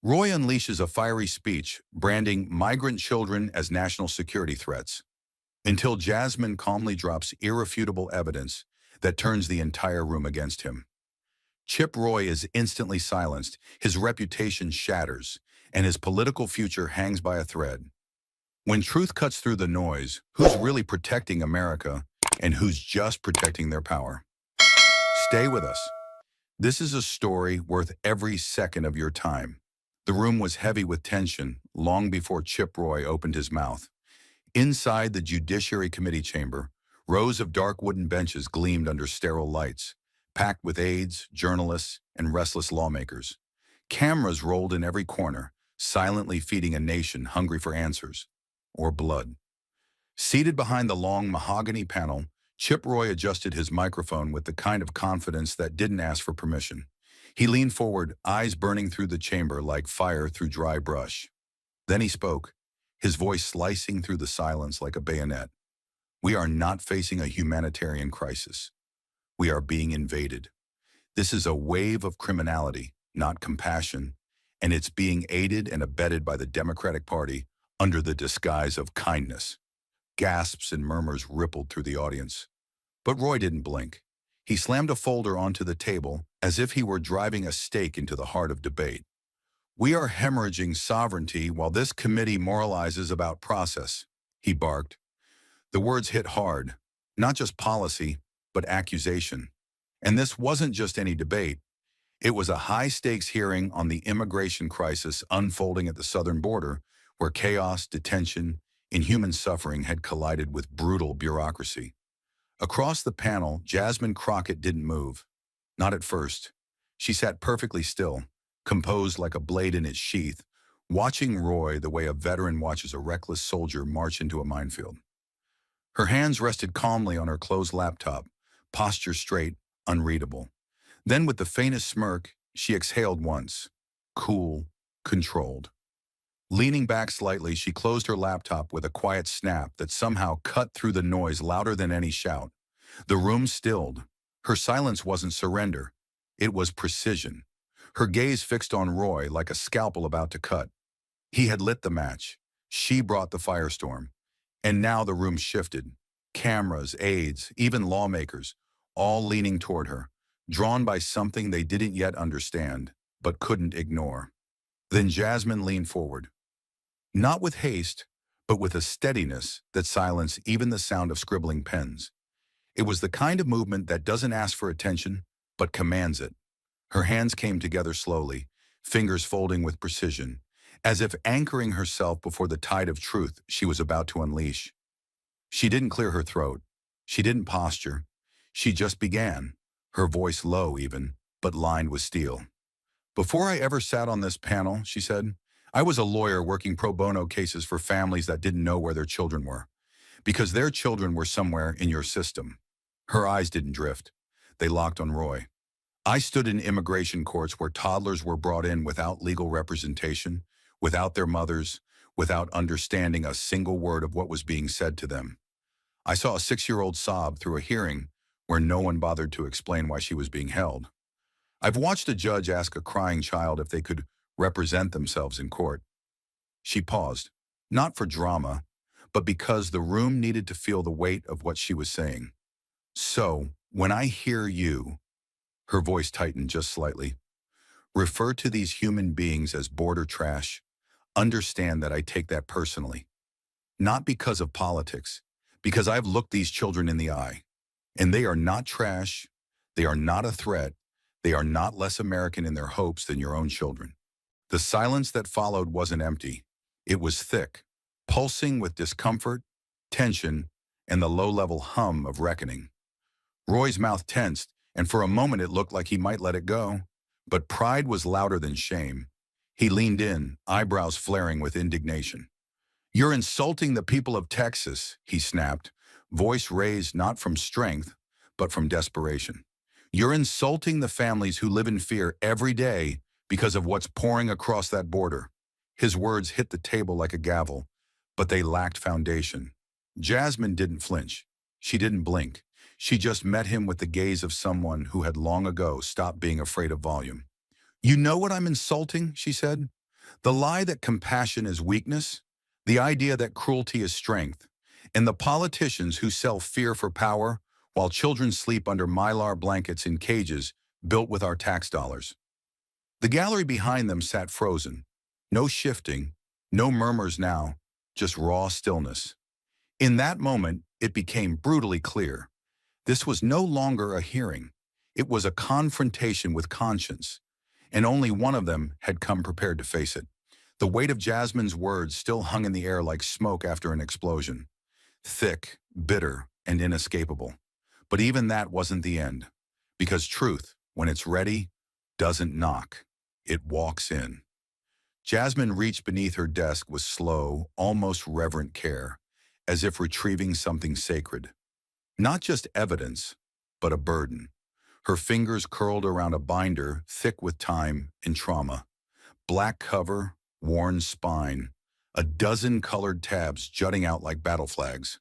Roy unleashes a fiery speech, branding migrant children as national security threats, until Jasmine calmly drops irrefutable evidence that turns the entire room against him. Chip Roy is instantly silenced, his reputation shatters, and his political future hangs by a thread. When truth cuts through the noise, who's really protecting America and who's just protecting their power? Stay with us. This is a story worth every second of your time. The room was heavy with tension long before Chip Roy opened his mouth. Inside the Judiciary Committee chamber, rows of dark wooden benches gleamed under sterile lights, packed with aides, journalists, and restless lawmakers. Cameras rolled in every corner, silently feeding a nation hungry for answers or blood. Seated behind the long mahogany panel, Chip Roy adjusted his microphone with the kind of confidence that didn't ask for permission. He leaned forward, eyes burning through the chamber like fire through dry brush. Then he spoke, his voice slicing through the silence like a bayonet. We are not facing a humanitarian crisis. We are being invaded. This is a wave of criminality, not compassion, and it's being aided and abetted by the Democratic Party under the disguise of kindness. Gasps and murmurs rippled through the audience. But Roy didn't blink. He slammed a folder onto the table as if he were driving a stake into the heart of debate. We are hemorrhaging sovereignty while this committee moralizes about process, he barked. The words hit hard, not just policy, but accusation. And this wasn't just any debate. It was a high-stakes hearing on the immigration crisis unfolding at the southern border, where chaos, detention, and human suffering had collided with brutal bureaucracy. Across the panel, Jasmine Crockett didn't move. Not at first. She sat perfectly still, composed like a blade in its sheath, watching Roy the way a veteran watches a reckless soldier march into a minefield. Her hands rested calmly on her closed laptop, posture straight, unreadable. Then with the faintest smirk, she exhaled once. Cool, controlled. Leaning back slightly, she closed her laptop with a quiet snap that somehow cut through the noise louder than any shout. The room stilled. Her silence wasn't surrender. It was precision. Her gaze fixed on Roy like a scalpel about to cut. He had lit the match. She brought the firestorm. And now the room shifted. Cameras, aides, even lawmakers, all leaning toward her, drawn by something they didn't yet understand, but couldn't ignore. Then Jasmine leaned forward. Not with haste, but with a steadiness that silenced even the sound of scribbling pens. It was the kind of movement that doesn't ask for attention, but commands it. Her hands came together slowly, fingers folding with precision, as if anchoring herself before the tide of truth she was about to unleash. She didn't clear her throat. She didn't posture. She just began, her voice low even, but lined with steel. Before I ever sat on this panel, she said, I was a lawyer working pro bono cases for families that didn't know where their children were, because their children were somewhere in your system. Her eyes didn't drift. They locked on Roy. I stood in immigration courts where toddlers were brought in without legal representation, without their mothers, without understanding a single word of what was being said to them. I saw a 6-year-old sob through a hearing where no one bothered to explain why she was being held. I've watched a judge ask a crying child if they could represent themselves in court. She paused, not for drama, but because the room needed to feel the weight of what she was saying. So, when I hear you, her voice tightened just slightly, refer to these human beings as border trash, understand that I take that personally. Not because of politics, because I've looked these children in the eye, and they are not trash, they are not a threat, they are not less American in their hopes than your own children. The silence that followed wasn't empty. It was thick, pulsing with discomfort, tension, and the low-level hum of reckoning. Roy's mouth tensed, and for a moment it looked like he might let it go. But pride was louder than shame. He leaned in, eyebrows flaring with indignation. You're insulting the people of Texas, he snapped, voice raised not from strength, but from desperation. You're insulting the families who live in fear every day because of what's pouring across that border. His words hit the table like a gavel, but they lacked foundation. Jasmine didn't flinch. She didn't blink. She just met him with the gaze of someone who had long ago stopped being afraid of volume. You know what I'm insulting, she said. The lie that compassion is weakness, the idea that cruelty is strength, and the politicians who sell fear for power while children sleep under mylar blankets in cages built with our tax dollars. The gallery behind them sat frozen. No shifting, no murmurs now, just raw stillness. In that moment, it became brutally clear. This was no longer a hearing. It was a confrontation with conscience, and only one of them had come prepared to face it. The weight of Jasmine's words still hung in the air like smoke after an explosion, thick, bitter, and inescapable. But even that wasn't the end, because truth, when it's ready, doesn't knock. It walks in. Jasmine reached beneath her desk with slow, almost reverent care, as if retrieving something sacred. Not just evidence, but a burden. Her fingers curled around a binder thick with time and trauma. Black cover, worn spine, a dozen colored tabs jutting out like battle flags.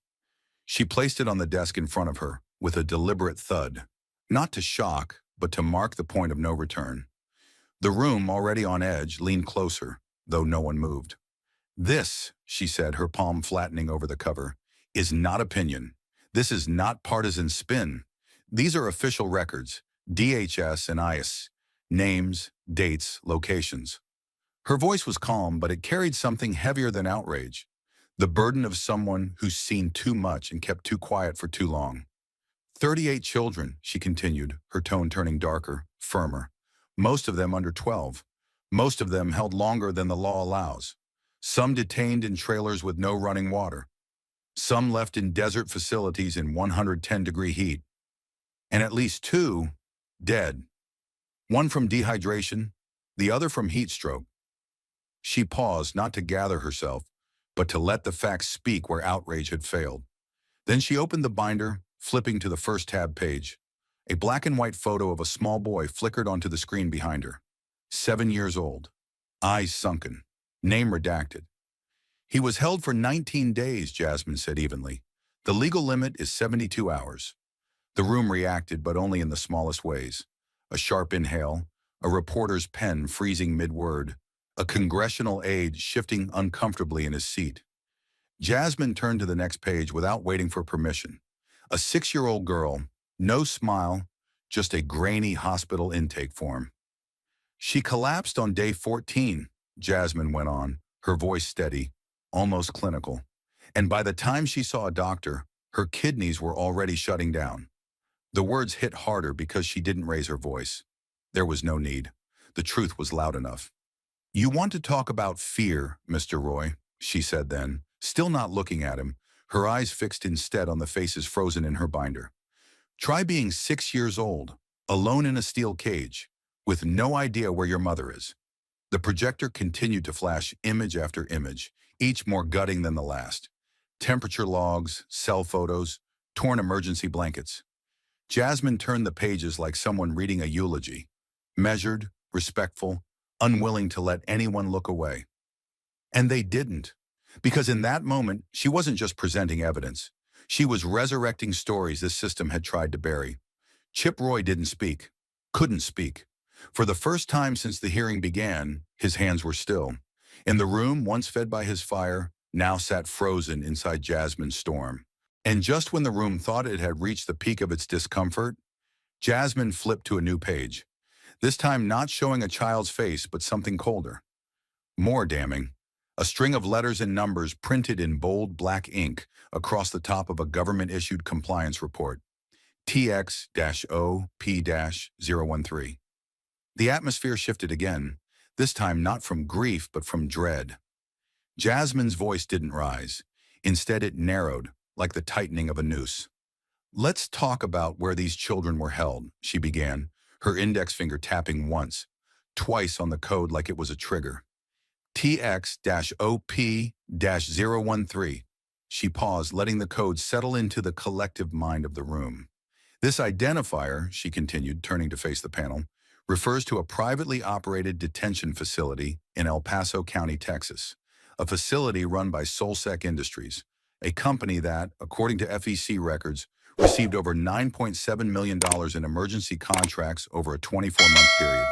She placed it on the desk in front of her with a deliberate thud, not to shock, but to mark the point of no return. The room, already on edge, leaned closer, though no one moved. "This," she said, her palm flattening over the cover, "is not opinion. This is not partisan spin. These are official records, DHS and ICE, names, dates, locations." Her voice was calm, but it carried something heavier than outrage, the burden of someone who's seen too much and kept too quiet for too long. 38 children, she continued, her tone turning darker, firmer. Most of them under 12. Most of them held longer than the law allows. Some detained in trailers with no running water. Some left in desert facilities in 110-degree heat. And at least 2 dead. One from dehydration, the other from heat stroke. She paused, not to gather herself, but to let the facts speak where outrage had failed. Then she opened the binder, flipping to the first tab page. A black and white photo of a small boy flickered onto the screen behind her. 7 years old. Eyes sunken. Name redacted. "He was held for 19 days, Jasmine said evenly. "The legal limit is 72 hours. The room reacted, but only in the smallest ways. A sharp inhale, a reporter's pen freezing mid-word, a congressional aide shifting uncomfortably in his seat. Jasmine turned to the next page without waiting for permission. A 6-year-old girl, no smile, just a grainy hospital intake form. "She collapsed on day 14, Jasmine went on, her voice steady, almost clinical. "And by the time she saw a doctor, her kidneys were already shutting down." The words hit harder because she didn't raise her voice. There was no need. The truth was loud enough. "You want to talk about fear, Mr. Roy," she said then, still not looking at him, her eyes fixed instead on the faces frozen in her binder. "Try being 6 years old, alone in a steel cage, with no idea where your mother is." The projector continued to flash image after image, each more gutting than the last. Temperature logs, cell photos, torn emergency blankets. Jasmine turned the pages like someone reading a eulogy, measured, respectful, unwilling to let anyone look away. And they didn't, because in that moment, she wasn't just presenting evidence. She was resurrecting stories this system had tried to bury. Chip Roy didn't speak, couldn't speak. For the first time since the hearing began, his hands were still. In the room, once fed by his fire, now sat frozen inside Jasmine's storm. And just when the room thought it had reached the peak of its discomfort, Jasmine flipped to a new page, this time not showing a child's face, but something colder. More damning. A string of letters and numbers printed in bold black ink across the top of a government-issued compliance report. TX-OP-013. The atmosphere shifted again, this time not from grief but from dread. Jasmine's voice didn't rise. Instead, it narrowed, like the tightening of a noose. "Let's talk about where these children were held," she began, her index finger tapping once, twice on the code like it was a trigger. TX-OP-013. She paused, letting the code settle into the collective mind of the room. "This identifier," she continued, turning to face the panel, "refers to a privately operated detention facility in El Paso County, Texas, a facility run by Solsec Industries, a company that, according to FEC records, received over $9.7 million in emergency contracts over a 24-month period."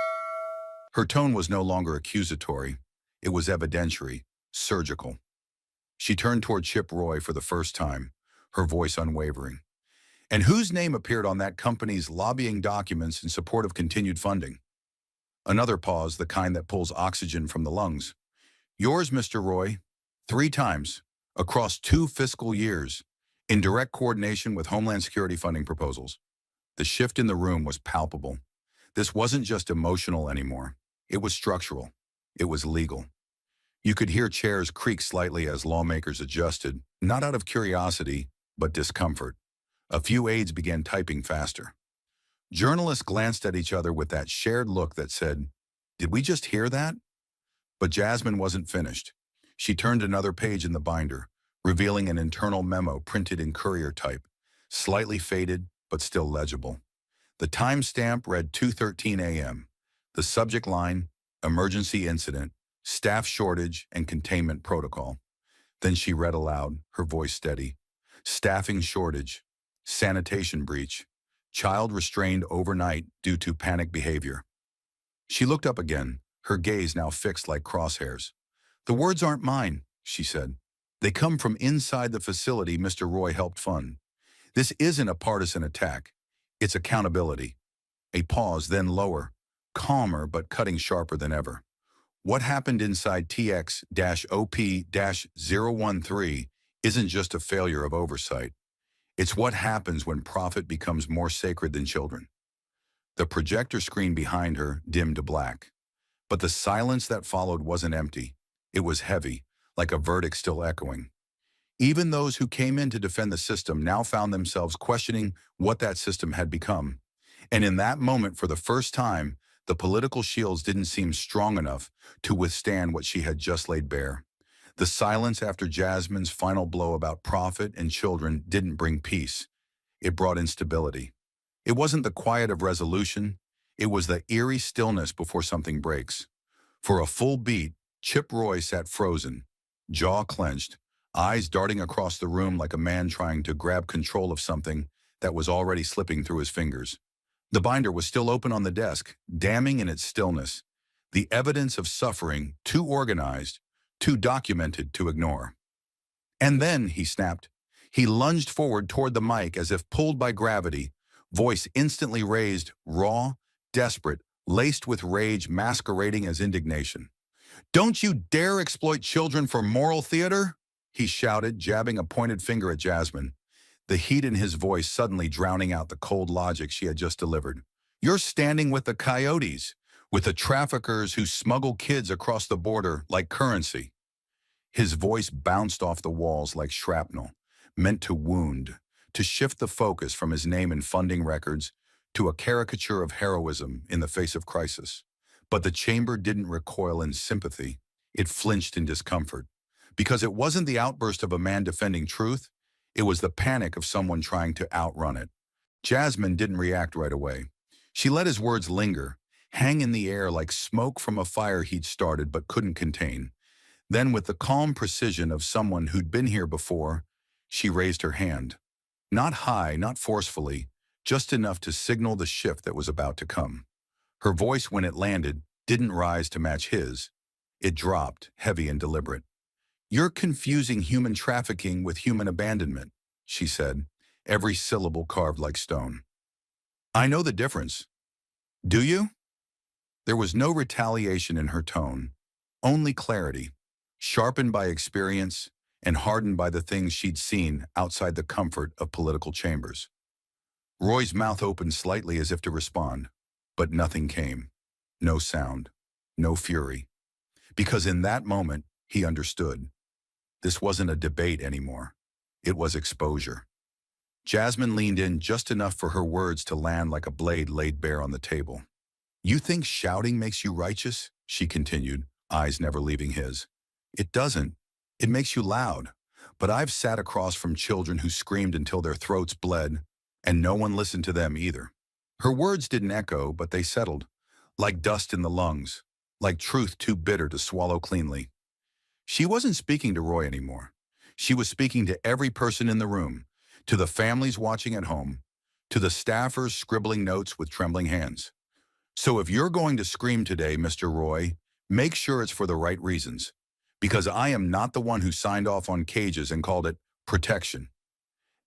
Her tone was no longer accusatory. It was evidentiary, surgical. She turned toward Chip Roy for the first time, her voice unwavering. And whose name appeared on that company's lobbying documents in support of continued funding? Another pause, the kind that pulls oxygen from the lungs. Yours, Mr. Roy, 3 times, across 2 fiscal years, in direct coordination with Homeland Security funding proposals. The shift in the room was palpable. This wasn't just emotional anymore. It was structural. It was legal. You could hear chairs creak slightly as lawmakers adjusted, not out of curiosity, but discomfort. A few aides began typing faster. Journalists glanced at each other with that shared look that said, "Did we just hear that?" But Jasmine wasn't finished. She turned another page in the binder, revealing an internal memo printed in courier type, slightly faded but still legible. The timestamp read 2:13 a.m. The subject line, emergency incident, staff shortage and containment protocol. Then she read aloud, her voice steady. Staffing shortage, sanitation breach, child restrained overnight due to panic behavior. She looked up again, her gaze now fixed like crosshairs. "The words aren't mine," she said. "They come from inside the facility Mr. Roy helped fund. This isn't a partisan attack. It's accountability." A pause, then lower, calmer but cutting sharper than ever. What happened inside TX-OP-013 isn't just a failure of oversight. It's what happens when profit becomes more sacred than children. The projector screen behind her dimmed to black. But the silence that followed wasn't empty. It was heavy, like a verdict still echoing. Even those who came in to defend the system now found themselves questioning what that system had become. And in that moment, for the first time, the political shields didn't seem strong enough to withstand what she had just laid bare. The silence after Jasmine's final blow about profit and children didn't bring peace. It brought instability. It wasn't the quiet of resolution. It was the eerie stillness before something breaks. For a full beat, Chip Roy sat frozen, jaw clenched, eyes darting across the room like a man trying to grab control of something that was already slipping through his fingers. The binder was still open on the desk, damning in its stillness. The evidence of suffering, too organized, too documented to ignore. And then, he snapped. He lunged forward toward the mic as if pulled by gravity, voice instantly raised, raw, desperate, laced with rage masquerading as indignation. "Don't you dare exploit children for moral theater!" he shouted, jabbing a pointed finger at Jasmine, the heat in his voice suddenly drowning out the cold logic she had just delivered. "You're standing with the coyotes, with the traffickers who smuggle kids across the border like currency." His voice bounced off the walls like shrapnel, meant to wound, to shift the focus from his name and funding records to a caricature of heroism in the face of crisis. But the chamber didn't recoil in sympathy. It flinched in discomfort. Because it wasn't the outburst of a man defending truth, it was the panic of someone trying to outrun it. Jasmine didn't react right away. She let his words linger, hang in the air like smoke from a fire he'd started but couldn't contain. Then, with the calm precision of someone who'd been here before, she raised her hand. Not high, not forcefully, just enough to signal the shift that was about to come. Her voice, when it landed, didn't rise to match his. It dropped, heavy and deliberate. "You're confusing human trafficking with human abandonment," she said, every syllable carved like stone. "I know the difference. Do you?" There was no retaliation in her tone, only clarity, sharpened by experience and hardened by the things she'd seen outside the comfort of political chambers. Roy's mouth opened slightly as if to respond, but nothing came. No sound, no fury. Because in that moment, he understood. This wasn't a debate anymore. It was exposure. Jasmine leaned in just enough for her words to land like a blade laid bare on the table. "You think shouting makes you righteous?" she continued, eyes never leaving his. "It doesn't. It makes you loud. But I've sat across from children who screamed until their throats bled, and no one listened to them either." Her words didn't echo, but they settled, like dust in the lungs, like truth too bitter to swallow cleanly. She wasn't speaking to Roy anymore. She was speaking to every person in the room, to the families watching at home, to the staffers scribbling notes with trembling hands. "So if you're going to scream today, Mr. Roy, Make sure it's for the right reasons, because I am not the one who signed off on cages and called it protection.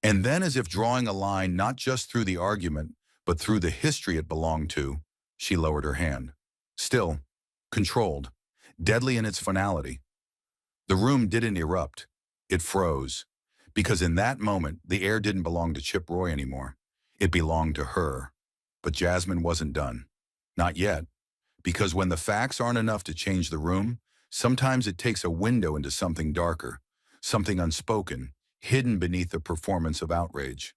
And then, as if drawing a line not just through the argument, but through the history it belonged to, she lowered her hand. Still, controlled, deadly in its finality. The room didn't erupt. It froze. Because in that moment, the air didn't belong to Chip Roy anymore. It belonged to her. But Jasmine wasn't done. Not yet. Because when the facts aren't enough to change the room, sometimes it takes a window into something darker, something unspoken, hidden beneath the performance of outrage.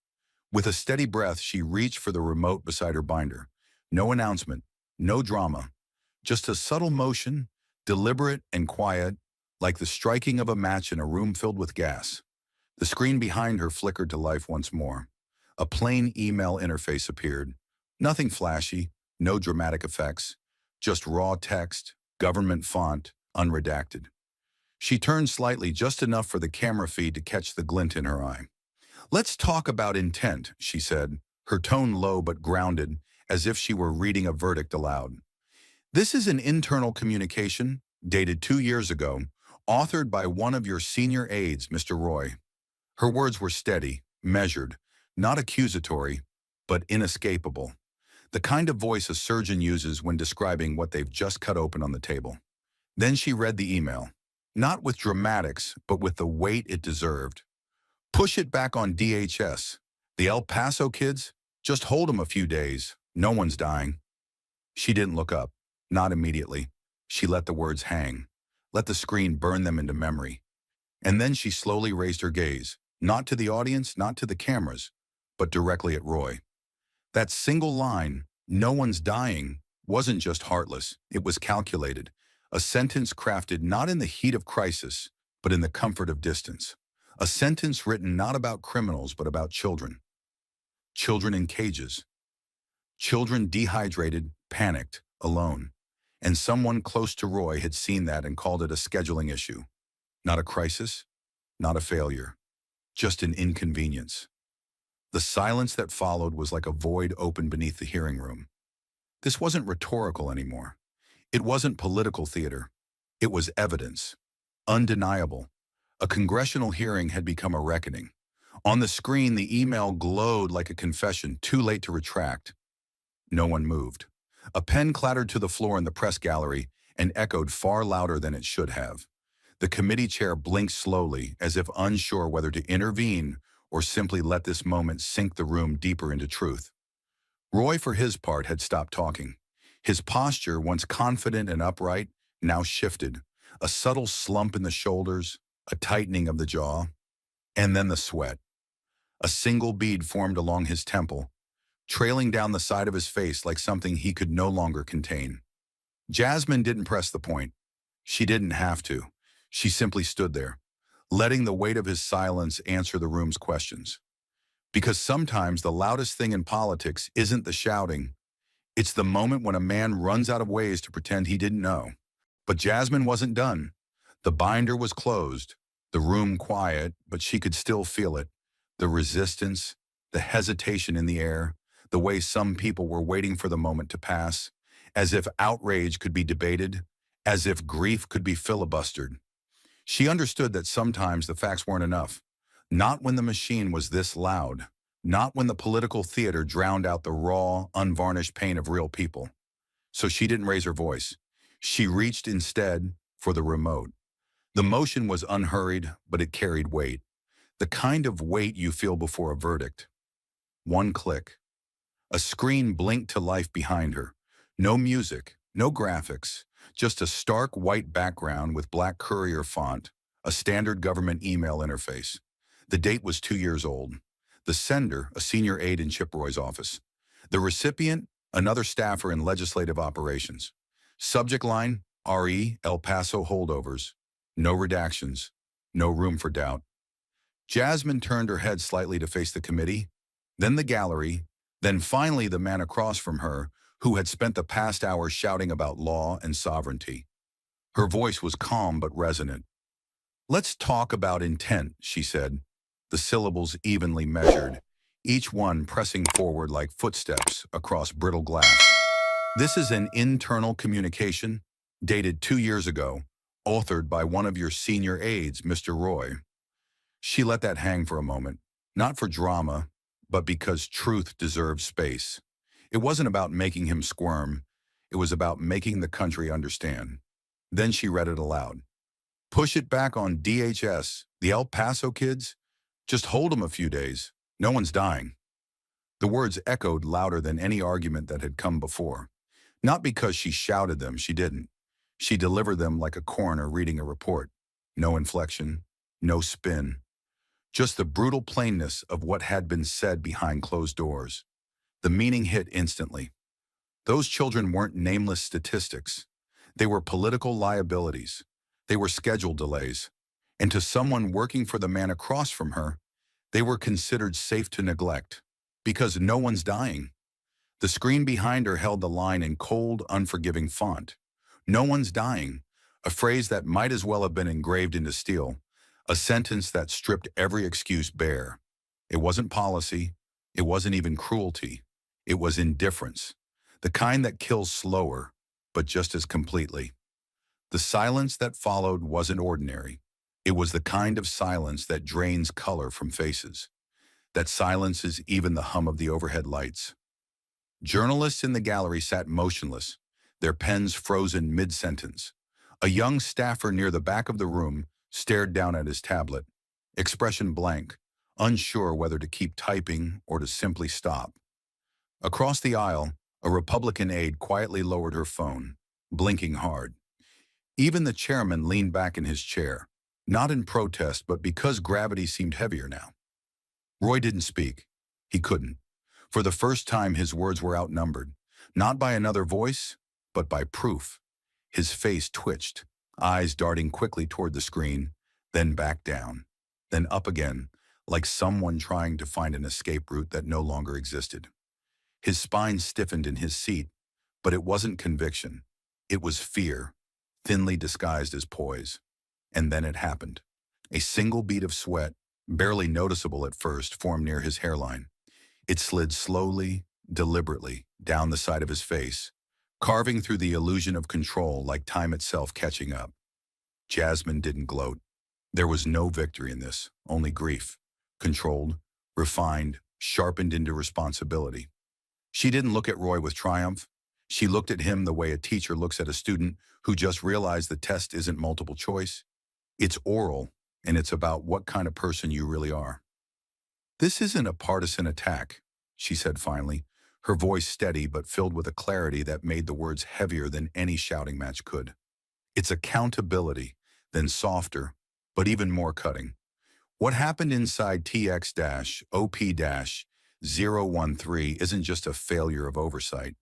With a steady breath, she reached for the remote beside her binder. No announcement, no drama, just a subtle motion, deliberate and quiet, like the striking of a match in a room filled with gas. The screen behind her flickered to life once more. A plain email interface appeared. Nothing flashy, no dramatic effects, just raw text, government font, unredacted. She turned slightly, just enough for the camera feed to catch the glint in her eye. "Let's talk about intent," she said, her tone low but grounded, as if she were reading a verdict aloud. "This is an internal communication, dated 2 years ago, authored by one of your senior aides, Mr. Roy." Her words were steady, measured, not accusatory, but inescapable. The kind of voice a surgeon uses when describing what they've just cut open on the table. Then she read the email, not with dramatics, but with the weight it deserved. "Push it back on DHS. The El Paso kids? Just hold them a few days. No one's dying." She didn't look up, not immediately. She let the words hang, let the screen burn them into memory. And then she slowly raised her gaze, not to the audience, not to the cameras, but directly at Roy. That single line, "no one's dying," wasn't just heartless, it was calculated. A sentence crafted not in the heat of crisis, but in the comfort of distance. A sentence written not about criminals, but about children. Children in cages. Children dehydrated, panicked, alone. And someone close to Roy had seen that and called it a scheduling issue. Not a crisis, not a failure, just an inconvenience. The silence that followed was like a void open beneath the hearing room. This wasn't rhetorical anymore. It wasn't political theater. It was evidence. Undeniable. A congressional hearing had become a reckoning. On the screen, the email glowed like a confession, too late to retract. No one moved. A pen clattered to the floor in the press gallery and echoed far louder than it should have. The committee chair blinked slowly, as if unsure whether to intervene or simply let this moment sink the room deeper into truth. Roy, for his part, had stopped talking. His posture, once confident and upright, now shifted. A subtle slump in the shoulders, a tightening of the jaw, and then the sweat. A single bead formed along his temple, trailing down the side of his face like something he could no longer contain. Jasmine didn't press the point. She didn't have to. She simply stood there, letting the weight of his silence answer the room's questions. Because sometimes the loudest thing in politics isn't the shouting. It's the moment when a man runs out of ways to pretend he didn't know. But Jasmine wasn't done. The binder was closed, the room quiet, but she could still feel it. The resistance, the hesitation in the air, the way some people were waiting for the moment to pass, as if outrage could be debated, as if grief could be filibustered. She understood that sometimes the facts weren't enough. Not when the machine was this loud. Not when the political theater drowned out the raw, unvarnished pain of real people. So she didn't raise her voice. She reached instead for the remote. The motion was unhurried, but it carried weight. The kind of weight you feel before a verdict. One click. A screen blinked to life behind her. No music, no graphics, just a stark white background with black courier font, a standard government email interface. The date was 2 years old. The sender, a senior aide in Chip Roy's office. The recipient, another staffer in legislative operations. Subject line, RE, El Paso holdovers. No redactions, no room for doubt. Jasmine turned her head slightly to face the committee, then the gallery, then finally the man across from her, who had spent the past hour shouting about law and sovereignty. Her voice was calm but resonant. "Let's talk about intent," she said, the syllables evenly measured, each one pressing forward like footsteps across brittle glass. "This is an internal communication, dated 2 years ago, authored by one of your senior aides, Mr. Roy. She let that hang for a moment, not for drama, but because truth deserves space. It wasn't about making him squirm. It was about making the country understand. Then she read it aloud. Push it back on DHS, the El Paso kids. Just hold them a few days. No one's dying. The words echoed louder than any argument that had come before. Not because she shouted them, she didn't. She delivered them like a coroner reading a report. No inflection, no spin. Just the brutal plainness of what had been said behind closed doors. The meaning hit instantly. Those children weren't nameless statistics. They were political liabilities. They were schedule delays. And to someone working for the man across from her, they were considered safe to neglect. Because no one's dying. The screen behind her held the line in cold, unforgiving font. No one's dying. A phrase that might as well have been engraved into steel. A sentence that stripped every excuse bare. It wasn't policy. It wasn't even cruelty. It was indifference. The kind that kills slower, but just as completely. The silence that followed wasn't ordinary. It was the kind of silence that drains color from faces. That silences even the hum of the overhead lights. Journalists in the gallery sat motionless, their pens frozen mid-sentence. A young staffer near the back of the room stared down at his tablet, expression blank, unsure whether to keep typing or to simply stop. Across the aisle, a Republican aide quietly lowered her phone, blinking hard. Even the chairman leaned back in his chair, not in protest, but because gravity seemed heavier now. Roy didn't speak. He couldn't. For the first time, his words were outnumbered, not by another voice, but by proof. His face twitched, eyes darting quickly toward the screen, then back down, then up again, like someone trying to find an escape route that no longer existed. His spine stiffened in his seat, but it wasn't conviction. It was fear, thinly disguised as poise. And then it happened. A single bead of sweat, barely noticeable at first, formed near his hairline. It slid slowly, deliberately, down the side of his face, carving through the illusion of control like time itself catching up. Jasmine didn't gloat. There was no victory in this, only grief. Controlled, refined, sharpened into responsibility. She didn't look at Roy with triumph. She looked at him the way a teacher looks at a student who just realized the test isn't multiple choice. It's oral, and it's about what kind of person you really are. This isn't a partisan attack, she said finally, her voice steady but filled with a clarity that made the words heavier than any shouting match could. It's accountability, then softer, but even more cutting. What happened inside TX-OP-013 isn't just a failure of oversight.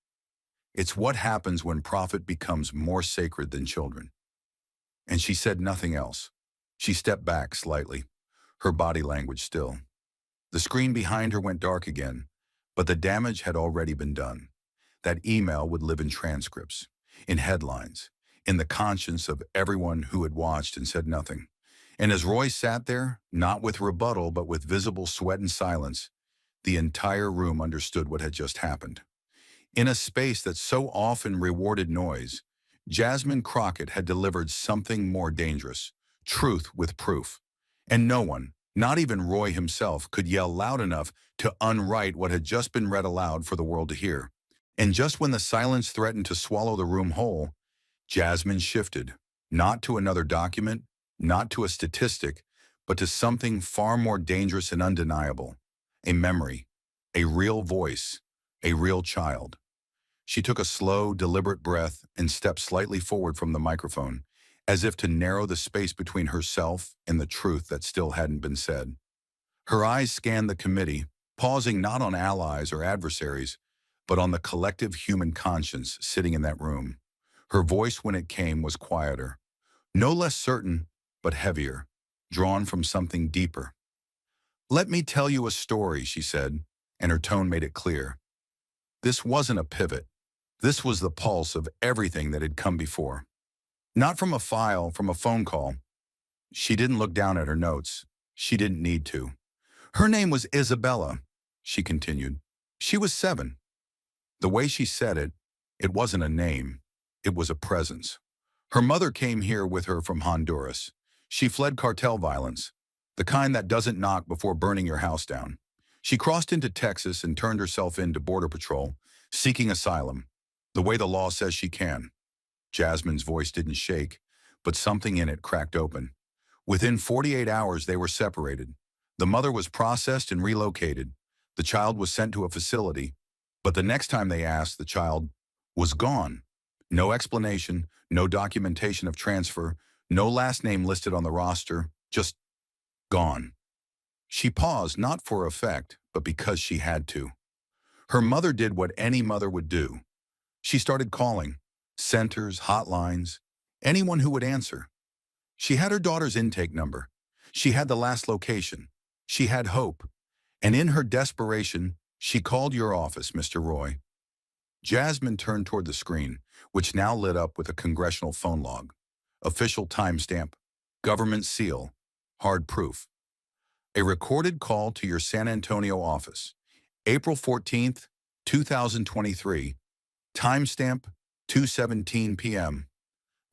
It's what happens when profit becomes more sacred than children. And she said nothing else. She stepped back slightly, her body language still. The screen behind her went dark again, but the damage had already been done. That email would live in transcripts, in headlines, in the conscience of everyone who had watched and said nothing. And as Roy sat there, not with rebuttal but with visible sweat and silence, the entire room understood what had just happened. In a space that so often rewarded noise, Jasmine Crockett had delivered something more dangerous, truth with proof. And no one, not even Roy himself, could yell loud enough to unwrite what had just been read aloud for the world to hear. And just when the silence threatened to swallow the room whole, Jasmine shifted, not to another document, not to a statistic, but to something far more dangerous and undeniable. A memory, a real voice, a real child. She took a slow, deliberate breath and stepped slightly forward from the microphone, as if to narrow the space between herself and the truth that still hadn't been said. Her eyes scanned the committee, pausing not on allies or adversaries, but on the collective human conscience sitting in that room. Her voice, when it came, was quieter, no less certain, but heavier, drawn from something deeper. "Let me tell you a story," she said, and her tone made it clear. This wasn't a pivot. This was the pulse of everything that had come before. Not from a file, from a phone call. She didn't look down at her notes. She didn't need to. Her name was Isabella, she continued. She was 7. The way she said it, it wasn't a name. It was a presence. Her mother came here with her from Honduras. She fled cartel violence, the kind that doesn't knock before burning your house down. She crossed into Texas and turned herself in to Border Patrol, seeking asylum, the way the law says she can. Jasmine's voice didn't shake, but something in it cracked open. Within 48 hours, they were separated. The mother was processed and relocated. The child was sent to a facility, but the next time they asked, the child was gone. No explanation, no documentation of transfer, no last name listed on the roster, just gone. She paused, not for effect, but because she had to. Her mother did what any mother would do. She started calling centers, hotlines, anyone who would answer. She had her daughter's intake number. She had the last location. She had hope. And in her desperation, she called your office, Mr. Roy. Jasmine turned toward the screen, which now lit up with a congressional phone log. Official timestamp, government seal, hard proof. A recorded call to your San Antonio office, April 14th, 2023, timestamp 2:17 p.m.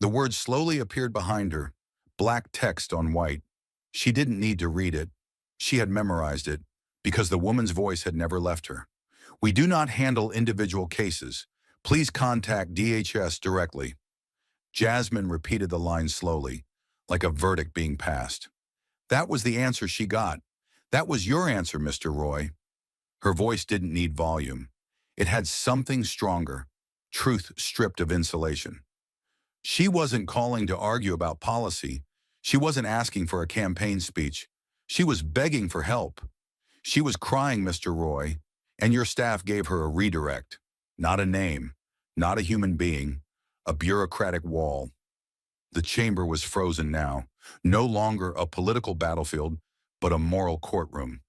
The words slowly appeared behind her, black text on white. She didn't need to read it. She had memorized it, because the woman's voice had never left her. We do not handle individual cases. Please contact DHS directly. Jasmine repeated the line slowly, like a verdict being passed. That was the answer she got. That was your answer, Mr. Roy. Her voice didn't need volume. It had something stronger, truth stripped of insulation. She wasn't calling to argue about policy. She wasn't asking for a campaign speech. She was begging for help. She was crying, Mr. Roy, and your staff gave her a redirect. Not a name, not a human being, a bureaucratic wall. The chamber was frozen now, no longer a political battlefield, but a moral courtroom.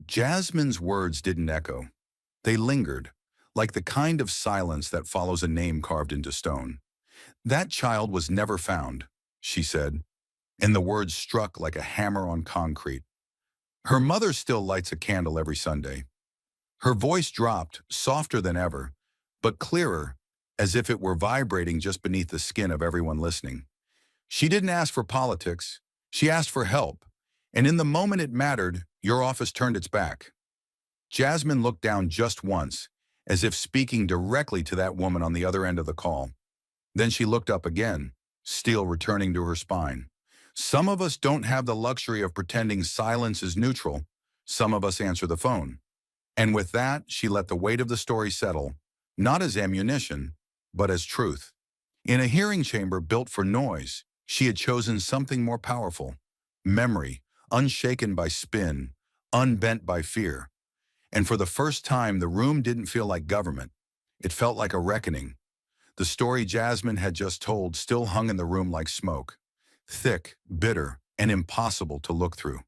Jasmine's words didn't echo. They lingered, like the kind of silence that follows a name carved into stone. That child was never found, she said, and the words struck like a hammer on concrete. Her mother still lights a candle every Sunday. Her voice dropped, softer than ever, but clearer, as if it were vibrating just beneath the skin of everyone listening. She didn't ask for politics. She asked for help. And in the moment it mattered, your office turned its back. Jasmine looked down just once, as if speaking directly to that woman on the other end of the call. Then she looked up again, steel returning to her spine. Some of us don't have the luxury of pretending silence is neutral. Some of us answer the phone. And with that, she let the weight of the story settle, not as ammunition, but as truth. In a hearing chamber built for noise, she had chosen something more powerful. Memory, unshaken by spin, unbent by fear. And for the first time, the room didn't feel like government. It felt like a reckoning. The story Jasmine had just told still hung in the room like smoke, thick, bitter, and impossible to look through.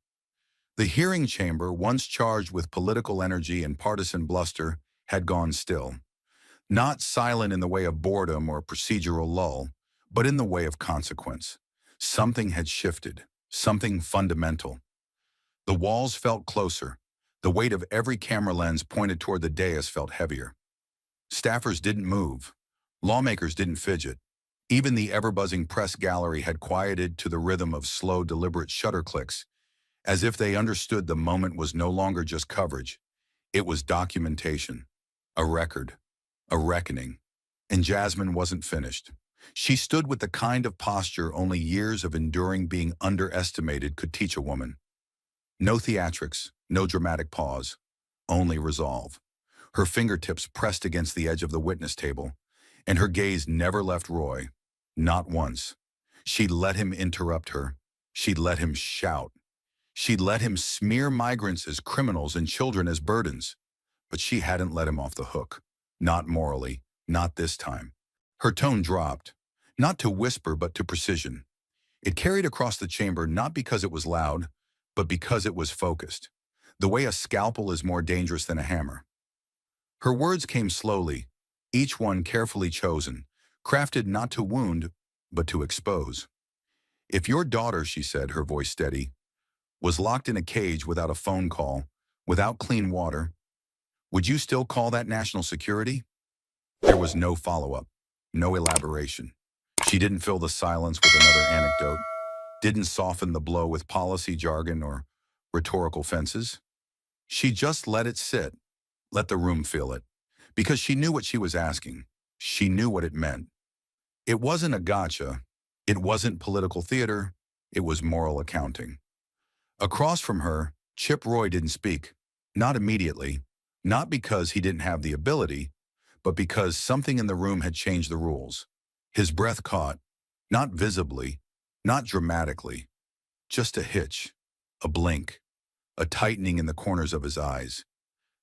The hearing chamber, once charged with political energy and partisan bluster, had gone still. Not silent in the way of boredom or procedural lull, but in the way of consequence. Something had shifted, something fundamental. The walls felt closer. The weight of every camera lens pointed toward the dais felt heavier. Staffers didn't move. Lawmakers didn't fidget. Even the ever-buzzing press gallery had quieted to the rhythm of slow, deliberate shutter clicks, as if they understood the moment was no longer just coverage. It was documentation, a record, a reckoning. And Jasmine wasn't finished. She stood with the kind of posture only years of enduring being underestimated could teach a woman. No theatrics, no dramatic pause, only resolve. Her fingertips pressed against the edge of the witness table, and her gaze never left Roy, not once. She'd let him interrupt her. She'd let him shout. She'd let him smear migrants as criminals and children as burdens. But she hadn't let him off the hook. Not morally, not this time. Her tone dropped, not to whisper but to precision. It carried across the chamber not because it was loud, but because it was focused, the way a scalpel is more dangerous than a hammer. Her words came slowly, each one carefully chosen, crafted not to wound, but to expose. If your daughter, she said, her voice steady, was locked in a cage without a phone call, without clean water, would you still call that national security? There was no follow-up, no elaboration, She didn't fill the silence with another anecdote, didn't soften the blow with policy jargon or rhetorical fences. She just let it sit, let the room feel it, because she knew what she was asking. She knew what it meant. It wasn't a gotcha. It wasn't political theater. It was moral accounting. Across from her, Chip Roy didn't speak. Not immediately. Not because he didn't have the ability, but because something in the room had changed the rules. His breath caught, not visibly, not dramatically, just a hitch, a blink, a tightening in the corners of his eyes,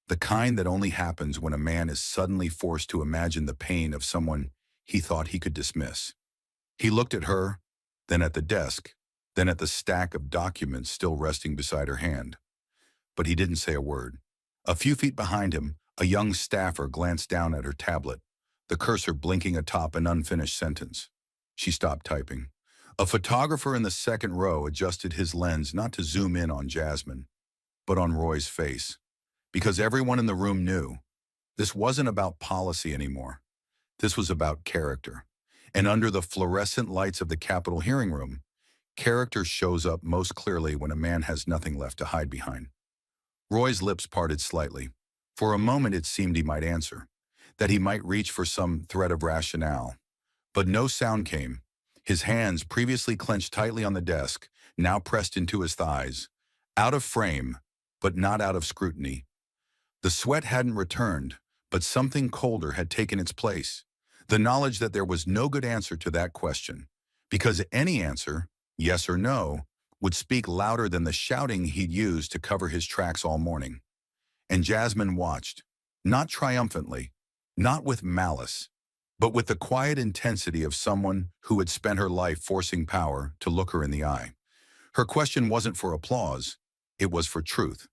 the kind that only happens when a man is suddenly forced to imagine the pain of someone he thought he could dismiss. He looked at her, then at the desk, then at the stack of documents still resting beside her hand. But he didn't say a word. A few feet behind him, a young staffer glanced down at her tablet, the cursor blinking atop an unfinished sentence. She stopped typing. A photographer in the second row adjusted his lens not to zoom in on Jasmine, but on Roy's face. Because everyone in the room knew this wasn't about policy anymore. This was about character. And under the fluorescent lights of the Capitol hearing room, character shows up most clearly when a man has nothing left to hide behind. Roy's lips parted slightly. For a moment it seemed he might answer, that he might reach for some thread of rationale. But no sound came. His hands, previously clenched tightly on the desk, now pressed into his thighs, out of frame, but not out of scrutiny. The sweat hadn't returned, but something colder had taken its place. The knowledge that there was no good answer to that question, because any answer, yes or no, would speak louder than the shouting he'd used to cover his tracks all morning. And Jasmine watched, not triumphantly, not with malice, but with the quiet intensity of someone who had spent her life forcing power to look her in the eye. Her question wasn't for applause, it was for truth.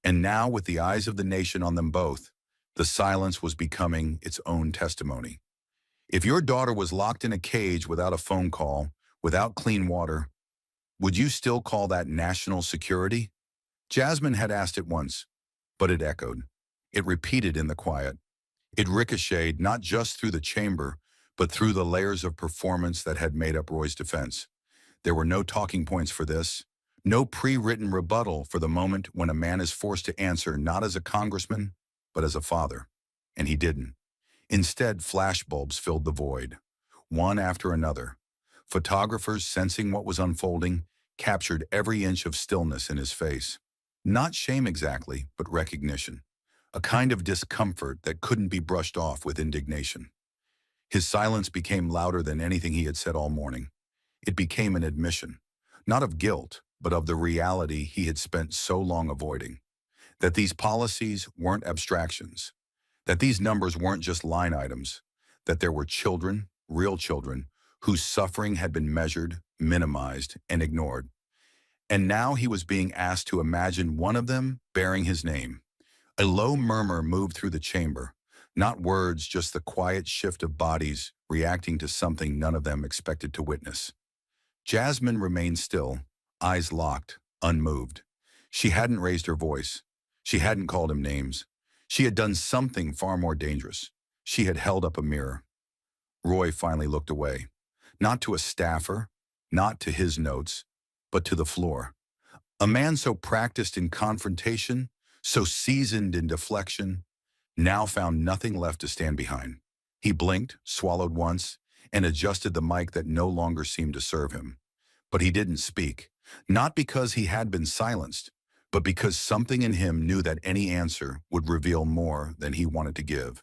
And now, with the eyes of the nation on them both, the silence was becoming its own testimony. If your daughter was locked in a cage without a phone call, without clean water, would you still call that national security? Jasmine had asked it once, but it echoed. It repeated in the quiet. It ricocheted not just through the chamber, but through the layers of performance that had made up Roy's defense. There were no talking points for this, no pre-written rebuttal for the moment when a man is forced to answer not as a congressman, but as a father. And he didn't. Instead, flashbulbs filled the void, one after another. Photographers, sensing what was unfolding, captured every inch of stillness in his face. Not shame exactly, but recognition. A kind of discomfort that couldn't be brushed off with indignation. His silence became louder than anything he had said all morning. It became an admission, not of guilt, but of the reality he had spent so long avoiding. That these policies weren't abstractions. That these numbers weren't just line items. That there were children, real children, whose suffering had been measured, minimized, and ignored. And now he was being asked to imagine one of them bearing his name. A low murmur moved through the chamber. Not words, just the quiet shift of bodies reacting to something none of them expected to witness. Jasmine remained still, eyes locked, unmoved. She hadn't raised her voice. She hadn't called him names. She had done something far more dangerous. She had held up a mirror. Roy finally looked away. Not to a staffer, not to his notes, but to the floor. A man so practiced in confrontation, so seasoned in deflection, now found nothing left to stand behind. He blinked, swallowed once, and adjusted the mic that no longer seemed to serve him. But he didn't speak, not because he had been silenced, but because something in him knew that any answer would reveal more than he wanted to give.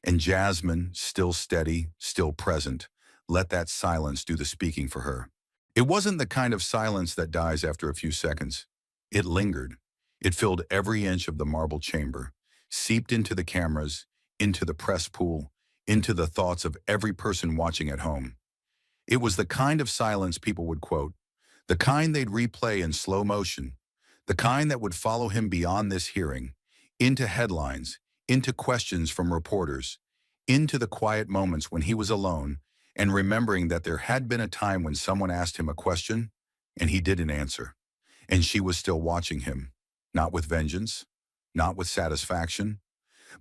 And Jasmine, still steady, still present, let that silence do the speaking for her. It wasn't the kind of silence that dies after a few seconds. It lingered. It filled every inch of the marble chamber, seeped into the cameras, into the press pool, into the thoughts of every person watching at home. It was the kind of silence people would quote, the kind they'd replay in slow motion, the kind that would follow him beyond this hearing, into headlines, into questions from reporters, into the quiet moments when he was alone, and remembering that there had been a time when someone asked him a question, and he didn't answer. And she was still watching him, not with vengeance, not with satisfaction,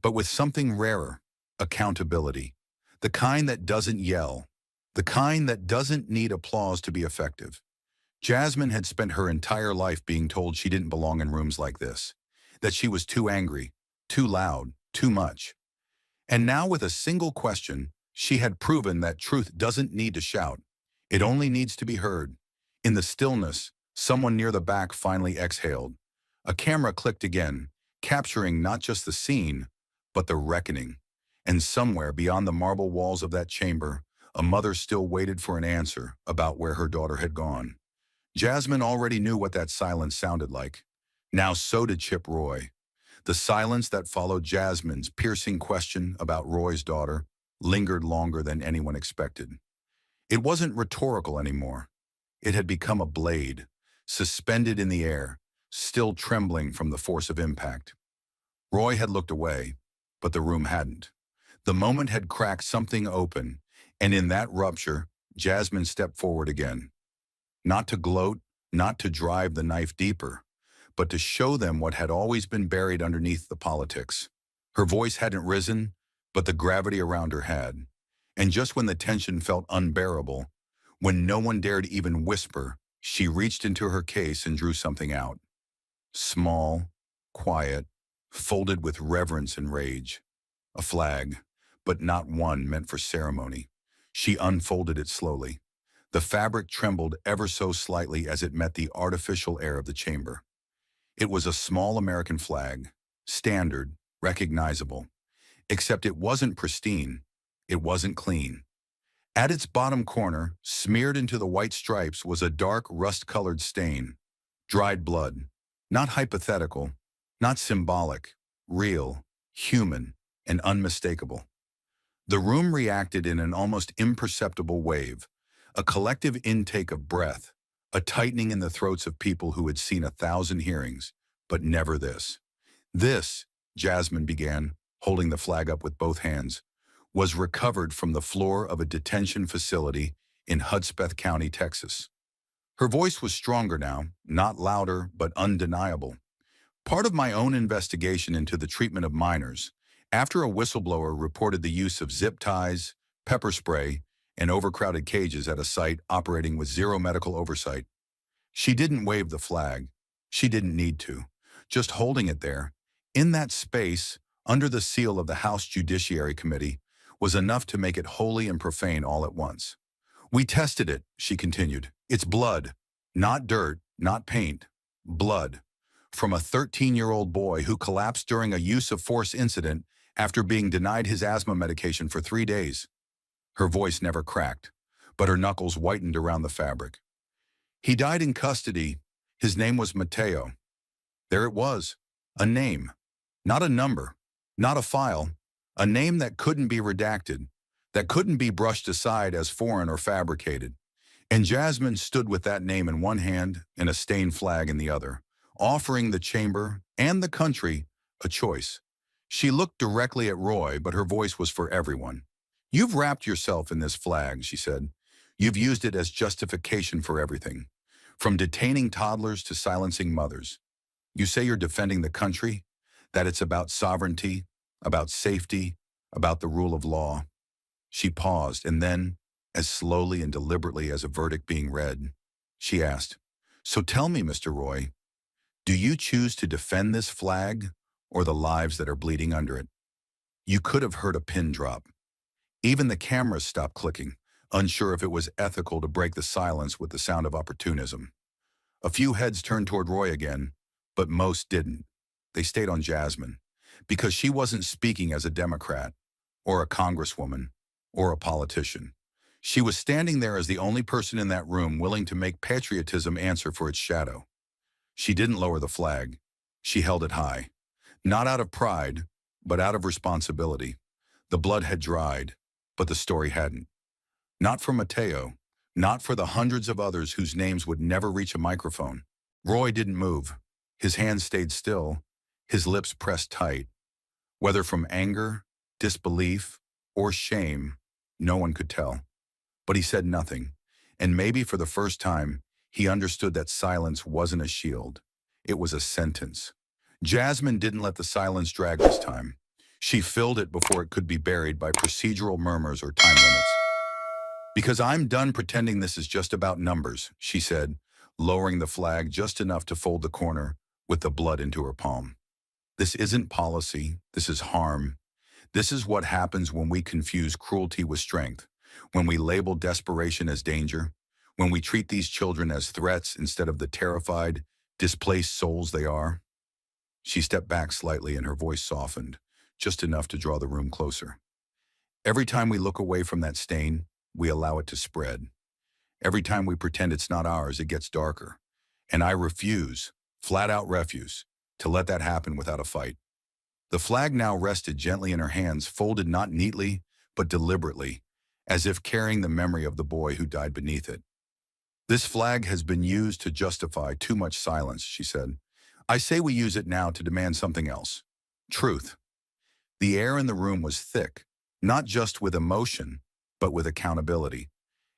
but with something rarer, accountability, the kind that doesn't yell, The kind that doesn't need applause to be effective. Jasmine had spent her entire life being told she didn't belong in rooms like this, that she was too angry, too loud, too much. And now with a single question, she had proven that truth doesn't need to shout. It only needs to be heard. In the stillness, someone near the back finally exhaled. A camera clicked again, capturing not just the scene, but the reckoning. And somewhere beyond the marble walls of that chamber, a mother still waited for an answer about where her daughter had gone. Jasmine already knew what that silence sounded like. Now so did Chip Roy. The silence that followed Jasmine's piercing question about Roy's daughter lingered longer than anyone expected. It wasn't rhetorical anymore. It had become a blade, suspended in the air, still trembling from the force of impact. Roy had looked away, but the room hadn't. The moment had cracked something open, and in that rupture, Jasmine stepped forward again. Not to gloat, not to drive the knife deeper, but to show them what had always been buried underneath the politics. Her voice hadn't risen, but the gravity around her had. And just when the tension felt unbearable, when no one dared even whisper, she reached into her case and drew something out. Small, quiet, folded with reverence and rage. A flag, but not one meant for ceremony. She unfolded it slowly. The fabric trembled ever so slightly as it met the artificial air of the chamber. It was a small American flag, standard, recognizable. Except it wasn't pristine. It wasn't clean. At its bottom corner, smeared into the white stripes, was a dark, rust-colored stain. Dried blood. Not hypothetical, not symbolic, real, human, and unmistakable. The room reacted in an almost imperceptible wave, a collective intake of breath, a tightening in the throats of people who had seen 1,000 hearings, but never this. This, Jasmine began, holding the flag up with both hands, was recovered from the floor of a detention facility in Hudspeth County, Texas. Her voice was stronger now, not louder, but undeniable. Part of my own investigation into the treatment of minors, after a whistleblower reported the use of zip ties, pepper spray, and overcrowded cages at a site operating with zero medical oversight. She didn't wave the flag. She didn't need to. Just holding it there, in that space, under the seal of the House Judiciary Committee, was enough to make it holy and profane all at once. "We tested it," she continued. "It's blood. Not dirt, not paint. Blood. From a 13-year-old boy who collapsed during a use-of-force incident after being denied his asthma medication for 3 days. Her voice never cracked, but her knuckles whitened around the fabric. "He died in custody. His name was Mateo." There it was. A name. Not a number. Not a file. A name that couldn't be redacted, that couldn't be brushed aside as foreign or fabricated. And Jasmine stood with that name in one hand and a stained flag in the other, offering the chamber and the country a choice. She looked directly at Roy, but her voice was for everyone. "You've wrapped yourself in this flag," she said. "You've used it as justification for everything, from detaining toddlers to silencing mothers. You say you're defending the country, that it's about sovereignty, about safety, about the rule of law." She paused, and then, as slowly and deliberately as a verdict being read, she asked, "So tell me, Mr. Roy, do you choose to defend this flag or the lives that are bleeding under it?" You could have heard a pin drop. Even the cameras stopped clicking, unsure if it was ethical to break the silence with the sound of opportunism. A few heads turned toward Roy again, but most didn't. They stayed on Jasmine, because she wasn't speaking as a Democrat, or a congresswoman, or a politician. She was standing there as the only person in that room willing to make patriotism answer for its shadow. She didn't lower the flag. She held it high. Not out of pride, but out of responsibility. The blood had dried, but the story hadn't. Not for Mateo, not for the hundreds of others whose names would never reach a microphone. Roy didn't move. His hands stayed still, his lips pressed tight. Whether from anger, disbelief, or shame, no one could tell. But he said nothing, and maybe for the first time, he understood that silence wasn't a shield. It was a sentence. Jasmine didn't let the silence drag this time. She filled it before it could be buried by procedural murmurs or time limits. Because I'm done pretending this is just about numbers, she said, lowering the flag just enough to fold the corner with the blood into her palm. This isn't policy. This is harm. This is what happens when we confuse cruelty with strength, when we label desperation as danger, when we treat these children as threats instead of the terrified, displaced souls they are. She stepped back slightly and her voice softened, just enough to draw the room closer. Every time we look away from that stain, we allow it to spread. Every time we pretend it's not ours, it gets darker. And I refuse, flat out refuse, to let that happen without a fight. The flag now rested gently in her hands, folded not neatly, but deliberately, as if carrying the memory of the boy who died beneath it. This flag has been used to justify too much silence, she said. I say we use it now to demand something else. Truth. The air in the room was thick, not just with emotion, but with accountability.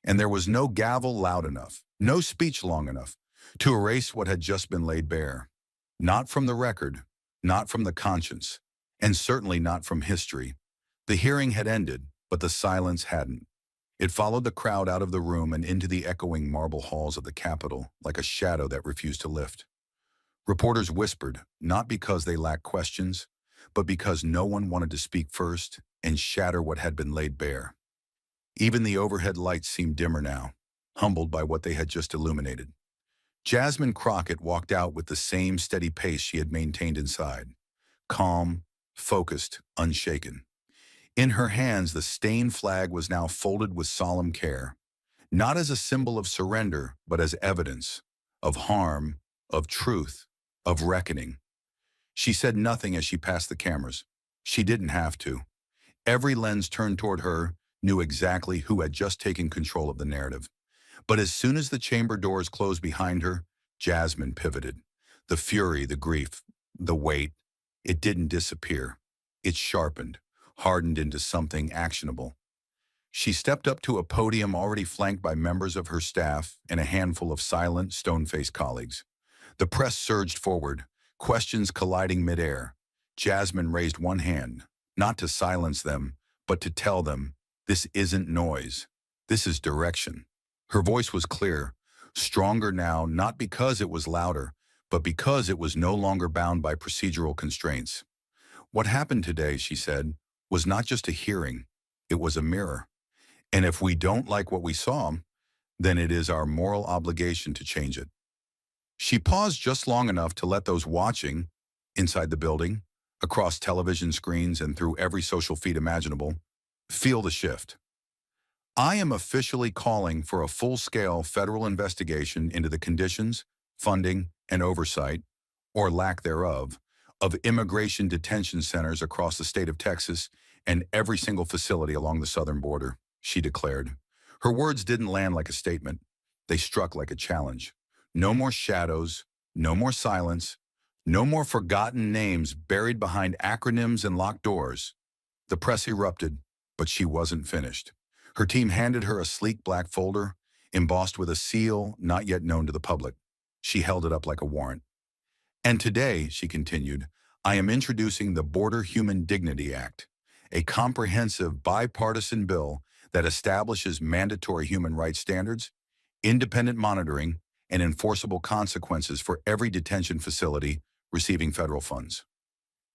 And there was no gavel loud enough, no speech long enough, to erase what had just been laid bare. Not from the record, not from the conscience, and certainly not from history. The hearing had ended, but the silence hadn't. It followed the crowd out of the room and into the echoing marble halls of the Capitol like a shadow that refused to lift. Reporters whispered, not because they lacked questions, but because no one wanted to speak first and shatter what had been laid bare. Even the overhead lights seemed dimmer now, humbled by what they had just illuminated. Jasmine Crockett walked out with the same steady pace she had maintained inside, calm, focused, unshaken. In her hands, the stained flag was now folded with solemn care, not as a symbol of surrender, but as evidence of harm, of truth, of reckoning. She said nothing as she passed the cameras. She didn't have to. Every lens turned toward her knew exactly who had just taken control of the narrative. But as soon as the chamber doors closed behind her, Jasmine pivoted. The fury, the grief, the weight, it didn't disappear. It sharpened, hardened into something actionable. She stepped up to a podium already flanked by members of her staff and a handful of silent, stone-faced colleagues. The press surged forward, questions colliding midair. Jasmine raised one hand, not to silence them, but to tell them, this isn't noise. This is direction. Her voice was clear, stronger now, not because it was louder, but because it was no longer bound by procedural constraints. What happened today, she said, was not just a hearing, it was a mirror. And if we don't like what we saw, then it is our moral obligation to change it. She paused just long enough to let those watching, inside the building, across television screens and through every social feed imaginable, feel the shift. I am officially calling for a full-scale federal investigation into the conditions, funding, and oversight, or lack thereof, of immigration detention centers across the state of Texas and every single facility along the southern border, she declared. Her words didn't land like a statement. They struck like a challenge. No more shadows, no more silence, no more forgotten names buried behind acronyms and locked doors. The press erupted, but she wasn't finished. Her team handed her a sleek black folder, embossed with a seal not yet known to the public. She held it up like a warrant. And today, she continued, I am introducing the Border Human Dignity Act, a comprehensive bipartisan bill that establishes mandatory human rights standards, independent monitoring, and enforceable consequences for every detention facility receiving federal funds.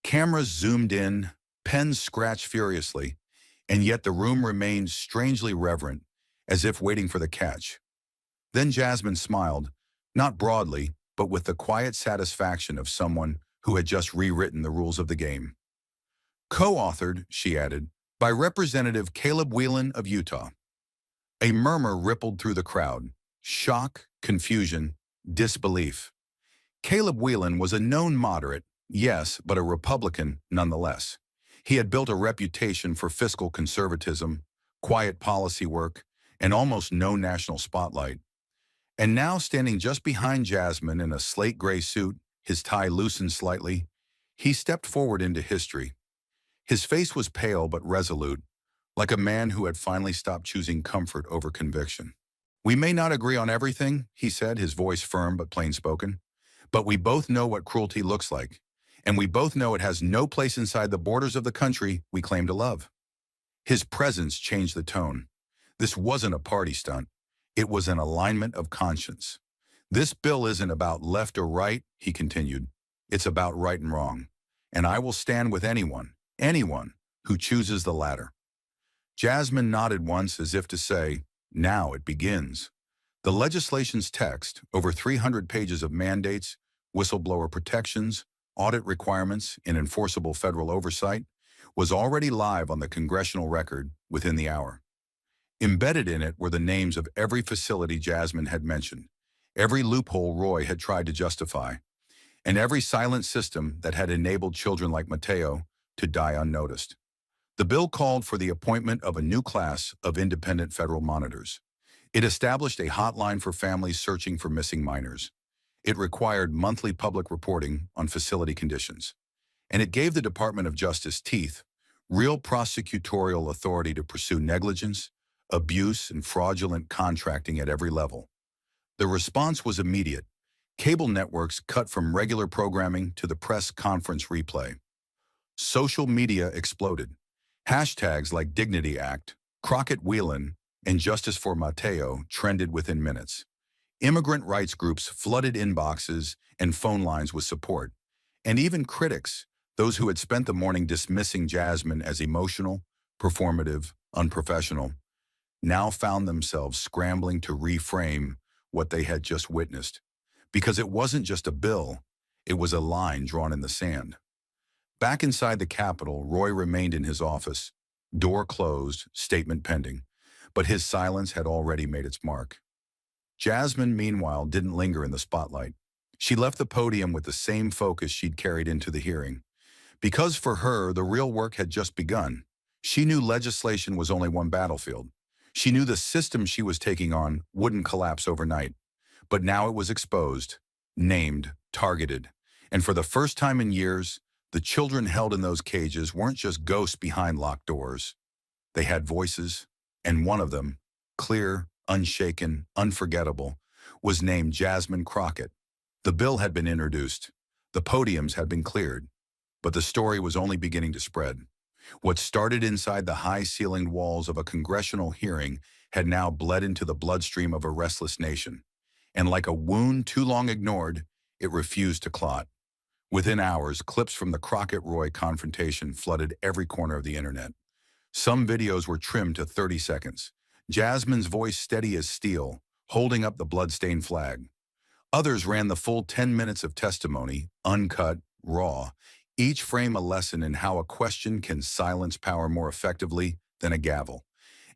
Cameras zoomed in, pens scratched furiously, and yet the room remained strangely reverent, as if waiting for the catch. Then Jasmine smiled, not broadly, but with the quiet satisfaction of someone who had just rewritten the rules of the game. Co-authored, she added, by Representative Caleb Whelan of Utah. A murmur rippled through the crowd. Shock, confusion, disbelief. Caleb Whelan was a known moderate, yes, but a Republican nonetheless. He had built a reputation for fiscal conservatism, quiet policy work, and almost no national spotlight. And now, standing just behind Jasmine in a slate gray suit, his tie loosened slightly, he stepped forward into history. His face was pale but resolute, like a man who had finally stopped choosing comfort over conviction. We may not agree on everything, he said, his voice firm but plain-spoken, but we both know what cruelty looks like, and we both know it has no place inside the borders of the country we claim to love. His presence changed the tone. This wasn't a party stunt. It was an alignment of conscience. This bill isn't about left or right, he continued. It's about right and wrong. And I will stand with anyone who chooses the latter. Jasmine nodded once as if to say, now it begins. The legislation's text, over 300 pages of mandates, whistleblower protections, audit requirements, and enforceable federal oversight, was already live on the congressional record within the hour. Embedded in it were the names of every facility Jasmine had mentioned, every loophole Roy had tried to justify, and every silent system that had enabled children like Mateo to die unnoticed. The bill called for the appointment of a new class of independent federal monitors. It established a hotline for families searching for missing minors. It required monthly public reporting on facility conditions. And it gave the Department of Justice teeth, real prosecutorial authority to pursue negligence, abuse, and fraudulent contracting at every level. The response was immediate. Cable networks cut from regular programming to the press conference replay. Social media exploded. Hashtags like Dignity Act, Crockett Wheelin', and Justice for Mateo trended within minutes. Immigrant rights groups flooded inboxes and phone lines with support. And even critics, those who had spent the morning dismissing Jasmine as emotional, performative, unprofessional, now found themselves scrambling to reframe what they had just witnessed. Because it wasn't just a bill, it was a line drawn in the sand. Back inside the Capitol, Roy remained in his office, door closed, statement pending, but his silence had already made its mark. Jasmine, meanwhile, didn't linger in the spotlight. She left the podium with the same focus she'd carried into the hearing. Because for her, the real work had just begun. She knew legislation was only one battlefield. She knew the system she was taking on wouldn't collapse overnight. But now it was exposed, named, targeted. And for the first time in years, the children held in those cages weren't just ghosts behind locked doors. They had voices, and one of them, clear, unshaken, unforgettable, was named Jasmine Crockett. The bill had been introduced. The podiums had been cleared. But the story was only beginning to spread. What started inside the high-ceilinged walls of a congressional hearing had now bled into the bloodstream of a restless nation. And like a wound too long ignored, it refused to clot. Within hours, clips from the Crockett-Roy confrontation flooded every corner of the internet. Some videos were trimmed to 30 seconds. Jasmine's voice steady as steel, holding up the bloodstained flag. Others ran the full 10 minutes of testimony, uncut, raw, each frame a lesson in how a question can silence power more effectively than a gavel.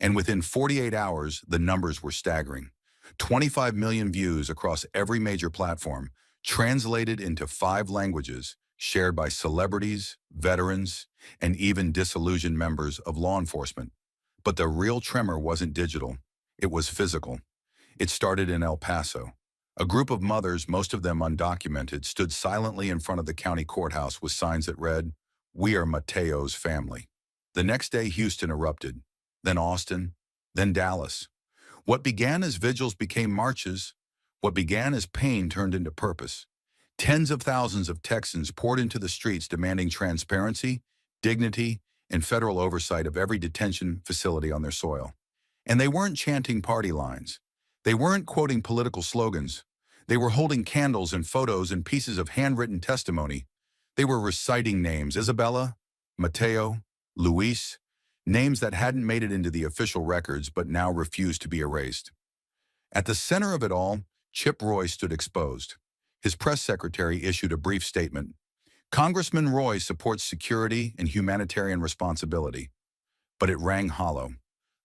And within 48 hours, the numbers were staggering. 25 million views across every major platform, translated into 5 languages, shared by celebrities, veterans, and even disillusioned members of law enforcement. But the real tremor wasn't digital. It was physical. It started in El Paso. A group of mothers, most of them undocumented, stood silently in front of the county courthouse with signs that read, "We are Mateo's family." The next day, Houston erupted, then Austin, then Dallas. What began as vigils became marches. What began as pain turned into purpose. Tens of thousands of Texans poured into the streets demanding transparency, dignity, and federal oversight of every detention facility on their soil. And they weren't chanting party lines. They weren't quoting political slogans. They were holding candles and photos and pieces of handwritten testimony. They were reciting names: Isabella, Mateo, Luis, names that hadn't made it into the official records but now refused to be erased. At the center of it all, Chip Roy stood exposed. His press secretary issued a brief statement. Congressman Roy supports security and humanitarian responsibility. But it rang hollow.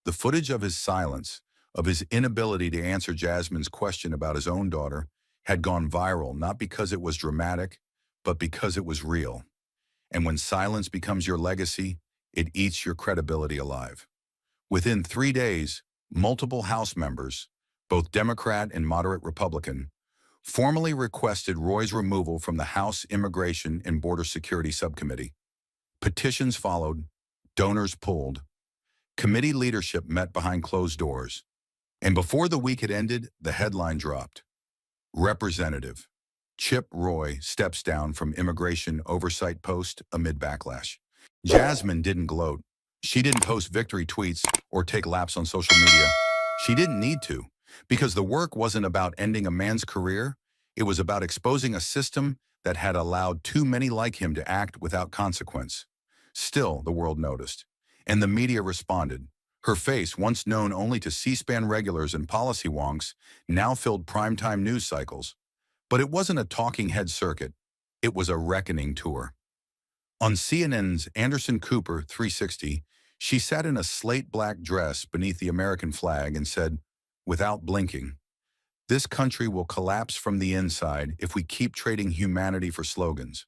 The footage of his silence, of his inability to answer Jasmine's question about his own daughter, had gone viral not because it was dramatic, but because it was real. And when silence becomes your legacy, it eats your credibility alive. Within 3 days, multiple House members, both Democrat and moderate Republican, formally requested Roy's removal from the House Immigration and Border Security Subcommittee. Petitions followed, donors pulled, committee leadership met behind closed doors, and before the week had ended, the headline dropped. Representative Chip Roy steps down from immigration oversight post amid backlash. Jasmine didn't gloat. She didn't post victory tweets or take laps on social media. She didn't need to, because the work wasn't about ending a man's career. It was about exposing a system that had allowed too many like him to act without consequence. Still, the world noticed, and the media responded. Her face, once known only to C-SPAN regulars and policy wonks, now filled primetime news cycles. But it wasn't a talking head circuit. It was a reckoning tour. On CNN's Anderson Cooper 360, she sat in a slate-black dress beneath the American flag and said, without blinking, "This country will collapse from the inside if we keep trading humanity for slogans."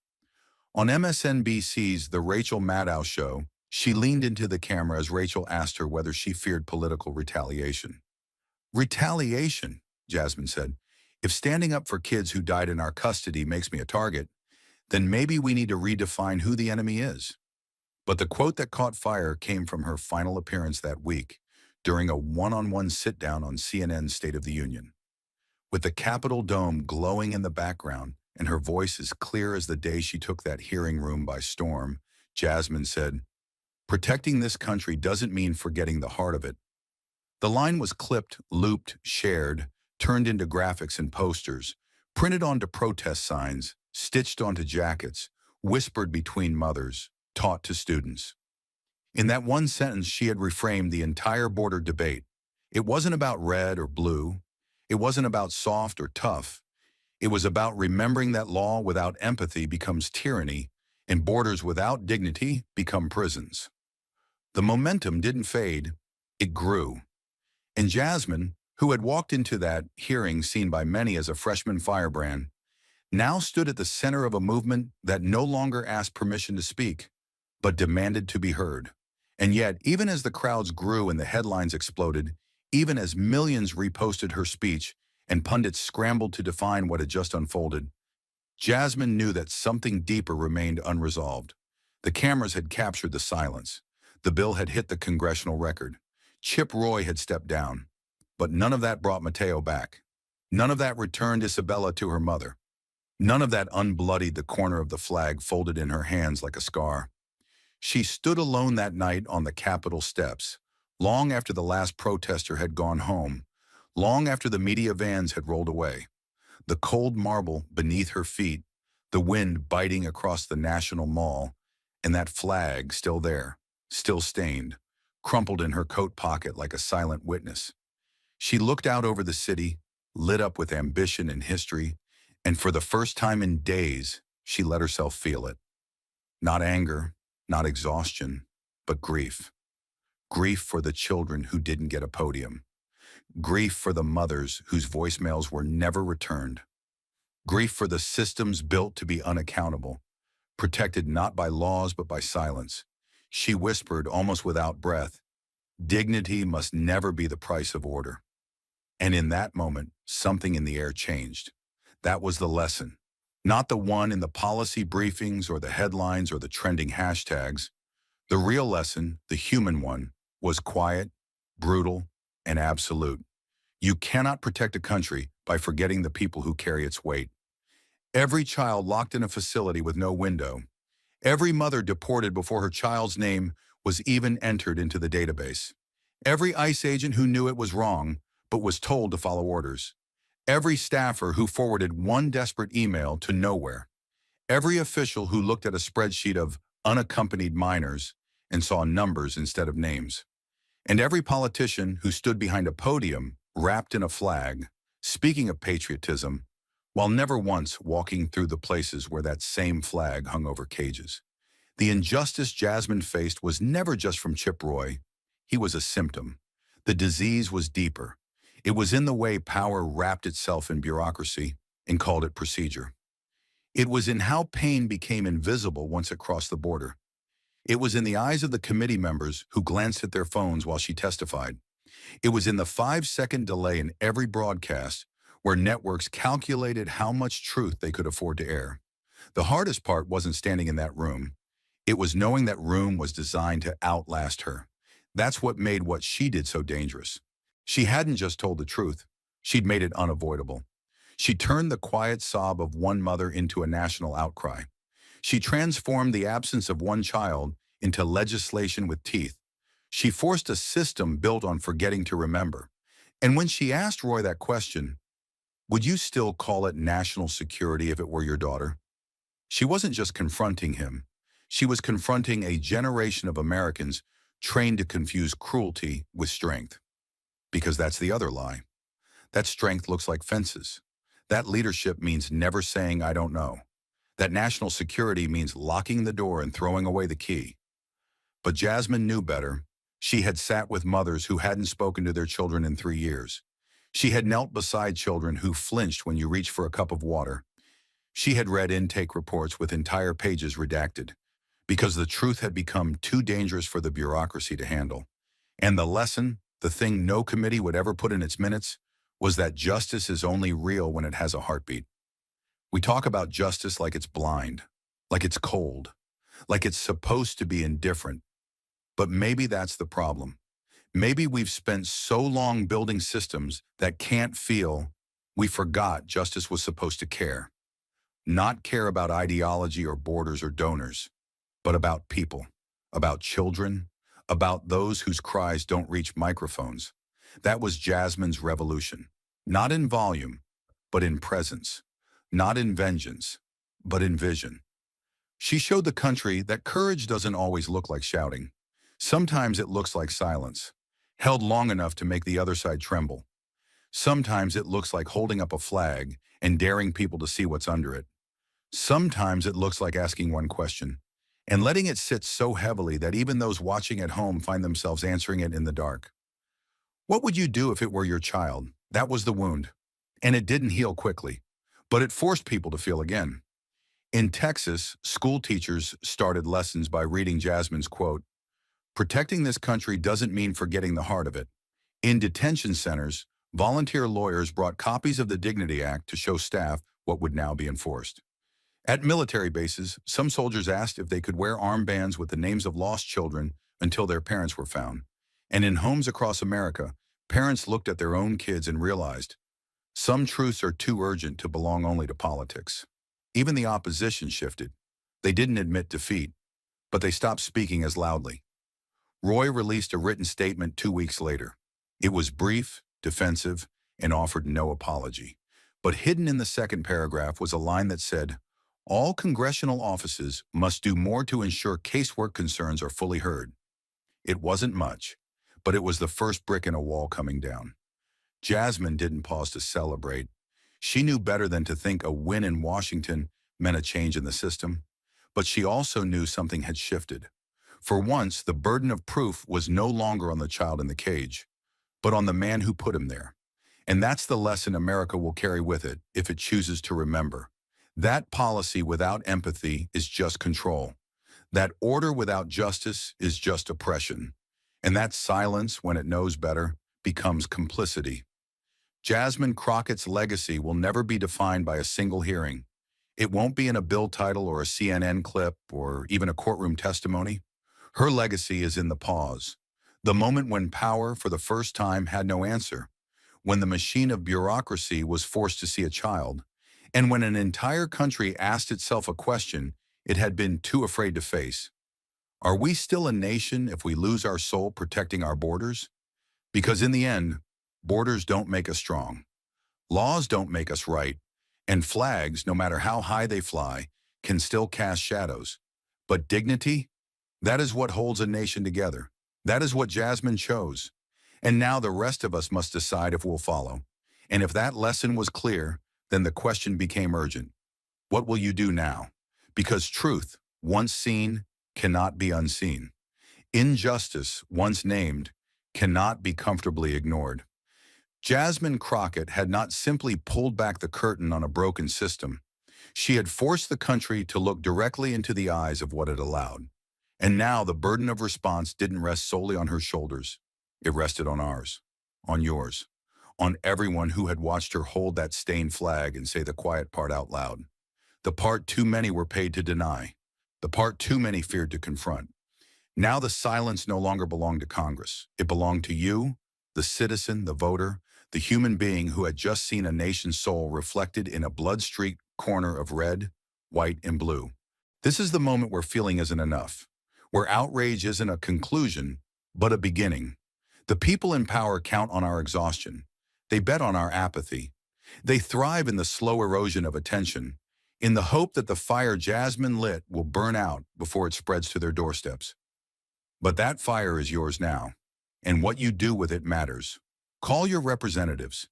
On MSNBC's The Rachel Maddow Show, she leaned into the camera as Rachel asked her whether she feared political retaliation. "Retaliation," Jasmine said. "If standing up for kids who died in our custody makes me a target, then maybe we need to redefine who the enemy is." But the quote that caught fire came from her final appearance that week, during a one-on-one sit-down on CNN's State of the Union. With the Capitol dome glowing in the background and her voice as clear as the day she took that hearing room by storm, Jasmine said, "Protecting this country doesn't mean forgetting the heart of it." The line was clipped, looped, shared, turned into graphics and posters, printed onto protest signs, stitched onto jackets, whispered between mothers, taught to students. In that one sentence, she had reframed the entire border debate. It wasn't about red or blue. It wasn't about soft or tough. It was about remembering that law without empathy becomes tyranny, and borders without dignity become prisons. The momentum didn't fade. It grew. And Jasmine, who had walked into that hearing seen by many as a freshman firebrand, now stood at the center of a movement that no longer asked permission to speak, but demanded to be heard. And yet, even as the crowds grew and the headlines exploded, even as millions reposted her speech and pundits scrambled to define what had just unfolded, Jasmine knew that something deeper remained unresolved. The cameras had captured the silence. The bill had hit the congressional record. Chip Roy had stepped down. But none of that brought Mateo back. None of that returned Isabella to her mother. None of that unbloodied the corner of the flag folded in her hands like a scar. She stood alone that night on the Capitol steps, long after the last protester had gone home, long after the media vans had rolled away. The cold marble beneath her feet, the wind biting across the National Mall, and that flag still there, still stained, crumpled in her coat pocket like a silent witness. She looked out over the city, lit up with ambition and history, and for the first time in days, she let herself feel it. Not anger, not exhaustion, but grief. Grief for the children who didn't get a podium. Grief for the mothers whose voicemails were never returned. Grief for the systems built to be unaccountable, protected not by laws but by silence. She whispered, almost without breath, "Dignity must never be the price of order." And in that moment, something in the air changed. That was the lesson. Not the one in the policy briefings or the headlines or the trending hashtags. The real lesson, the human one, was quiet, brutal, and absolute. You cannot protect a country by forgetting the people who carry its weight. Every child locked in a facility with no window. Every mother deported before her child's name was even entered into the database. Every ICE agent who knew it was wrong, but was told to follow orders. Every staffer who forwarded one desperate email to nowhere. Every official who looked at a spreadsheet of unaccompanied minors and saw numbers instead of names. And every politician who stood behind a podium wrapped in a flag, speaking of patriotism, while never once walking through the places where that same flag hung over cages. The injustice Jasmine faced was never just from Chip Roy. He was a symptom. The disease was deeper. It was in the way power wrapped itself in bureaucracy and called it procedure. It was in how pain became invisible once it crossed the border. It was in the eyes of the committee members who glanced at their phones while she testified. It was in the 5-second delay in every broadcast where networks calculated how much truth they could afford to air. The hardest part wasn't standing in that room. It was knowing that room was designed to outlast her. That's what made what she did so dangerous. She hadn't just told the truth. She'd made it unavoidable. She turned the quiet sob of one mother into a national outcry. She transformed the absence of one child into legislation with teeth, She forced a system built on forgetting to remember. And when she asked Roy that question, would you still call it national security if it were your daughter? She wasn't just confronting him. She was confronting a generation of Americans trained to confuse cruelty with strength. Because that's the other lie. That strength looks like fences. That leadership means never saying I don't know. That national security means locking the door and throwing away the key. But Jasmine knew better. She had sat with mothers who hadn't spoken to their children in 3 years. She had knelt beside children who flinched when you reached for a cup of water. She had read intake reports with entire pages redacted because the truth had become too dangerous for the bureaucracy to handle. And the lesson, the thing no committee would ever put in its minutes, was that justice is only real when it has a heartbeat. We talk about justice like it's blind, like it's cold, like it's supposed to be indifferent. But maybe that's the problem. Maybe we've spent so long building systems that can't feel, we forgot justice was supposed to care. Not care about ideology or borders or donors, but about people, about children, about those whose cries don't reach microphones. That was Jasmine's revolution. Not in volume, but in presence. Not in vengeance, but in vision. She showed the country that courage doesn't always look like shouting. Sometimes it looks like silence, held long enough to make the other side tremble. Sometimes it looks like holding up a flag and daring people to see what's under it. Sometimes it looks like asking one question and letting it sit so heavily that even those watching at home find themselves answering it in the dark. What would you do if it were your child? That was the wound. And it didn't heal quickly, but it forced people to feel again. In Texas, school teachers started lessons by reading Jasmine's quote, "Protecting this country doesn't mean forgetting the heart of it." In detention centers, volunteer lawyers brought copies of the Dignity Act to show staff what would now be enforced. At military bases, some soldiers asked if they could wear armbands with the names of lost children until their parents were found. And in homes across America, parents looked at their own kids and realized, some truths are too urgent to belong only to politics. Even the opposition shifted. They didn't admit defeat, but they stopped speaking as loudly. Roy released a written statement 2 weeks later. It was brief, defensive, and offered no apology. But hidden in the second paragraph was a line that said, all congressional offices must do more to ensure casework concerns are fully heard. It wasn't much, but it was the first brick in a wall coming down. Jasmine didn't pause to celebrate. She knew better than to think a win in Washington meant a change in the system, but she also knew something had shifted. For once, the burden of proof was no longer on the child in the cage, but on the man who put him there. And that's the lesson America will carry with it if it chooses to remember. That policy without empathy is just control. That order without justice is just oppression. And that silence, when it knows better, becomes complicity. Jasmine Crockett's legacy will never be defined by a single hearing. It won't be in a bill title or a CNN clip or even a courtroom testimony. Her legacy is in the pause, the moment when power for the first time had no answer, when the machine of bureaucracy was forced to see a child, and when an entire country asked itself a question it had been too afraid to face. Are we still a nation if we lose our soul protecting our borders? Because in the end, borders don't make us strong. Laws don't make us right. And flags, no matter how high they fly, can still cast shadows. But dignity? That is what holds a nation together. That is what Jasmine chose. And now the rest of us must decide if we'll follow. And if that lesson was clear, then the question became urgent. What will you do now? Because truth, once seen, cannot be unseen. Injustice, once named, cannot be comfortably ignored. Jasmine Crockett had not simply pulled back the curtain on a broken system. She had forced the country to look directly into the eyes of what it allowed. And now the burden of response didn't rest solely on her shoulders. It rested on ours, on yours, on everyone who had watched her hold that stained flag and say the quiet part out loud. The part too many were paid to deny. The part too many feared to confront. Now the silence no longer belonged to Congress. It belonged to you, the citizen, the voter, the human being who had just seen a nation's soul reflected in a blood-streaked corner of red, white, and blue. This is the moment where feeling isn't enough, where outrage isn't a conclusion, but a beginning. The people in power count on our exhaustion. They bet on our apathy. They thrive in the slow erosion of attention, in the hope that the fire Jasmine lit will burn out before it spreads to their doorsteps. But that fire is yours now, and what you do with it matters. Call your representatives.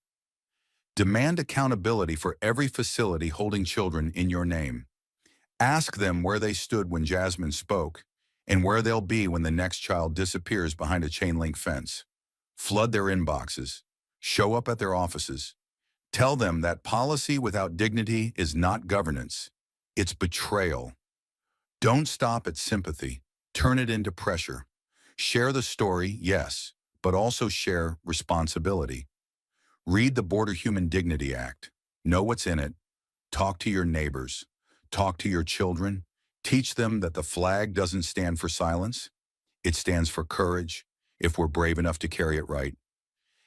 Demand accountability for every facility holding children in your name. Ask them where they stood when Jasmine spoke, and where they'll be when the next child disappears behind a chain-link fence. Flood their inboxes. Show up at their offices. Tell them that policy without dignity is not governance. It's betrayal. Don't stop at sympathy. Turn it into pressure. Share the story, yes, but also share responsibility. Read the Border Human Dignity Act. Know what's in it. Talk to your neighbors. Talk to your children. Teach them that the flag doesn't stand for silence. It stands for courage, if we're brave enough to carry it right.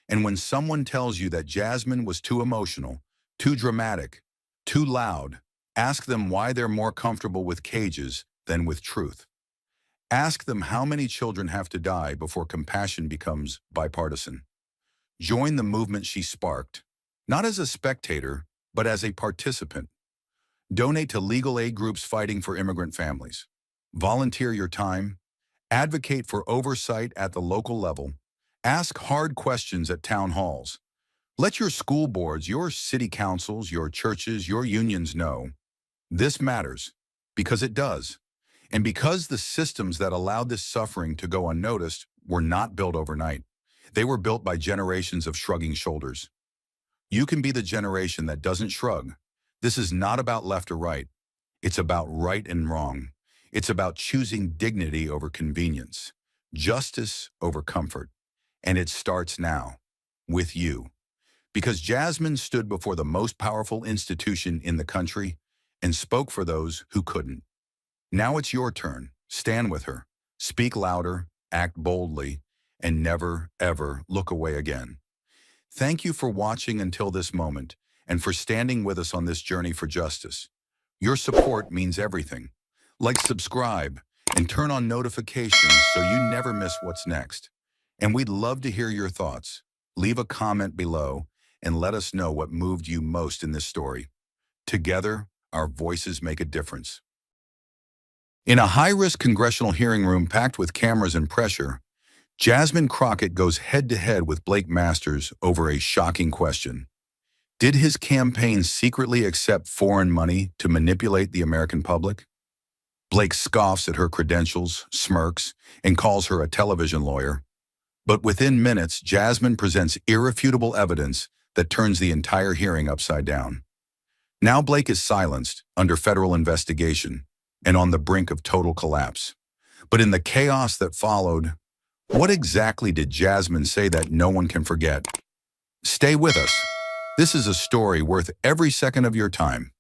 And when someone tells you that Jasmine was too emotional, too dramatic, too loud, ask them why they're more comfortable with cages than with truth. Ask them how many children have to die before compassion becomes bipartisan. Join the movement she sparked, not as a spectator, but as a participant. Donate to legal aid groups fighting for immigrant families. Volunteer your time. Advocate for oversight at the local level. Ask hard questions at town halls. Let your school boards, your city councils, your churches, your unions know this matters, because it does. And because the systems that allowed this suffering to go unnoticed were not built overnight. They were built by generations of shrugging shoulders. You can be the generation that doesn't shrug. This is not about left or right. It's about right and wrong. It's about choosing dignity over convenience, justice over comfort. And it starts now, with you. Because Jasmine stood before the most powerful institution in the country and spoke for those who couldn't. Now it's your turn. Stand with her. Speak louder, act boldly, and never, ever look away again. Thank you for watching until this moment and for standing with us on this journey for justice. Your support means everything. Like, subscribe, and turn on notifications so you never miss what's next. And we'd love to hear your thoughts. Leave a comment below and let us know what moved you most in this story. Together, our voices make a difference. In a high-risk congressional hearing room packed with cameras and pressure, Jasmine Crockett goes head-to-head with Blake Masters over a shocking question. Did his campaign secretly accept foreign money to manipulate the American public? Blake scoffs at her credentials, smirks, and calls her a television lawyer. But within minutes, Jasmine presents irrefutable evidence that turns the entire hearing upside down. Now Blake is silenced, under federal investigation, and on the brink of total collapse. But in the chaos that followed, what exactly did Jasmine say that no one can forget? Stay with us. This is a story worth every second of your time.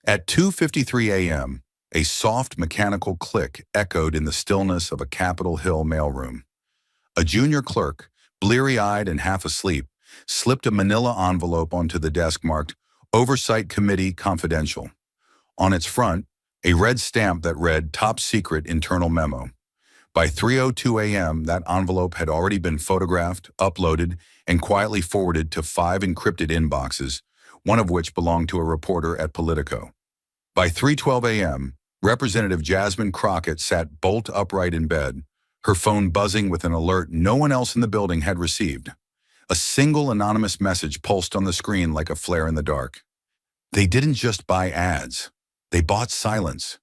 At 2:53 a.m., a soft mechanical click echoed in the stillness of a Capitol Hill mailroom. A junior clerk, bleary-eyed and half asleep, slipped a manila envelope onto the desk marked Oversight Committee Confidential. On its front, a red stamp that read Top Secret Internal Memo. By 3:02 a.m., that envelope had already been photographed, uploaded, and quietly forwarded to 5 encrypted inboxes, one of which belonged to a reporter at Politico. By 3:12 a.m., Representative Jasmine Crockett sat bolt upright in bed, her phone buzzing with an alert no one else in the building had received. A single anonymous message pulsed on the screen like a flare in the dark. They didn't just buy ads. They bought silence.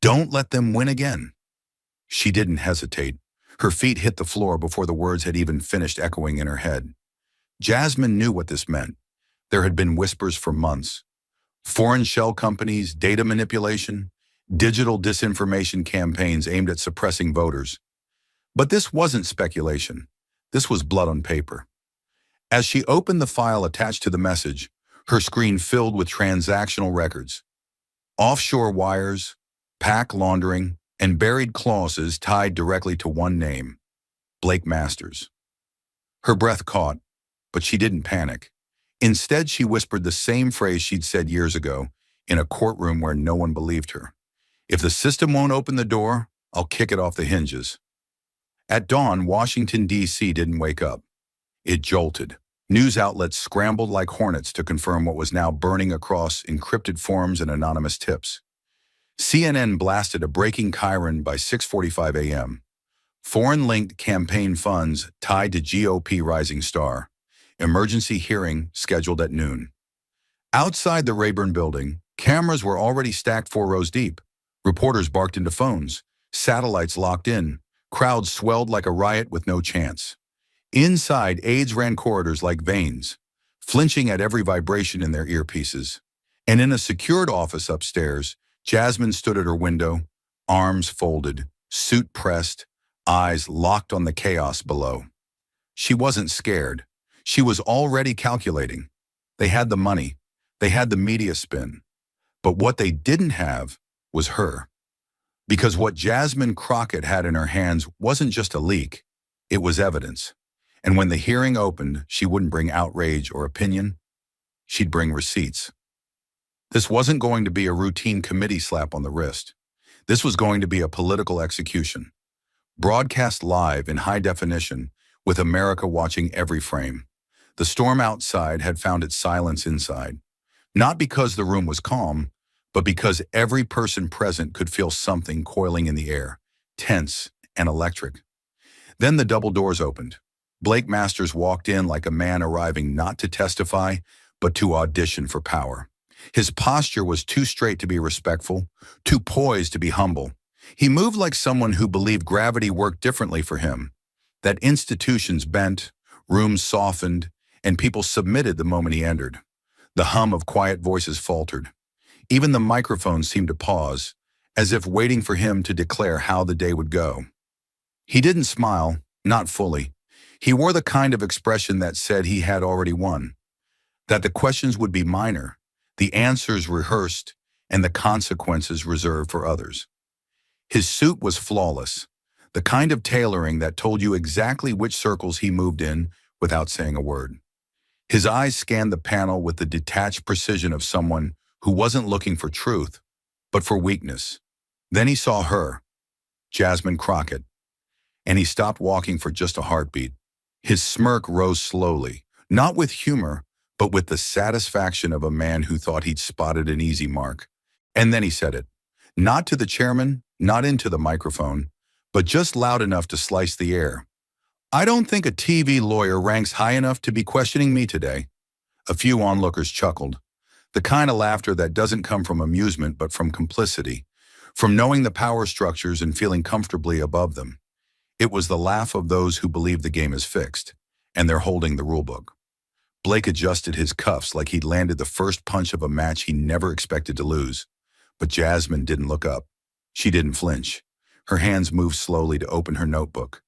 Don't let them win again. She didn't hesitate. Her feet hit the floor before the words had even finished echoing in her head. Jasmine knew what this meant. There had been whispers for months. Foreign shell companies, data manipulation, digital disinformation campaigns aimed at suppressing voters. But this wasn't speculation. This was blood on paper. As she opened the file attached to the message, her screen filled with transactional records. Offshore wires, PAC laundering, and buried clauses tied directly to one name, Blake Masters. Her breath caught, but she didn't panic. Instead, she whispered the same phrase she'd said years ago in a courtroom where no one believed her. If the system won't open the door, I'll kick it off the hinges. At dawn, Washington, D.C. didn't wake up. It jolted. News outlets scrambled like hornets to confirm what was now burning across encrypted forums and anonymous tips. CNN blasted a breaking Chiron by 6:45 a.m. Foreign-linked campaign funds tied to GOP rising star. Emergency hearing scheduled at noon. Outside the Rayburn building, cameras were already stacked 4 rows deep. Reporters barked into phones. Satellites locked in. Crowds swelled like a riot with no chance. Inside, aides ran corridors like veins, flinching at every vibration in their earpieces. And in a secured office upstairs, Jasmine stood at her window, arms folded, suit pressed, eyes locked on the chaos below. She wasn't scared. She was already calculating. They had the money. They had the media spin. But what they didn't have was her. Because what Jasmine Crockett had in her hands wasn't just a leak, it was evidence. And when the hearing opened, she wouldn't bring outrage or opinion. She'd bring receipts. This wasn't going to be a routine committee slap on the wrist. This was going to be a political execution. Broadcast live in high definition, with America watching every frame. The storm outside had found its silence inside. Not because the room was calm, but because every person present could feel something coiling in the air, tense and electric. Then the double doors opened. Blake Masters walked in like a man arriving not to testify, but to audition for power. His posture was too straight to be respectful, too poised to be humble. He moved like someone who believed gravity worked differently for him, that institutions bent, rooms softened, and people submitted the moment he entered. The hum of quiet voices faltered. Even the microphone seemed to pause, as if waiting for him to declare how the day would go. He didn't smile, not fully. He wore the kind of expression that said he had already won, that the questions would be minor, the answers rehearsed, and the consequences reserved for others. His suit was flawless, the kind of tailoring that told you exactly which circles he moved in without saying a word. His eyes scanned the panel with the detached precision of someone who wasn't looking for truth, but for weakness. Then he saw her, Jasmine Crockett, and he stopped walking for just a heartbeat. His smirk rose slowly, not with humor, but with the satisfaction of a man who thought he'd spotted an easy mark. And then he said it, not to the chairman, not into the microphone, but just loud enough to slice the air. I don't think a TV lawyer ranks high enough to be questioning me today. A few onlookers chuckled, the kind of laughter that doesn't come from amusement but from complicity, from knowing the power structures and feeling comfortably above them. It was the laugh of those who believe the game is fixed, and they're holding the rulebook. Blake adjusted his cuffs like he'd landed the first punch of a match he never expected to lose. But Jasmine didn't look up. She didn't flinch. Her hands moved slowly to open her notebook.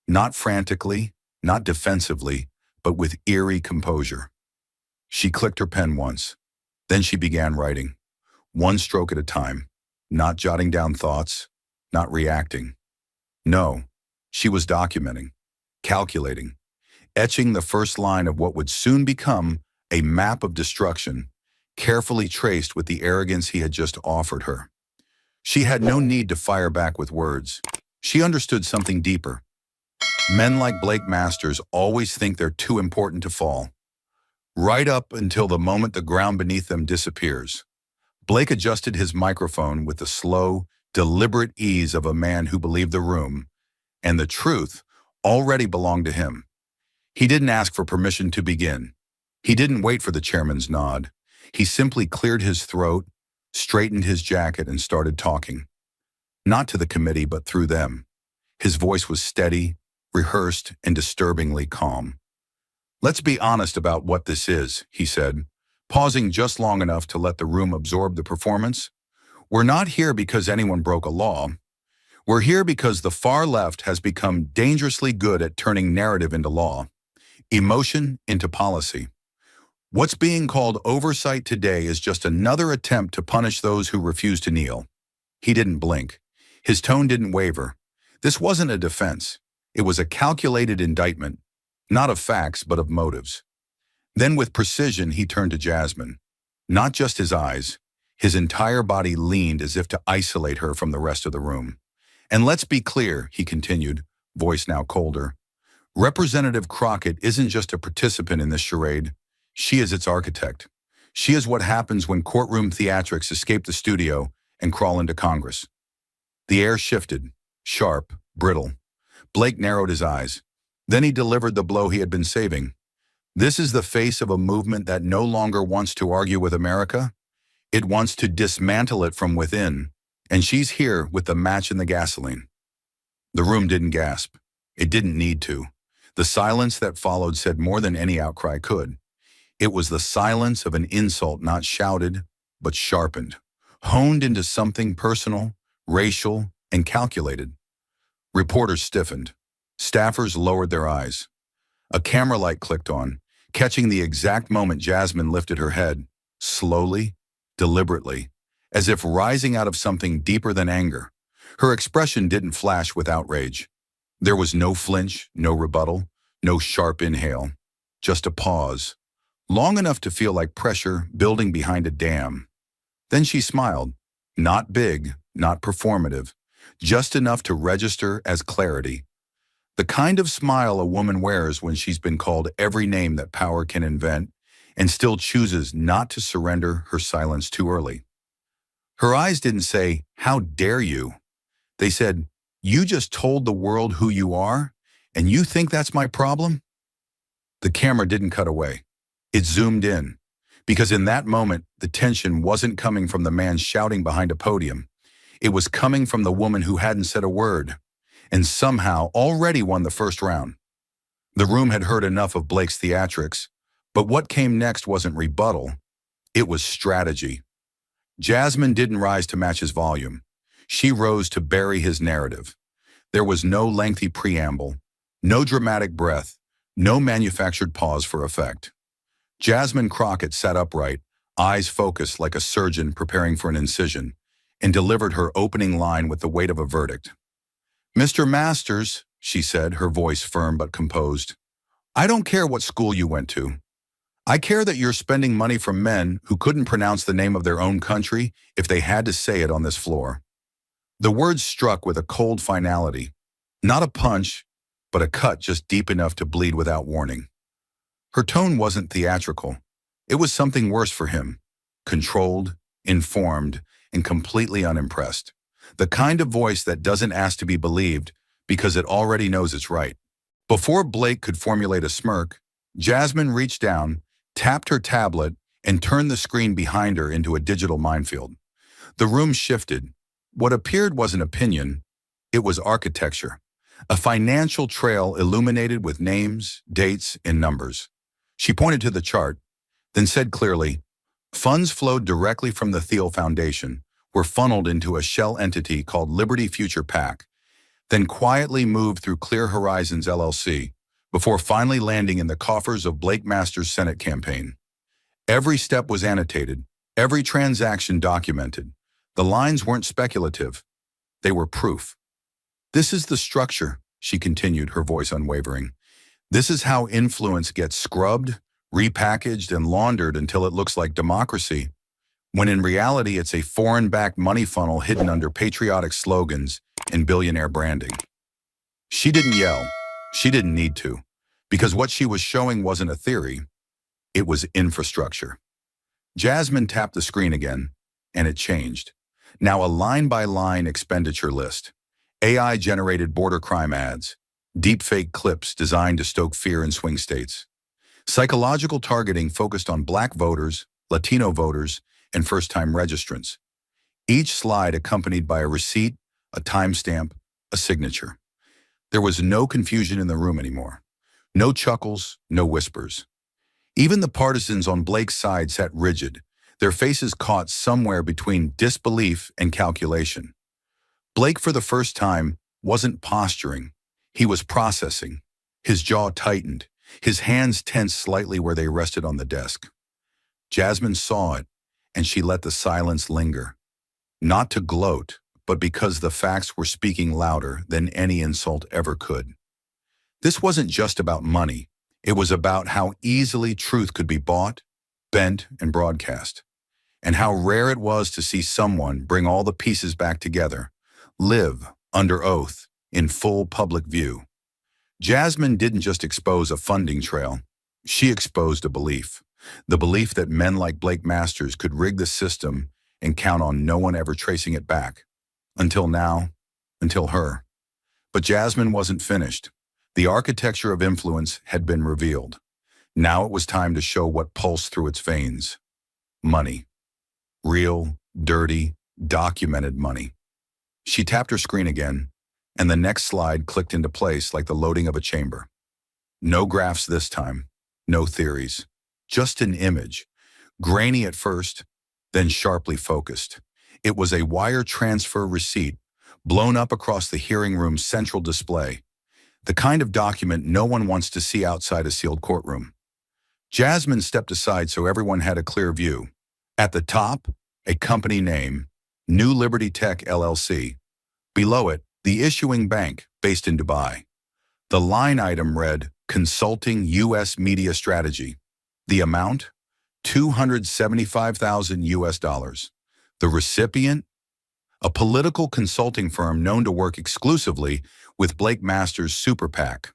Not frantically, not defensively, but with eerie composure. She clicked her pen once. Then she began writing, one stroke at a time, not jotting down thoughts, not reacting. No, she was documenting, calculating, etching the first line of what would soon become a map of destruction, carefully traced with the arrogance he had just offered her. She had no need to fire back with words. She understood something deeper. Men like Blake Masters always think they're too important to fall, right up until the moment the ground beneath them disappears. Blake adjusted his microphone with the slow, deliberate ease of a man who believed the room, and the truth, already belonged to him. He didn't ask for permission to begin. He didn't wait for the chairman's nod. He simply cleared his throat, straightened his jacket, and started talking. Not to the committee, but through them. His voice was steady, rehearsed, and disturbingly calm. Let's be honest about what this is, he said, pausing just long enough to let the room absorb the performance. We're not here because anyone broke a law. We're here because the far left has become dangerously good at turning narrative into law, emotion into policy. What's being called oversight today is just another attempt to punish those who refuse to kneel. He didn't blink. His tone didn't waver. This wasn't a defense. It was a calculated indictment, not of facts, but of motives. Then with precision, he turned to Jasmine. Not just his eyes. His entire body leaned as if to isolate her from the rest of the room. And let's be clear, he continued, voice now colder. Representative Crockett isn't just a participant in this charade. She is its architect. She is what happens when courtroom theatrics escape the studio and crawl into Congress. The air shifted, sharp, brittle. Blake narrowed his eyes. Then he delivered the blow he had been saving. This is the face of a movement that no longer wants to argue with America. It wants to dismantle it from within. And she's here with the match and the gasoline. The room didn't gasp. It didn't need to. The silence that followed said more than any outcry could. It was the silence of an insult not shouted, but sharpened, honed into something personal, racial, and calculated. Reporters stiffened. Staffers lowered their eyes. A camera light clicked on, catching the exact moment Jasmine lifted her head, slowly, deliberately, as if rising out of something deeper than anger. Her expression didn't flash with outrage. There was no flinch, no rebuttal, no sharp inhale, just a pause, long enough to feel like pressure building behind a dam. Then she smiled, not big, not performative, just enough to register as clarity. The kind of smile a woman wears when she's been called every name that power can invent and still chooses not to surrender her silence too early. Her eyes didn't say, "How dare you?" They said, "You just told the world who you are, and you think that's my problem?" The camera didn't cut away. It zoomed in, because in that moment, the tension wasn't coming from the man shouting behind a podium. It was coming from the woman who hadn't said a word, and somehow already won the first round. The room had heard enough of Blake's theatrics, but what came next wasn't rebuttal. It was strategy. Jasmine didn't rise to match his volume. She rose to bury his narrative. There was no lengthy preamble, no dramatic breath, no manufactured pause for effect. Jasmine Crockett sat upright, eyes focused like a surgeon preparing for an incision, and delivered her opening line with the weight of a verdict. "Mr. Masters," she said, her voice firm but composed, "I don't care what school you went to. I care that you're spending money from men who couldn't pronounce the name of their own country if they had to say it on this floor." The words struck with a cold finality, not a punch, but a cut just deep enough to bleed without warning. Her tone wasn't theatrical. It was something worse for him, controlled, informed, and completely unimpressed. The kind of voice that doesn't ask to be believed because it already knows it's right. Before Blake could formulate a smirk, Jasmine reached down, tapped her tablet, and turned the screen behind her into a digital minefield. The room shifted. What appeared was an opinion. It was architecture. A financial trail illuminated with names, dates, and numbers. She pointed to the chart, then said clearly, "Funds flowed directly from the Thiel Foundation, were funneled into a shell entity called Liberty Future PAC, then quietly moved through Clear Horizons LLC, before finally landing in the coffers of Blake Masters' Senate campaign. Every step was annotated, every transaction documented. The lines weren't speculative. They were proof. This is the structure," she continued, her voice unwavering. "This is how influence gets scrubbed, repackaged, and laundered until it looks like democracy, when in reality it's a foreign-backed money funnel hidden under patriotic slogans and billionaire branding." She didn't yell. She didn't need to, because what she was showing wasn't a theory. It was infrastructure. Jasmine tapped the screen again, and it changed. Now a line-by-line expenditure list. AI-generated border crime ads. Deepfake clips designed to stoke fear in swing states. Psychological targeting focused on Black voters, Latino voters, and first-time registrants. Each slide accompanied by a receipt, a timestamp, a signature. There was no confusion in the room anymore. No chuckles, no whispers. Even the partisans on Blake's side sat rigid, their faces caught somewhere between disbelief and calculation. Blake, for the first time, wasn't posturing. He was processing. His jaw tightened, his hands tensed slightly where they rested on the desk. Jasmine saw it, and she let the silence linger. Not to gloat, but because the facts were speaking louder than any insult ever could. This wasn't just about money. It was about how easily truth could be bought, bent, and broadcast, and how rare it was to see someone bring all the pieces back together, live under oath, in full public view. Jasmine didn't just expose a funding trail. She exposed a belief. The belief that men like Blake Masters could rig the system and count on no one ever tracing it back. Until now, until her. But Jasmine wasn't finished. The architecture of influence had been revealed. Now it was time to show what pulsed through its veins. Money. Real, dirty, documented money. She tapped her screen again, and the next slide clicked into place like the loading of a chamber. No graphs this time, no theories, just an image, grainy at first, then sharply focused. It was a wire transfer receipt blown up across the hearing room's central display, the kind of document no one wants to see outside a sealed courtroom. Jasmine stepped aside so everyone had a clear view. At the top, a company name, New Liberty Tech LLC. Below it, the issuing bank based in Dubai. The line item read, Consulting U.S. Media Strategy. The amount? $275,000. The recipient? A political consulting firm known to work exclusively with Blake Masters' Super PAC.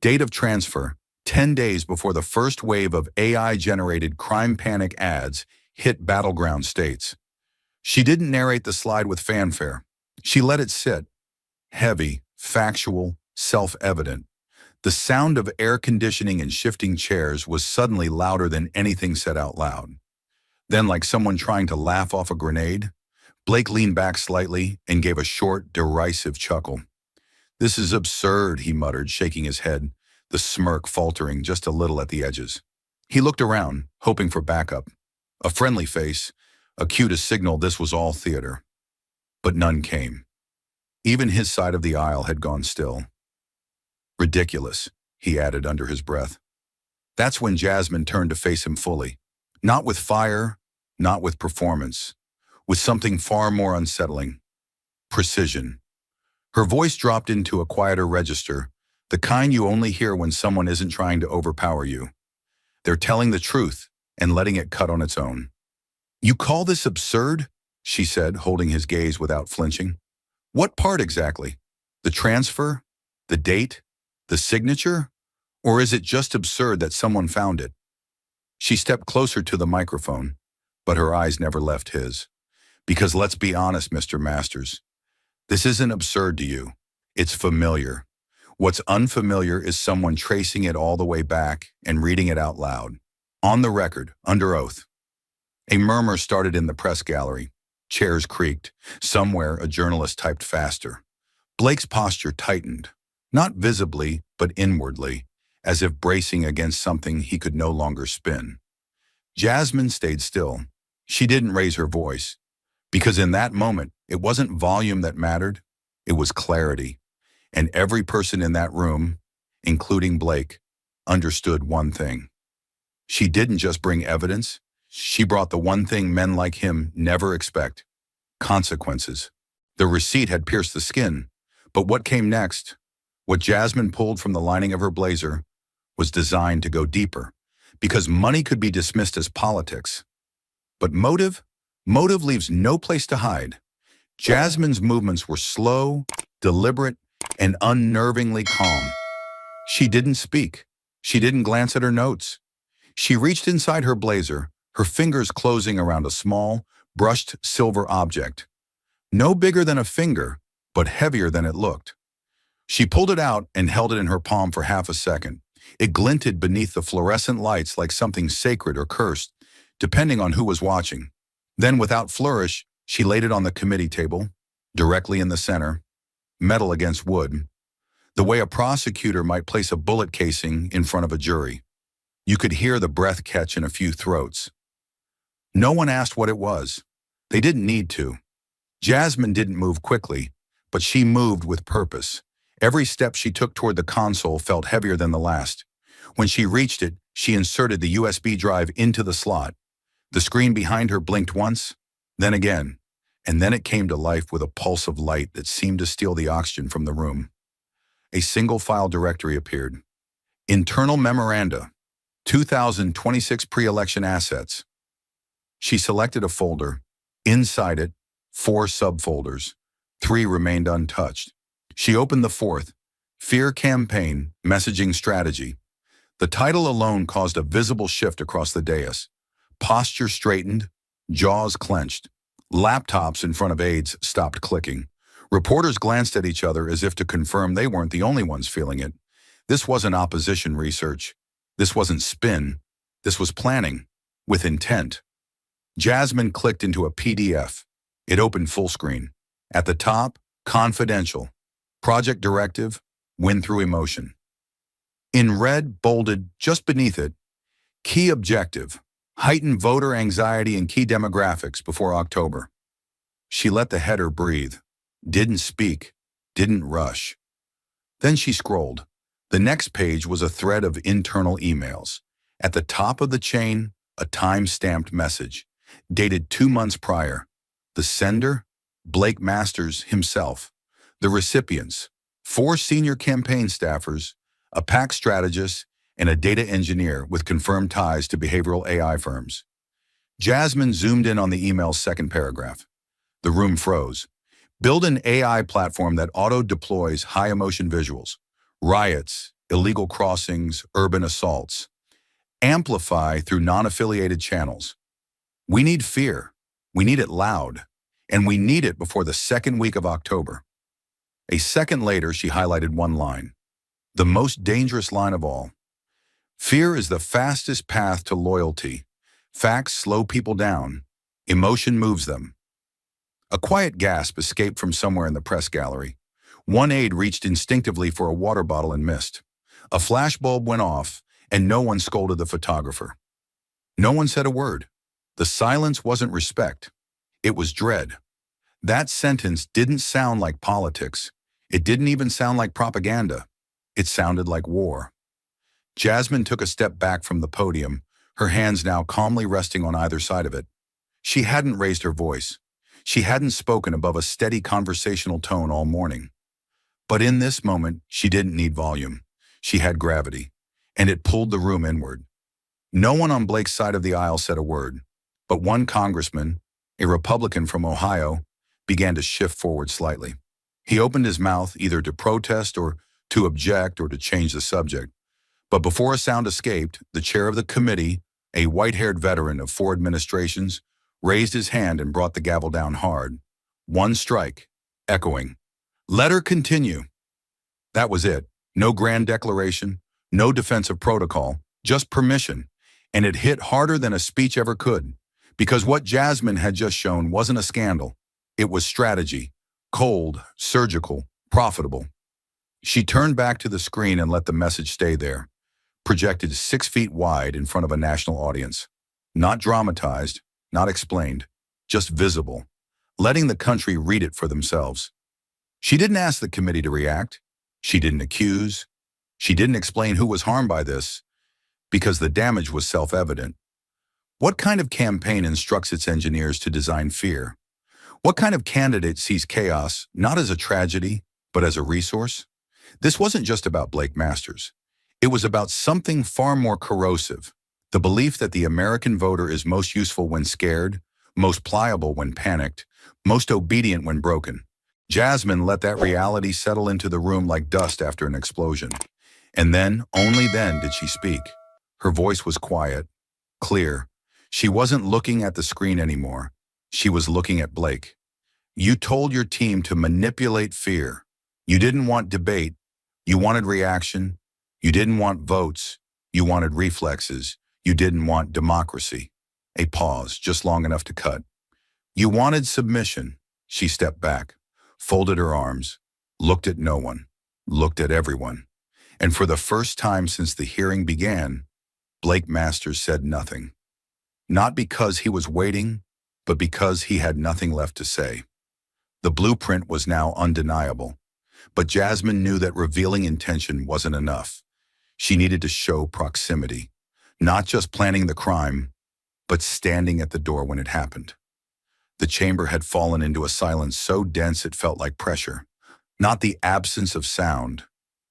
Date of transfer, 10 days before the first wave of AI-generated crime panic ads hit battleground states. She didn't narrate the slide with fanfare. She let it sit. Heavy, factual, self-evident. The sound of air conditioning and shifting chairs was suddenly louder than anything said out loud. Then, like someone trying to laugh off a grenade, Blake leaned back slightly and gave a short, derisive chuckle. "This is absurd," he muttered, shaking his head, the smirk faltering just a little at the edges. He looked around, hoping for backup. A friendly face, a cue to signal this was all theater. But none came. Even his side of the aisle had gone still. "Ridiculous," he added under his breath. That's when Jasmine turned to face him fully. Not with fire, not with performance, with something far more unsettling. Precision. Her voice dropped into a quieter register, the kind you only hear when someone isn't trying to overpower you. They're telling the truth and letting it cut on its own. "You call this absurd?" she said, holding his gaze without flinching. "What part exactly? The transfer? The date? The signature? Or is it just absurd that someone found it?" She stepped closer to the microphone, but her eyes never left his. "Because let's be honest, Mr. Masters, this isn't absurd to you. It's familiar. What's unfamiliar is someone tracing it all the way back and reading it out loud. On the record, under oath." A murmur started in the press gallery. Chairs creaked. Somewhere, a journalist typed faster. Blake's posture tightened, not visibly, but inwardly, as if bracing against something he could no longer spin. Jasmine stayed still. She didn't raise her voice, because in that moment, it wasn't volume that mattered, it was clarity. And every person in that room, including Blake, understood one thing. She didn't just bring evidence, she brought the one thing men like him never expect: consequences. The receipt had pierced the skin, but what came next, what Jasmine pulled from the lining of her blazer, was designed to go deeper, because money could be dismissed as politics. But motive? Motive leaves no place to hide. Jasmine's movements were slow, deliberate, and unnervingly calm. She didn't speak. She didn't glance at her notes. She reached inside her blazer, her fingers closing around a small, brushed silver object. No bigger than a finger, but heavier than it looked. She pulled it out and held it in her palm for half a second. It glinted beneath the fluorescent lights like something sacred or cursed, depending on who was watching. Then, without flourish, she laid it on the committee table, directly in the center, metal against wood, the way a prosecutor might place a bullet casing in front of a jury. You could hear the breath catch in a few throats. No one asked what it was. They didn't need to. Jasmine didn't move quickly, but she moved with purpose. Every step she took toward the console felt heavier than the last. When she reached it, she inserted the USB drive into the slot. The screen behind her blinked once, then again, and then it came to life with a pulse of light that seemed to steal the oxygen from the room. A single file directory appeared. Internal memoranda, 2026 pre-election assets. She selected a folder. Inside it, 4 subfolders. 3 remained untouched. She opened the fourth, Fear Campaign, Messaging Strategy. The title alone caused a visible shift across the dais. Posture straightened, jaws clenched. Laptops in front of aides stopped clicking. Reporters glanced at each other as if to confirm they weren't the only ones feeling it. This wasn't opposition research. This wasn't spin. This was planning, with intent. Jasmine clicked into a PDF. It opened full screen. At the top, confidential. Project directive, win through emotion. In red, bolded, just beneath it, key objective, heighten voter anxiety in key demographics before October. She let the header breathe, didn't speak, didn't rush. Then she scrolled. The next page was a thread of internal emails. At the top of the chain, a time-stamped message, dated 2 months prior. The sender, Blake Masters himself. The recipients, 4 senior campaign staffers, a PAC strategist, and a data engineer with confirmed ties to behavioral AI firms. Jasmine zoomed in on the email's second paragraph. The room froze. Build an AI platform that auto-deploys high-emotion visuals, riots, illegal crossings, urban assaults. Amplify through non-affiliated channels. We need fear. We need it loud. And we need it before the second week of October. A second later, she highlighted one line. The most dangerous line of all. Fear is the fastest path to loyalty. Facts slow people down. Emotion moves them. A quiet gasp escaped from somewhere in the press gallery. One aide reached instinctively for a water bottle and missed. A flashbulb went off, and no one scolded the photographer. No one said a word. The silence wasn't respect. It was dread. That sentence didn't sound like politics. It didn't even sound like propaganda. It sounded like war. Jasmine took a step back from the podium, her hands now calmly resting on either side of it. She hadn't raised her voice. She hadn't spoken above a steady conversational tone all morning. But in this moment, she didn't need volume. She had gravity, and it pulled the room inward. No one on Blake's side of the aisle said a word, but one congressman, a Republican from Ohio, began to shift forward slightly. He opened his mouth either to protest or to object or to change the subject. But before a sound escaped, the chair of the committee, a white-haired veteran of 4 administrations, raised his hand and brought the gavel down hard. One strike, echoing. Let her continue. That was it. No grand declaration, no defensive protocol, just permission. And it hit harder than a speech ever could. Because what Jasmine had just shown wasn't a scandal. It was strategy. Cold, surgical, profitable. She turned back to the screen and let the message stay there, projected 6 feet wide in front of a national audience. Not dramatized, not explained, just visible, letting the country read it for themselves. She didn't ask the committee to react. She didn't accuse. She didn't explain who was harmed by this, because the damage was self-evident. What kind of campaign instructs its engineers to design fear? What kind of candidate sees chaos not as a tragedy, but as a resource? This wasn't just about Blake Masters. It was about something far more corrosive, the belief that the American voter is most useful when scared, most pliable when panicked, most obedient when broken. Jasmine let that reality settle into the room like dust after an explosion. And then, only then, did she speak. Her voice was quiet, clear. She wasn't looking at the screen anymore. She was looking at Blake. You told your team to manipulate fear. You didn't want debate. You wanted reaction. You didn't want votes. You wanted reflexes. You didn't want democracy. A pause, just long enough to cut. You wanted submission. She stepped back, folded her arms, looked at no one, looked at everyone. And for the first time since the hearing began, Blake Masters said nothing. Not because he was waiting, but because he had nothing left to say. The blueprint was now undeniable. But Jasmine knew that revealing intention wasn't enough. She needed to show proximity, not just planning the crime, but standing at the door when it happened. The chamber had fallen into a silence so dense it felt like pressure, not the absence of sound,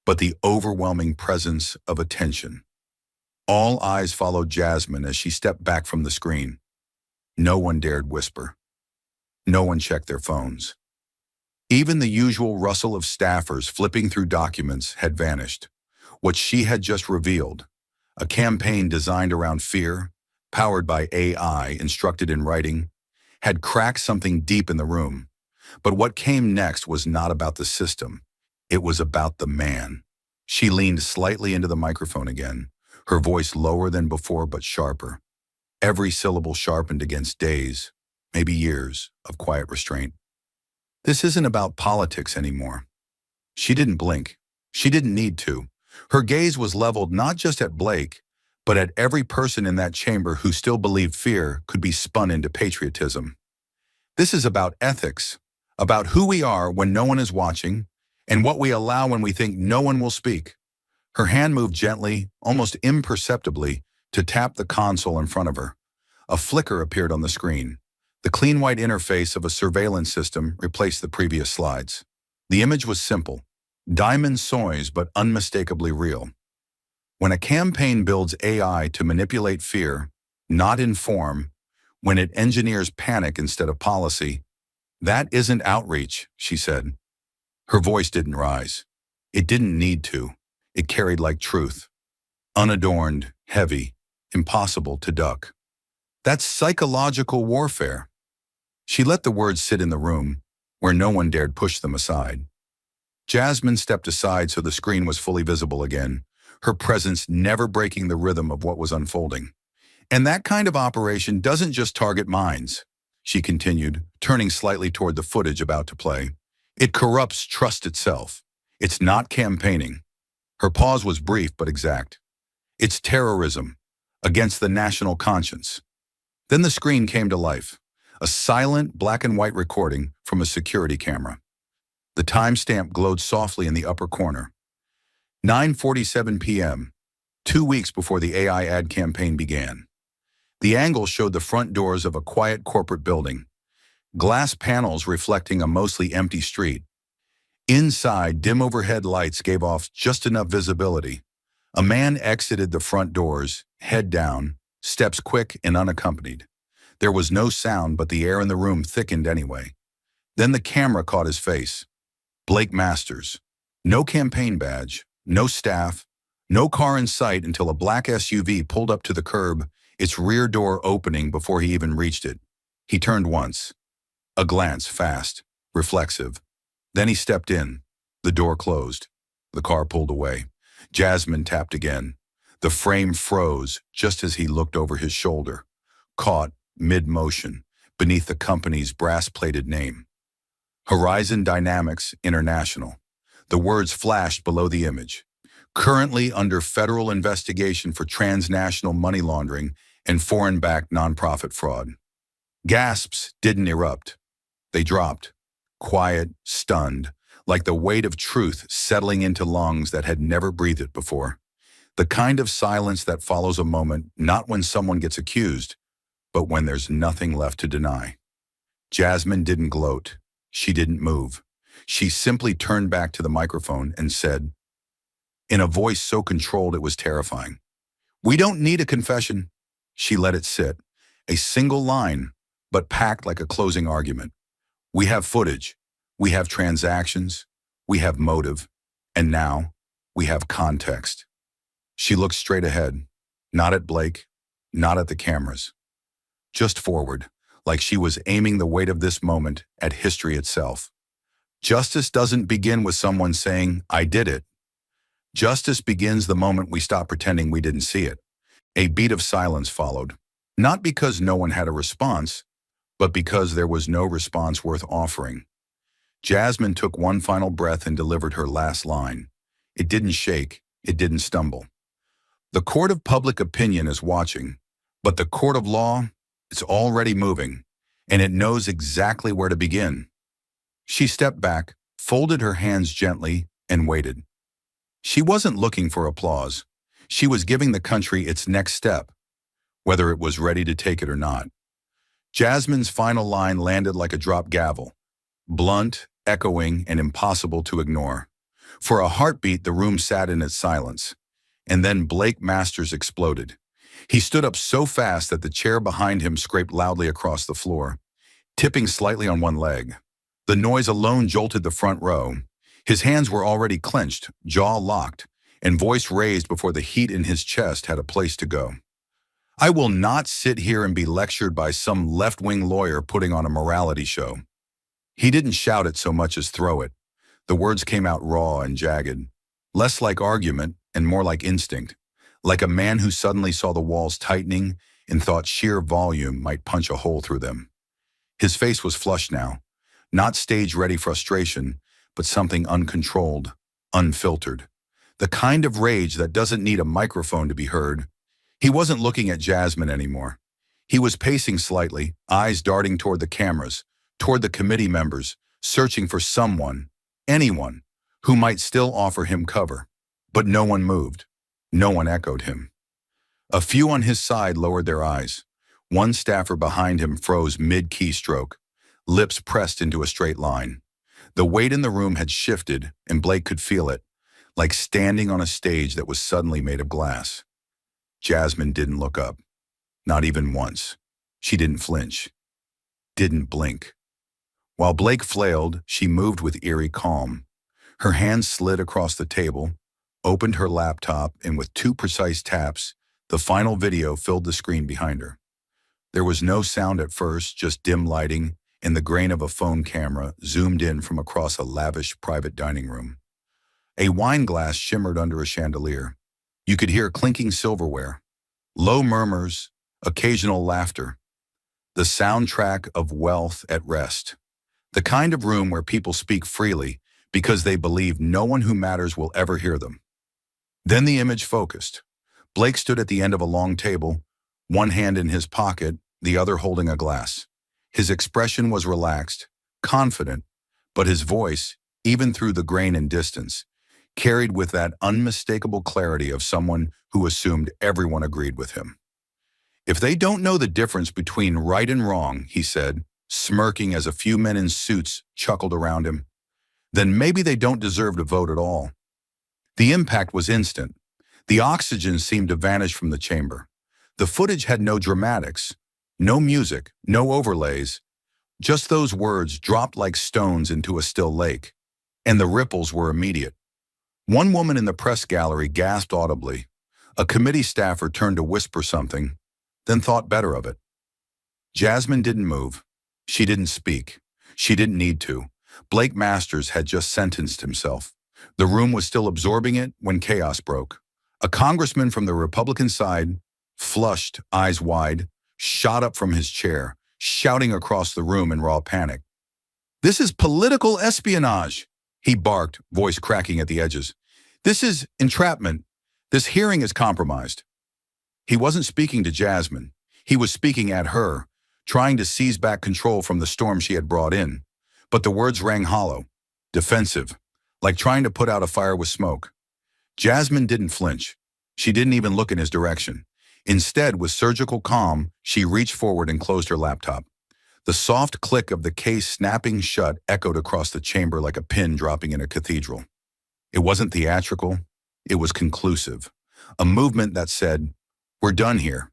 but the overwhelming presence of attention. All eyes followed Jasmine as she stepped back from the screen. No one dared whisper. No one checked their phones. Even the usual rustle of staffers flipping through documents had vanished. What she had just revealed, a campaign designed around fear, powered by AI instructed in writing, had cracked something deep in the room. But what came next was not about the system. It was about the man. She leaned slightly into the microphone again, her voice lower than before but sharper. Every syllable sharpened against days, maybe years, of quiet restraint. This isn't about politics anymore. She didn't blink. She didn't need to. Her gaze was leveled not just at Blake, but at every person in that chamber who still believed fear could be spun into patriotism. This is about ethics, about who we are when no one is watching, and what we allow when we think no one will speak. Her hand moved gently, almost imperceptibly, to tap the console in front of her. A flicker appeared on the screen. The clean white interface of a surveillance system replaced the previous slides. The image was simple, diamond soys but unmistakably real. When a campaign builds AI to manipulate fear, not inform, when it engineers panic instead of policy, that isn't outreach, she said. Her voice didn't rise. It didn't need to. It carried like truth. Unadorned, heavy, impossible to duck. That's psychological warfare. She let the words sit in the room, where no one dared push them aside. Jasmine stepped aside so the screen was fully visible again, her presence never breaking the rhythm of what was unfolding. And that kind of operation doesn't just target minds, she continued, turning slightly toward the footage about to play. It corrupts trust itself. It's not campaigning. Her pause was brief but exact. It's terrorism against the national conscience. Then the screen came to life, a silent black and white recording from a security camera. The timestamp glowed softly in the upper corner. 9:47 p.m., 2 weeks before the AI ad campaign began. The angle showed the front doors of a quiet corporate building, glass panels reflecting a mostly empty street. Inside, dim overhead lights gave off just enough visibility. A man exited the front doors, head down, steps quick and unaccompanied. There was no sound, but the air in the room thickened anyway. Then the camera caught his face. Blake Masters. No campaign badge, no staff, no car in sight until a black SUV pulled up to the curb, its rear door opening before he even reached it. He turned once. A glance, fast, reflexive. Then he stepped in. The door closed. The car pulled away. Jasmine tapped again. The frame froze just as he looked over his shoulder, caught mid-motion beneath the company's brass-plated name. Horizon Dynamics International. The words flashed below the image. Currently under federal investigation for transnational money laundering and foreign-backed nonprofit fraud. Gasps didn't erupt. They dropped, quiet, stunned, like the weight of truth settling into lungs that had never breathed it before. The kind of silence that follows a moment not when someone gets accused, but when there's nothing left to deny. Jasmine didn't gloat. She didn't move. She simply turned back to the microphone and said, in a voice so controlled it was terrifying, "We don't need a confession." She let it sit, a single line, but packed like a closing argument. We have footage, we have transactions, we have motive, and now we have context. She looked straight ahead, not at Blake, not at the cameras, just forward, like she was aiming the weight of this moment at history itself. Justice doesn't begin with someone saying, "I did it." Justice begins the moment we stop pretending we didn't see it. A beat of silence followed, not because no one had a response, but because there was no response worth offering. Jasmine took one final breath and delivered her last line. It didn't shake, it didn't stumble. The court of public opinion is watching, but the court of law, it's already moving, and it knows exactly where to begin. She stepped back, folded her hands gently, and waited. She wasn't looking for applause. She was giving the country its next step, whether it was ready to take it or not. Jasmine's final line landed like a dropped gavel, blunt, echoing, and impossible to ignore. For a heartbeat, the room sat in its silence. And then Blake Masters exploded. He stood up so fast that the chair behind him scraped loudly across the floor, tipping slightly on one leg. The noise alone jolted the front row. His hands were already clenched, jaw locked, and voice raised before the heat in his chest had a place to go. I will not sit here and be lectured by some left-wing lawyer putting on a morality show. He didn't shout it so much as throw it. The words came out raw and jagged, less like argument and more like instinct, like a man who suddenly saw the walls tightening and thought sheer volume might punch a hole through them. His face was flushed now, not stage-ready frustration, but something uncontrolled, unfiltered. The kind of rage that doesn't need a microphone to be heard. He wasn't looking at Jasmine anymore. He was pacing slightly, eyes darting toward the cameras, toward the committee members, searching for someone, anyone, who might still offer him cover. But no one moved. No one echoed him. A few on his side lowered their eyes. One staffer behind him froze mid-keystroke, lips pressed into a straight line. The weight in the room had shifted, and Blake could feel it, like standing on a stage that was suddenly made of glass. Jasmine didn't look up. Not even once. She didn't flinch. Didn't blink. While Blake flailed, she moved with eerie calm. Her hands slid across the table, opened her laptop, and with 2 precise taps, the final video filled the screen behind her. There was no sound at first, just dim lighting and the grain of a phone camera zoomed in from across a lavish private dining room. A wine glass shimmered under a chandelier. You could hear clinking silverware, low murmurs, occasional laughter. The soundtrack of wealth at rest. The kind of room where people speak freely because they believe no one who matters will ever hear them. Then the image focused. Blake stood at the end of a long table, one hand in his pocket, the other holding a glass. His expression was relaxed, confident, but his voice, even through the grain and distance, carried with that unmistakable clarity of someone who assumed everyone agreed with him. If they don't know the difference between right and wrong, he said, smirking as a few men in suits chuckled around him, then maybe they don't deserve to vote at all. The impact was instant. The oxygen seemed to vanish from the chamber. The footage had no dramatics, no music, no overlays, just those words dropped like stones into a still lake, and the ripples were immediate. One woman in the press gallery gasped audibly. A committee staffer turned to whisper something, then thought better of it. Jasmine didn't move. She didn't speak. She didn't need to. Blake Masters had just sentenced himself. The room was still absorbing it when chaos broke. A congressman from the Republican side, flushed, eyes wide, shot up from his chair, shouting across the room in raw panic. "This is political espionage," he barked, voice cracking at the edges. "This is entrapment. This hearing is compromised." He wasn't speaking to Jasmine. He was speaking at her, trying to seize back control from the storm she had brought in. But the words rang hollow, defensive, like trying to put out a fire with smoke. Jasmine didn't flinch. She didn't even look in his direction. Instead, with surgical calm, she reached forward and closed her laptop. The soft click of the case snapping shut echoed across the chamber like a pin dropping in a cathedral. It wasn't theatrical. It was conclusive. A movement that said, "We're done here."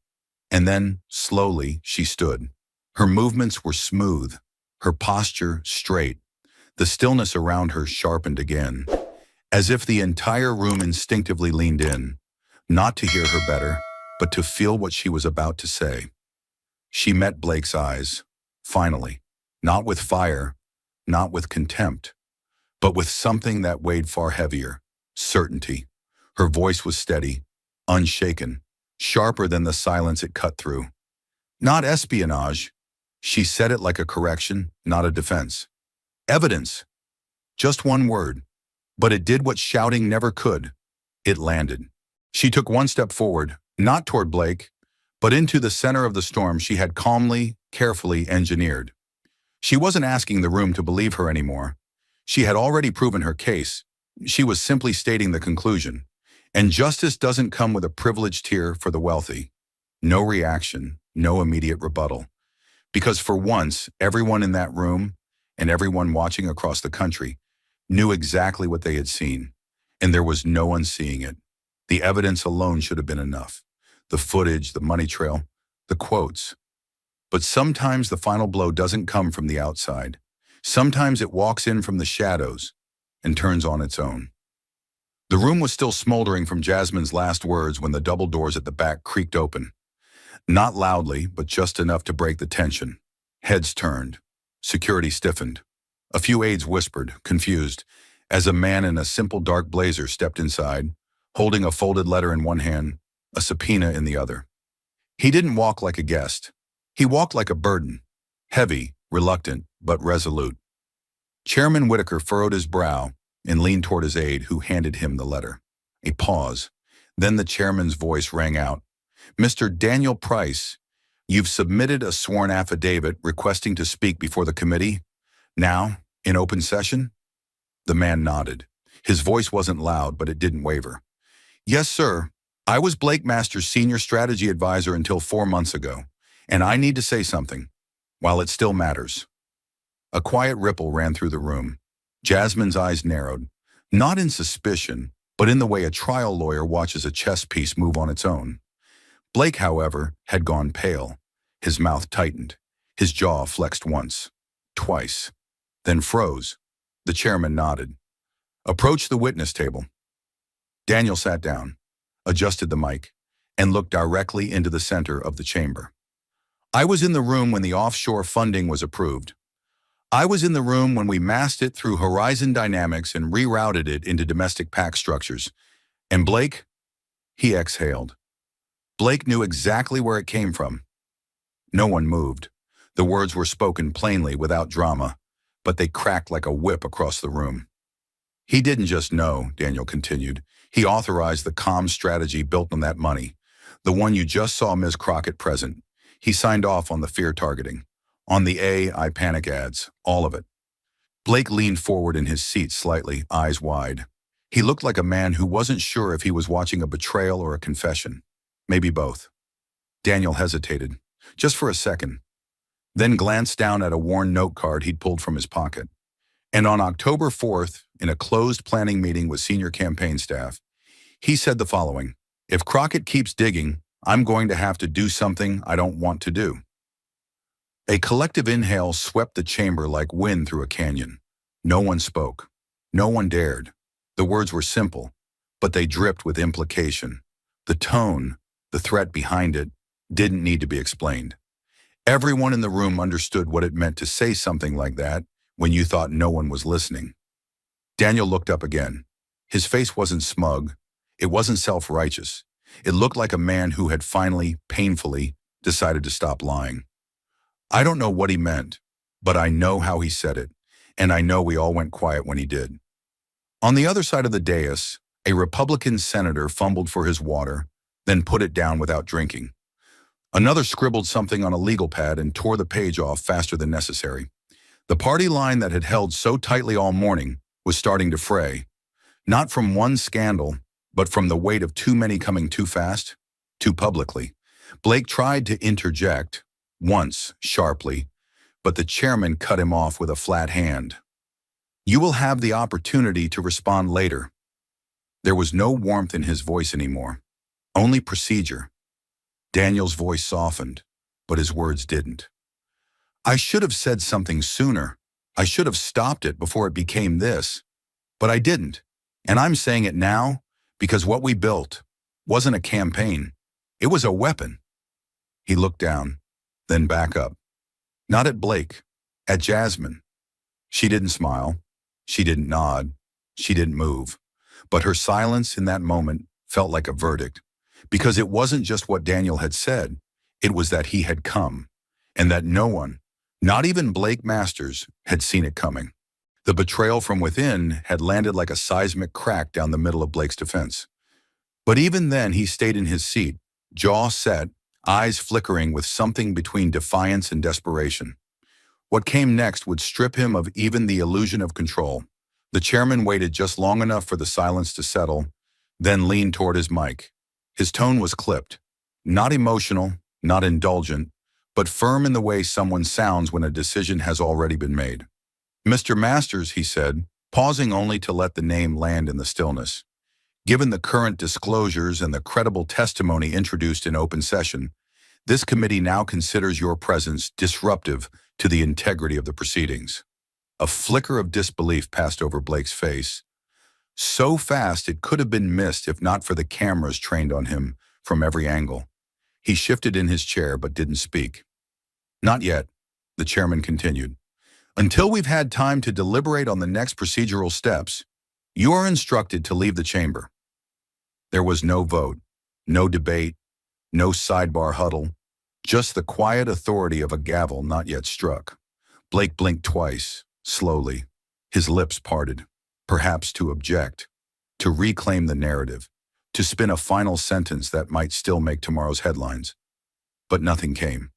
And then, slowly, she stood. Her movements were smooth, her posture straight. The stillness around her sharpened again, as if the entire room instinctively leaned in, not to hear her better, but to feel what she was about to say. She met Blake's eyes, finally, not with fire, not with contempt, but with something that weighed far heavier, certainty. Her voice was steady, unshaken, sharper than the silence it cut through. "Not espionage." She said it like a correction, not a defense. "Evidence." Just one word. But it did what shouting never could. It landed. She took one step forward, not toward Blake, but into the center of the storm she had calmly, carefully engineered. She wasn't asking the room to believe her anymore. She had already proven her case. She was simply stating the conclusion. And justice doesn't come with a privileged tier for the wealthy. No reaction, no immediate rebuttal. Because for once, everyone in that room, and everyone watching across the country, knew exactly what they had seen, and there was no one seeing it. The evidence alone should have been enough. The footage, the money trail, the quotes. But sometimes the final blow doesn't come from the outside. Sometimes it walks in from the shadows and turns on its own. The room was still smoldering from Jasmine's last words when the double doors at the back creaked open. Not loudly, but just enough to break the tension. Heads turned. Security stiffened. A few aides whispered, confused, as a man in a simple dark blazer stepped inside, holding a folded letter in one hand, a subpoena in the other. He didn't walk like a guest. He walked like a burden, heavy, reluctant, but resolute. Chairman Whitaker furrowed his brow and leaned toward his aide, who handed him the letter. A pause. Then the chairman's voice rang out. "Mr. Daniel Price, you've submitted a sworn affidavit requesting to speak before the committee. Now, in open session?" The man nodded. His voice wasn't loud, but it didn't waver. "Yes, sir. I was Blake Masters' senior strategy advisor until 4 months ago, and I need to say something, while it still matters." A quiet ripple ran through the room. Jasmine's eyes narrowed, not in suspicion, but in the way a trial lawyer watches a chess piece move on its own. Blake, however, had gone pale. His mouth tightened. His jaw flexed once, twice, then froze. The chairman nodded. "Approach the witness table." Daniel sat down, adjusted the mic, and looked directly into the center of the chamber. "I was in the room when the offshore funding was approved. I was in the room when we massed it through Horizon Dynamics and rerouted it into domestic pack structures. And Blake?" He exhaled. Blake knew exactly where it came from. No one moved. The words were spoken plainly, without drama, but they cracked like a whip across the room. "He didn't just know," Daniel continued. "He authorized the comm strategy built on that money, the one you just saw Ms. Crockett present. He signed off on the fear targeting, on the I panic ads, all of it." Blake leaned forward in his seat slightly, eyes wide. He looked like a man who wasn't sure if he was watching a betrayal or a confession. Maybe both. Daniel hesitated, just for a second, then glanced down at a worn note card he'd pulled from his pocket. "And on October 4th, in a closed planning meeting with senior campaign staff, he said the following: 'If Crockett keeps digging, I'm going to have to do something I don't want to do.'" A collective inhale swept the chamber like wind through a canyon. No one spoke. No one dared. The words were simple, but they dripped with implication. The tone, the threat behind it, didn't need to be explained. Everyone in the room understood what it meant to say something like that when you thought no one was listening. Daniel looked up again. His face wasn't smug. It wasn't self-righteous. It looked like a man who had finally, painfully, decided to stop lying. "I don't know what he meant, but I know how he said it, and I know we all went quiet when he did." On the other side of the dais, a Republican senator fumbled for his water, then put it down without drinking. Another scribbled something on a legal pad and tore the page off faster than necessary. The party line that had held so tightly all morning was starting to fray, not from one scandal, but from the weight of too many coming too fast, too publicly. Blake tried to interject, once, sharply, but the chairman cut him off with a flat hand. "You will have the opportunity to respond later." There was no warmth in his voice anymore, only procedure. Daniel's voice softened, but his words didn't. "I should have said something sooner. I should have stopped it before it became this. But I didn't. And I'm saying it now because what we built wasn't a campaign. It was a weapon." He looked down, then back up. Not at Blake, at Jasmine. She didn't smile. She didn't nod. She didn't move. But her silence in that moment felt like a verdict, because it wasn't just what Daniel had said. It was that he had come, and that no one, not even Blake Masters, had seen it coming. The betrayal from within had landed like a seismic crack down the middle of Blake's defense. But even then, he stayed in his seat, jaw set, eyes flickering with something between defiance and desperation. What came next would strip him of even the illusion of control. The chairman waited just long enough for the silence to settle, then leaned toward his mic. His tone was clipped, not emotional, not indulgent, but firm in the way someone sounds when a decision has already been made. "Mr. Masters," he said, pausing only to let the name land in the stillness. "Given the current disclosures and the credible testimony introduced in open session, this committee now considers your presence disruptive to the integrity of the proceedings." A flicker of disbelief passed over Blake's face. So fast it could have been missed if not for the cameras trained on him from every angle. He shifted in his chair but didn't speak. "Not yet," the chairman continued. "Until we've had time to deliberate on the next procedural steps, you are instructed to leave the chamber." There was no vote, no debate, no sidebar huddle, just the quiet authority of a gavel not yet struck. Blake blinked twice, slowly, his lips parted, perhaps to object, to reclaim the narrative, to spin a final sentence that might still make tomorrow's headlines. But nothing came.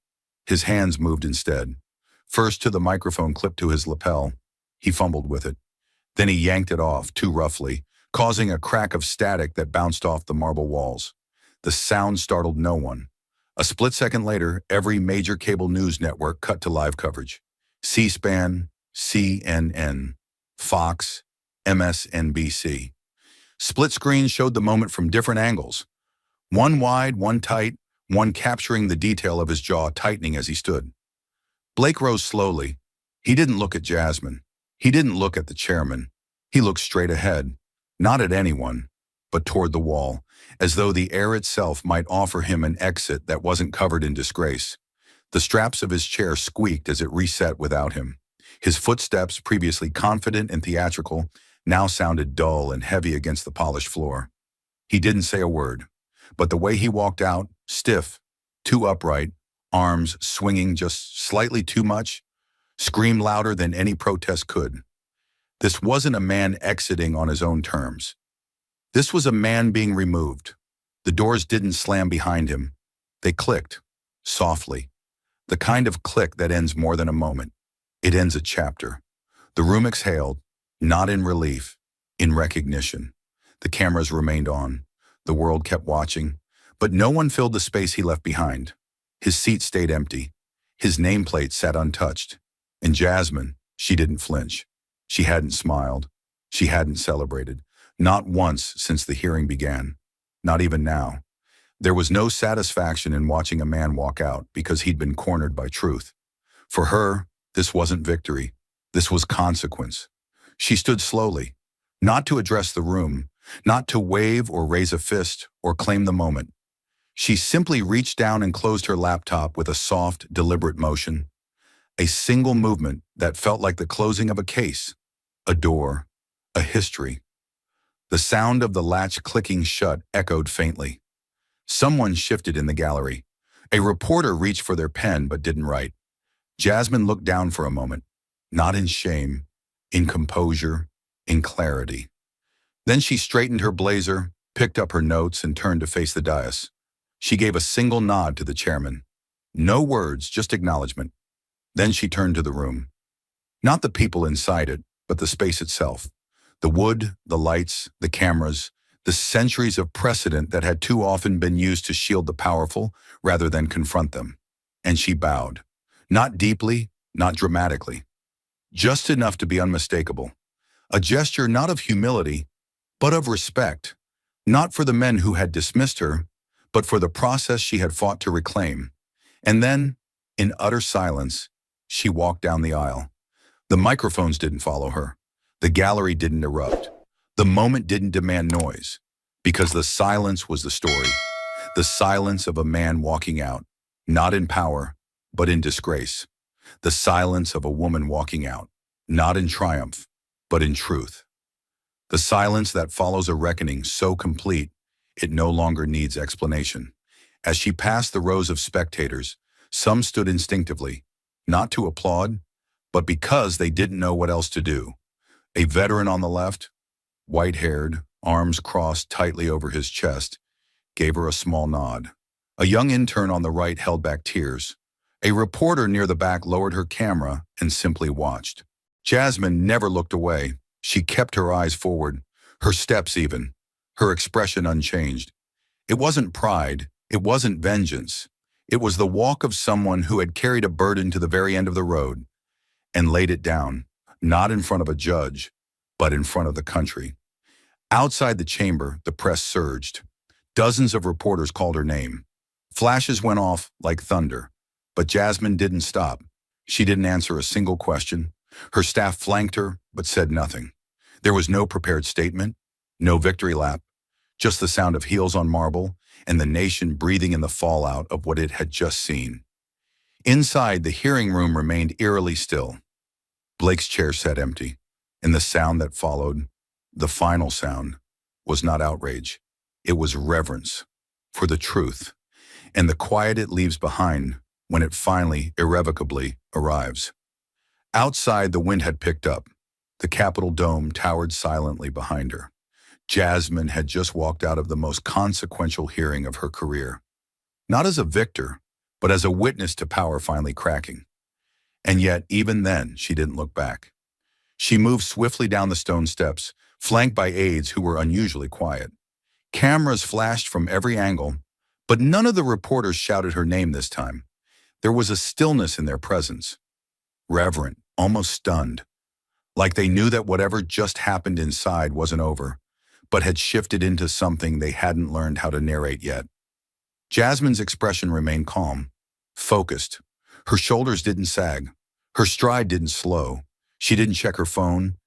His hands moved instead. First to the microphone clipped to his lapel. He fumbled with it. Then he yanked it off, too roughly, causing a crack of static that bounced off the marble walls. The sound startled no one. A split second later, every major cable news network cut to live coverage. C-SPAN, CNN, Fox, MSNBC. Split screens showed the moment from different angles. One wide, one tight, one capturing the detail of his jaw tightening as he stood. Blake rose slowly. He didn't look at Jasmine. He didn't look at the chairman. He looked straight ahead, not at anyone, but toward the wall, as though the air itself might offer him an exit that wasn't covered in disgrace. The straps of his chair squeaked as it reset without him. His footsteps, previously confident and theatrical, now sounded dull and heavy against the polished floor. He didn't say a word, but the way he walked out, stiff, too upright, arms swinging just slightly too much, screamed louder than any protest could. This wasn't a man exiting on his own terms. This was a man being removed. The doors didn't slam behind him. They clicked, softly. The kind of click that ends more than a moment. It ends a chapter. The room exhaled, not in relief, in recognition. The cameras remained on. The world kept watching, but no one filled the space he left behind. His seat stayed empty. His nameplate sat untouched. And Jasmine, she didn't flinch. She hadn't smiled. She hadn't celebrated. Not once since the hearing began. Not even now. There was no satisfaction in watching a man walk out because he'd been cornered by truth. For her, this wasn't victory. This was consequence. She stood slowly, not to address the room, not to wave or raise a fist or claim the moment. She simply reached down and closed her laptop with a soft, deliberate motion. A single movement that felt like the closing of a case, a door, a history. The sound of the latch clicking shut echoed faintly. Someone shifted in the gallery. A reporter reached for their pen but didn't write. Jasmine looked down for a moment, not in shame, in composure, in clarity. Then she straightened her blazer, picked up her notes, and turned to face the dais. She gave a single nod to the chairman. No words, just acknowledgement. Then she turned to the room. Not the people inside it, but the space itself. The wood, the lights, the cameras, the centuries of precedent that had too often been used to shield the powerful rather than confront them. And she bowed. Not deeply, not dramatically. Just enough to be unmistakable. A gesture not of humility, but of respect. Not for the men who had dismissed her, but for the process she had fought to reclaim. And then, in utter silence, she walked down the aisle. The microphones didn't follow her. The gallery didn't erupt. The moment didn't demand noise, because the silence was the story. The silence of a man walking out, not in power, but in disgrace. The silence of a woman walking out, not in triumph, but in truth. The silence that follows a reckoning so complete, it no longer needs explanation. As she passed the rows of spectators, some stood instinctively, not to applaud, but because they didn't know what else to do. A veteran on the left, white-haired, arms crossed tightly over his chest, gave her a small nod. A young intern on the right held back tears. A reporter near the back lowered her camera and simply watched. Jasmine never looked away. She kept her eyes forward, her steps even, her expression unchanged. It wasn't pride, it wasn't vengeance. It was the walk of someone who had carried a burden to the very end of the road and laid it down, not in front of a judge, but in front of the country. Outside the chamber, the press surged. Dozens of reporters called her name. Flashes went off like thunder, but Jasmine didn't stop. She didn't answer a single question, Her staff flanked her, but said nothing. There was no prepared statement, no victory lap, just the sound of heels on marble and the nation breathing in the fallout of what it had just seen. Inside, the hearing room remained eerily still. Blake's chair sat empty, and the sound that followed, the final sound, was not outrage. It was reverence for the truth and the quiet it leaves behind when it finally, irrevocably, arrives. Outside, the wind had picked up. The Capitol dome towered silently behind her. Jasmine had just walked out of the most consequential hearing of her career. Not as a victor, but as a witness to power finally cracking. And yet, even then, she didn't look back. She moved swiftly down the stone steps, flanked by aides who were unusually quiet. Cameras flashed from every angle, but none of the reporters shouted her name this time. There was a stillness in their presence. Reverent, almost stunned. Like they knew that whatever just happened inside wasn't over, but had shifted into something they hadn't learned how to narrate yet. Jasmine's expression remained calm, focused. Her shoulders didn't sag. Her stride didn't slow. She didn't check her phone,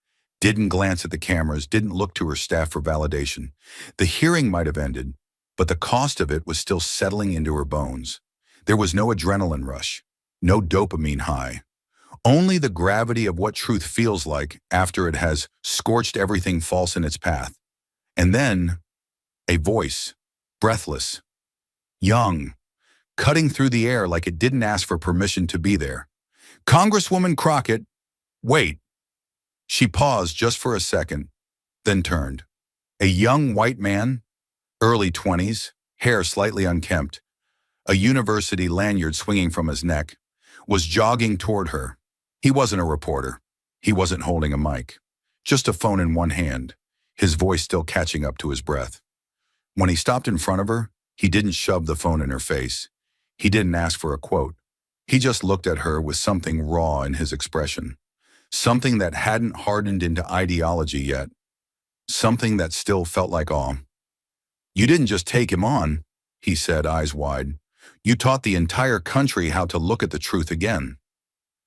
didn't glance at the cameras, didn't look to her staff for validation. The hearing might have ended, but the cost of it was still settling into her bones. There was no adrenaline rush, no dopamine high. Only the gravity of what truth feels like after it has scorched everything false in its path. And then, a voice, breathless, young, cutting through the air like it didn't ask for permission to be there. "Congresswoman Crockett, wait." She paused just for a second, then turned. A young white man, early 20s, hair slightly unkempt, a university lanyard swinging from his neck, was jogging toward her. He wasn't a reporter. He wasn't holding a mic. Just a phone in one hand, his voice still catching up to his breath. When he stopped in front of her, he didn't shove the phone in her face. He didn't ask for a quote. He just looked at her with something raw in his expression. Something that hadn't hardened into ideology yet. Something that still felt like awe. "You didn't just take him on," he said, eyes wide. "You taught the entire country how to look at the truth again."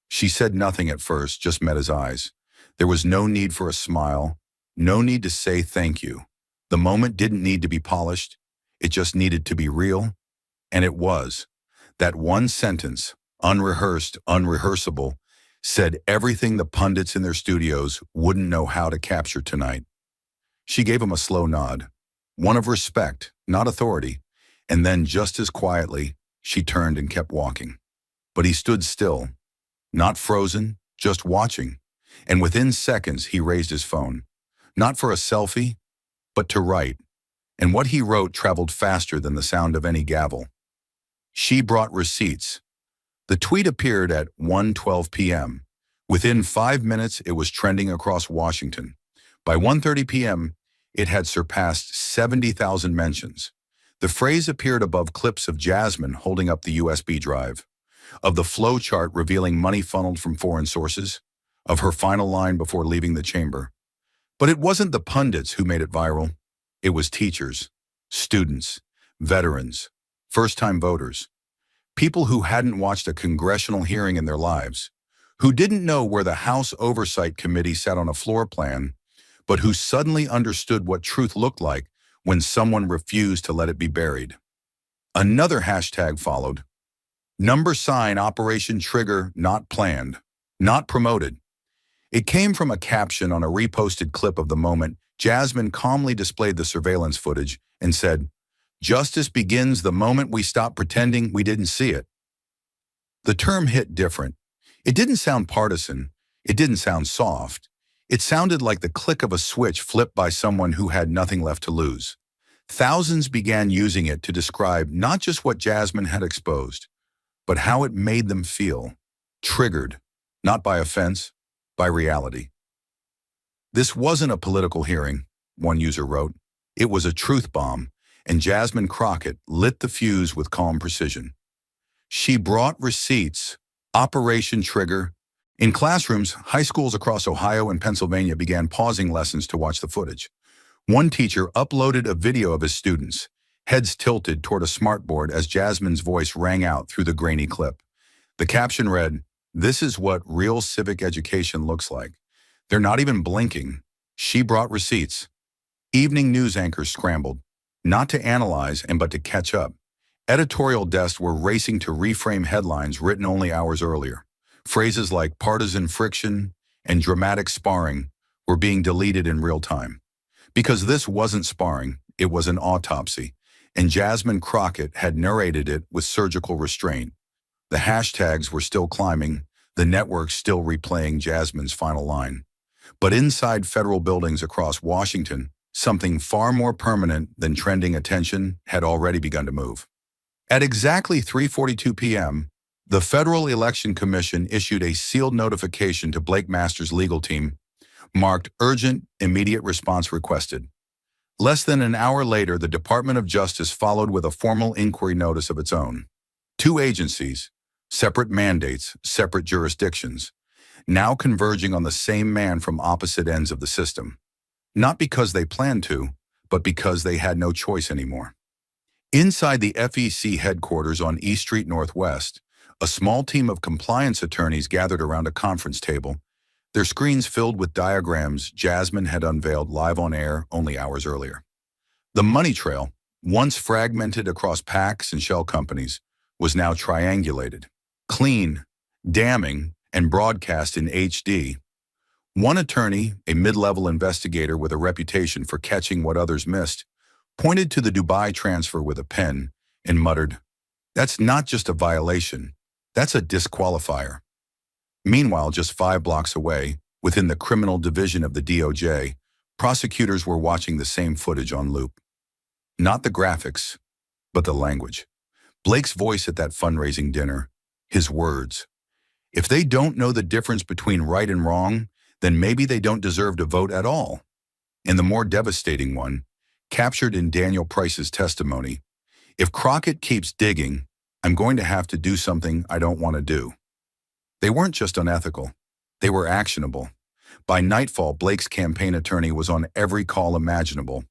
She said nothing at first, just met his eyes. There was no need for a smile, no need to say thank you. The moment didn't need to be polished. It just needed to be real. And it was. That one sentence, unrehearsed, unrehearsable, said everything the pundits in their studios wouldn't know how to capture tonight. She gave him a slow nod, one of respect, not authority, and then just as quietly, she turned and kept walking. But he stood still, not frozen, just watching, and within seconds he raised his phone, not for a selfie, but to write, and what he wrote traveled faster than the sound of any gavel. She brought receipts. The tweet appeared at 1:12 p.m. Within 5 minutes, it was trending across Washington. By 1:30 p.m., it had surpassed 70,000 mentions. The phrase appeared above clips of Jasmine holding up the USB drive, of the flow chart revealing money funneled from foreign sources, of her final line before leaving the chamber. But it wasn't the pundits who made it viral. It was teachers, students, veterans, first-time voters, people who hadn't watched a congressional hearing in their lives, who didn't know where the House Oversight Committee sat on a floor plan, but who suddenly understood what truth looked like when someone refused to let it be buried. Another hashtag followed. #sign Operation Trigger not planned, not promoted. It came from a caption on a reposted clip of the moment. Jasmine calmly displayed the surveillance footage and said, "Justice begins the moment we stop pretending we didn't see it." The term hit different. It didn't sound partisan. It didn't sound soft. It sounded like the click of a switch flipped by someone who had nothing left to lose. Thousands began using it to describe not just what Jasmine had exposed, but how it made them feel, triggered, not by offense, by reality. "This wasn't a political hearing," one user wrote. "It was a truth bomb, and Jasmine Crockett lit the fuse with calm precision. She brought receipts, Operation Trigger." In classrooms, high schools across Ohio and Pennsylvania began pausing lessons to watch the footage. One teacher uploaded a video of his students, heads tilted toward a smartboard as Jasmine's voice rang out through the grainy clip. The caption read, This is what real civic education looks like. They're not even blinking. She brought receipts. Evening news anchors scrambled, not to analyze but to catch up. Editorial desks were racing to reframe headlines written only hours earlier. Phrases like partisan friction and dramatic sparring were being deleted in real time. Because this wasn't sparring, it was an autopsy, and Jasmine Crockett had narrated it with surgical restraint. The hashtags were still climbing, the network still replaying Jasmine's final line. But inside federal buildings across Washington, something far more permanent than trending attention had already begun to move. At exactly 3:42 p.m., the Federal Election Commission issued a sealed notification to Blake Masters' legal team, marked Urgent Immediate Response Requested. Less than an hour later, the Department of Justice followed with a formal inquiry notice of its own. Two agencies, separate mandates, separate jurisdictions, now converging on the same man from opposite ends of the system. Not because they planned to, but because they had no choice anymore. Inside the FEC headquarters on East Street Northwest, a small team of compliance attorneys gathered around a conference table, their screens filled with diagrams Jasmine had unveiled live on air only hours earlier. The money trail, once fragmented across PACs and shell companies, was now triangulated, clean, damning, and broadcast in HD. One attorney, a mid-level investigator with a reputation for catching what others missed, pointed to the Dubai transfer with a pen and muttered, "That's not just a violation, that's a disqualifier." Meanwhile, just 5 blocks away, within the criminal division of the DOJ, prosecutors were watching the same footage on loop. Not the graphics, but the language. Blake's voice at that fundraising dinner, his words. If they don't know the difference between right and wrong, then maybe they don't deserve to vote at all. And the more devastating one, captured in Daniel Price's testimony, if Crockett keeps digging, I'm going to have to do something I don't want to do. They weren't just unethical, they were actionable. By nightfall, Blake's campaign attorney was on every call imaginable.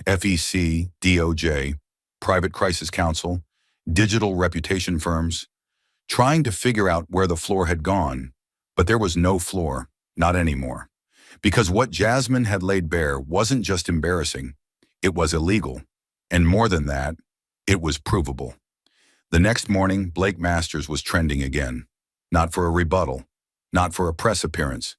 FEC, DOJ, Private Crisis Counsel, digital reputation firms, trying to figure out where the floor had gone. But there was no floor, not anymore. Because what Jasmine had laid bare wasn't just embarrassing, it was illegal. And more than that, it was provable. The next morning, Blake Masters was trending again. Not for a rebuttal, not for a press appearance,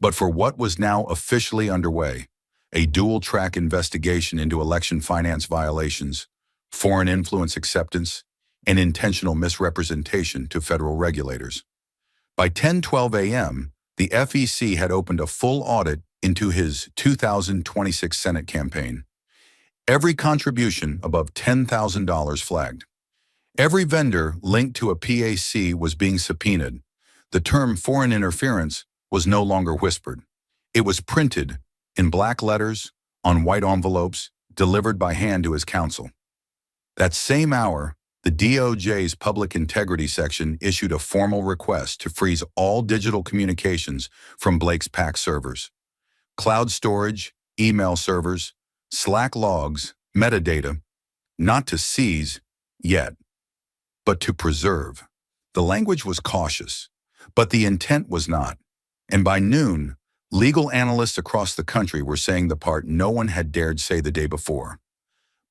but for what was now officially underway, a dual-track investigation into election finance violations, foreign influence acceptance, and intentional misrepresentation to federal regulators. By 10:12 a.m., the FEC had opened a full audit into his 2026 Senate campaign. Every contribution above $10,000 flagged. Every vendor linked to a PAC was being subpoenaed. The term foreign interference was no longer whispered. It was printed in black letters on white envelopes delivered by hand to his counsel. That same hour, the DOJ's Public Integrity Section issued a formal request to freeze all digital communications from Blake's PAC servers. Cloud storage, email servers, Slack logs, metadata, not to seize yet, but to preserve. The language was cautious, but the intent was not. And by noon, legal analysts across the country were saying the part no one had dared say the day before.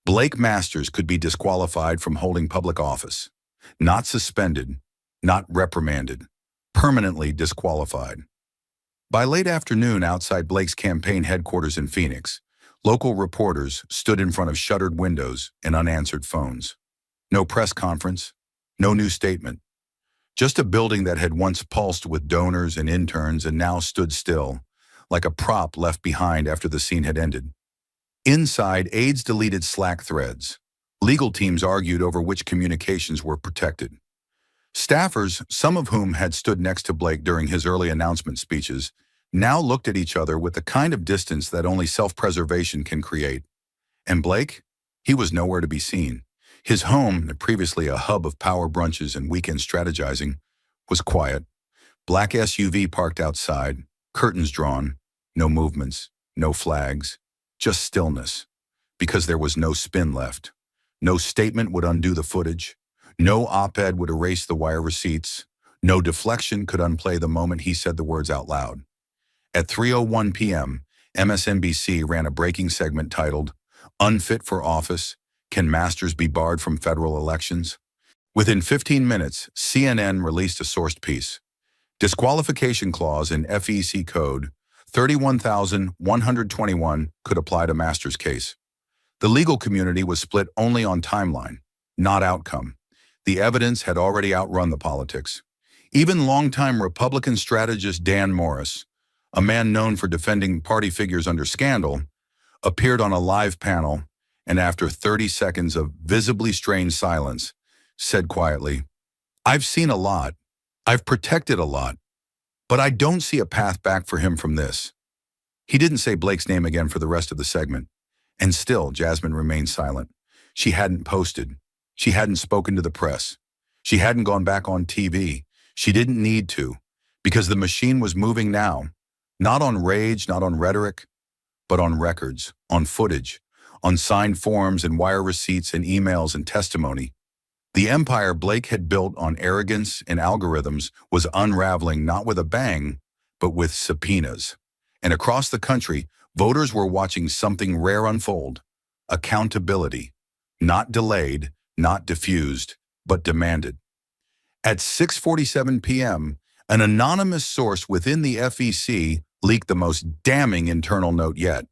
Blake Masters could be disqualified from holding public office. Not suspended, not reprimanded, permanently disqualified. By late afternoon outside Blake's campaign headquarters in Phoenix, local reporters stood in front of shuttered windows and unanswered phones. No press conference, no new statement. Just a building that had once pulsed with donors and interns and now stood still, like a prop left behind after the scene had ended. Inside, aides deleted Slack threads. Legal teams argued over which communications were protected. Staffers, some of whom had stood next to Blake during his early announcement speeches, now looked at each other with the kind of distance that only self-preservation can create. And Blake? He was nowhere to be seen. His home, previously a hub of power brunches and weekend strategizing, was quiet. Black SUV parked outside, curtains drawn, no movements, no flags, just stillness, because there was no spin left. No statement would undo the footage. No op-ed would erase the wire receipts. No deflection could unplay the moment he said the words out loud. At 3:01 p.m., MSNBC ran a breaking segment titled, "Unfit for Office, Can Masters Be Barred from Federal Elections?" Within 15 minutes, CNN released a sourced piece. Disqualification clause in FEC Code 31,121 could apply to Masters' case. The legal community was split only on timeline, not outcome. The evidence had already outrun the politics. Even longtime Republican strategist Dan Morris, a man known for defending party figures under scandal, appeared on a live panel and after 30 seconds of visibly strained silence, said quietly, "I've seen a lot. I've protected a lot. But I don't see a path back for him from this." He didn't say Blake's name again for the rest of the segment. And still, Jasmine remained silent. She hadn't posted. She hadn't spoken to the press. She hadn't gone back on TV. She didn't need to, because the machine was moving now, not on rage, not on rhetoric, but on records, on footage, on signed forms and wire receipts and emails and testimony. The empire Blake had built on arrogance and algorithms was unraveling not with a bang, but with subpoenas. And across the country, voters were watching something rare unfold: accountability, not delayed, not diffused, but demanded. At 6:47 p.m., an anonymous source within the FEC leaked the most damning internal note yet.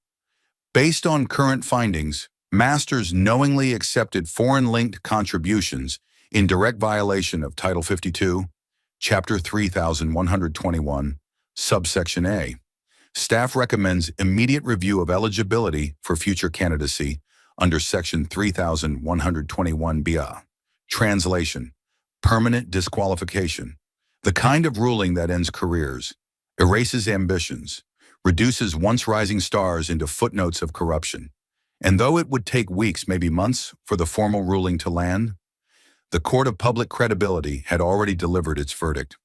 Based on current findings, Masters knowingly accepted foreign-linked contributions in direct violation of Title 52, Chapter 3121, Subsection A. Staff recommends immediate review of eligibility for future candidacy under Section 3121BA. Translation: permanent disqualification. The kind of ruling that ends careers, erases ambitions, reduces once rising stars into footnotes of corruption. And though it would take weeks, maybe months, for the formal ruling to land, the court of public credibility had already delivered its verdict.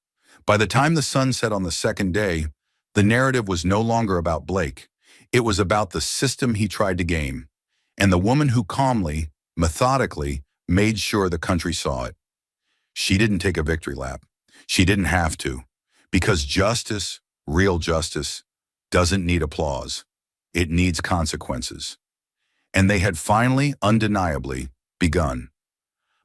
By the time the sun set on the second day, the narrative was no longer about Blake. It was about the system he tried to game, and the woman who calmly, methodically, made sure the country saw it. She didn't take a victory lap. She didn't have to, because justice, real justice, doesn't need applause. It needs consequences. And they had finally, undeniably, begun.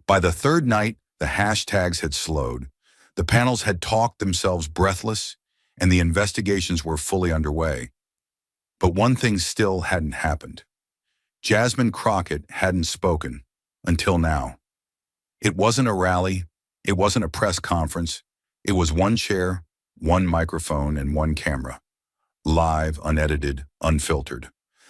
By the third night, the hashtags had slowed. The panels had talked themselves breathless, and the investigations were fully underway. But one thing still hadn't happened. Jasmine Crockett hadn't spoken, until now. It wasn't a rally. It wasn't a press conference. It was one chair, one microphone, and one camera. Live, unedited, unfiltered.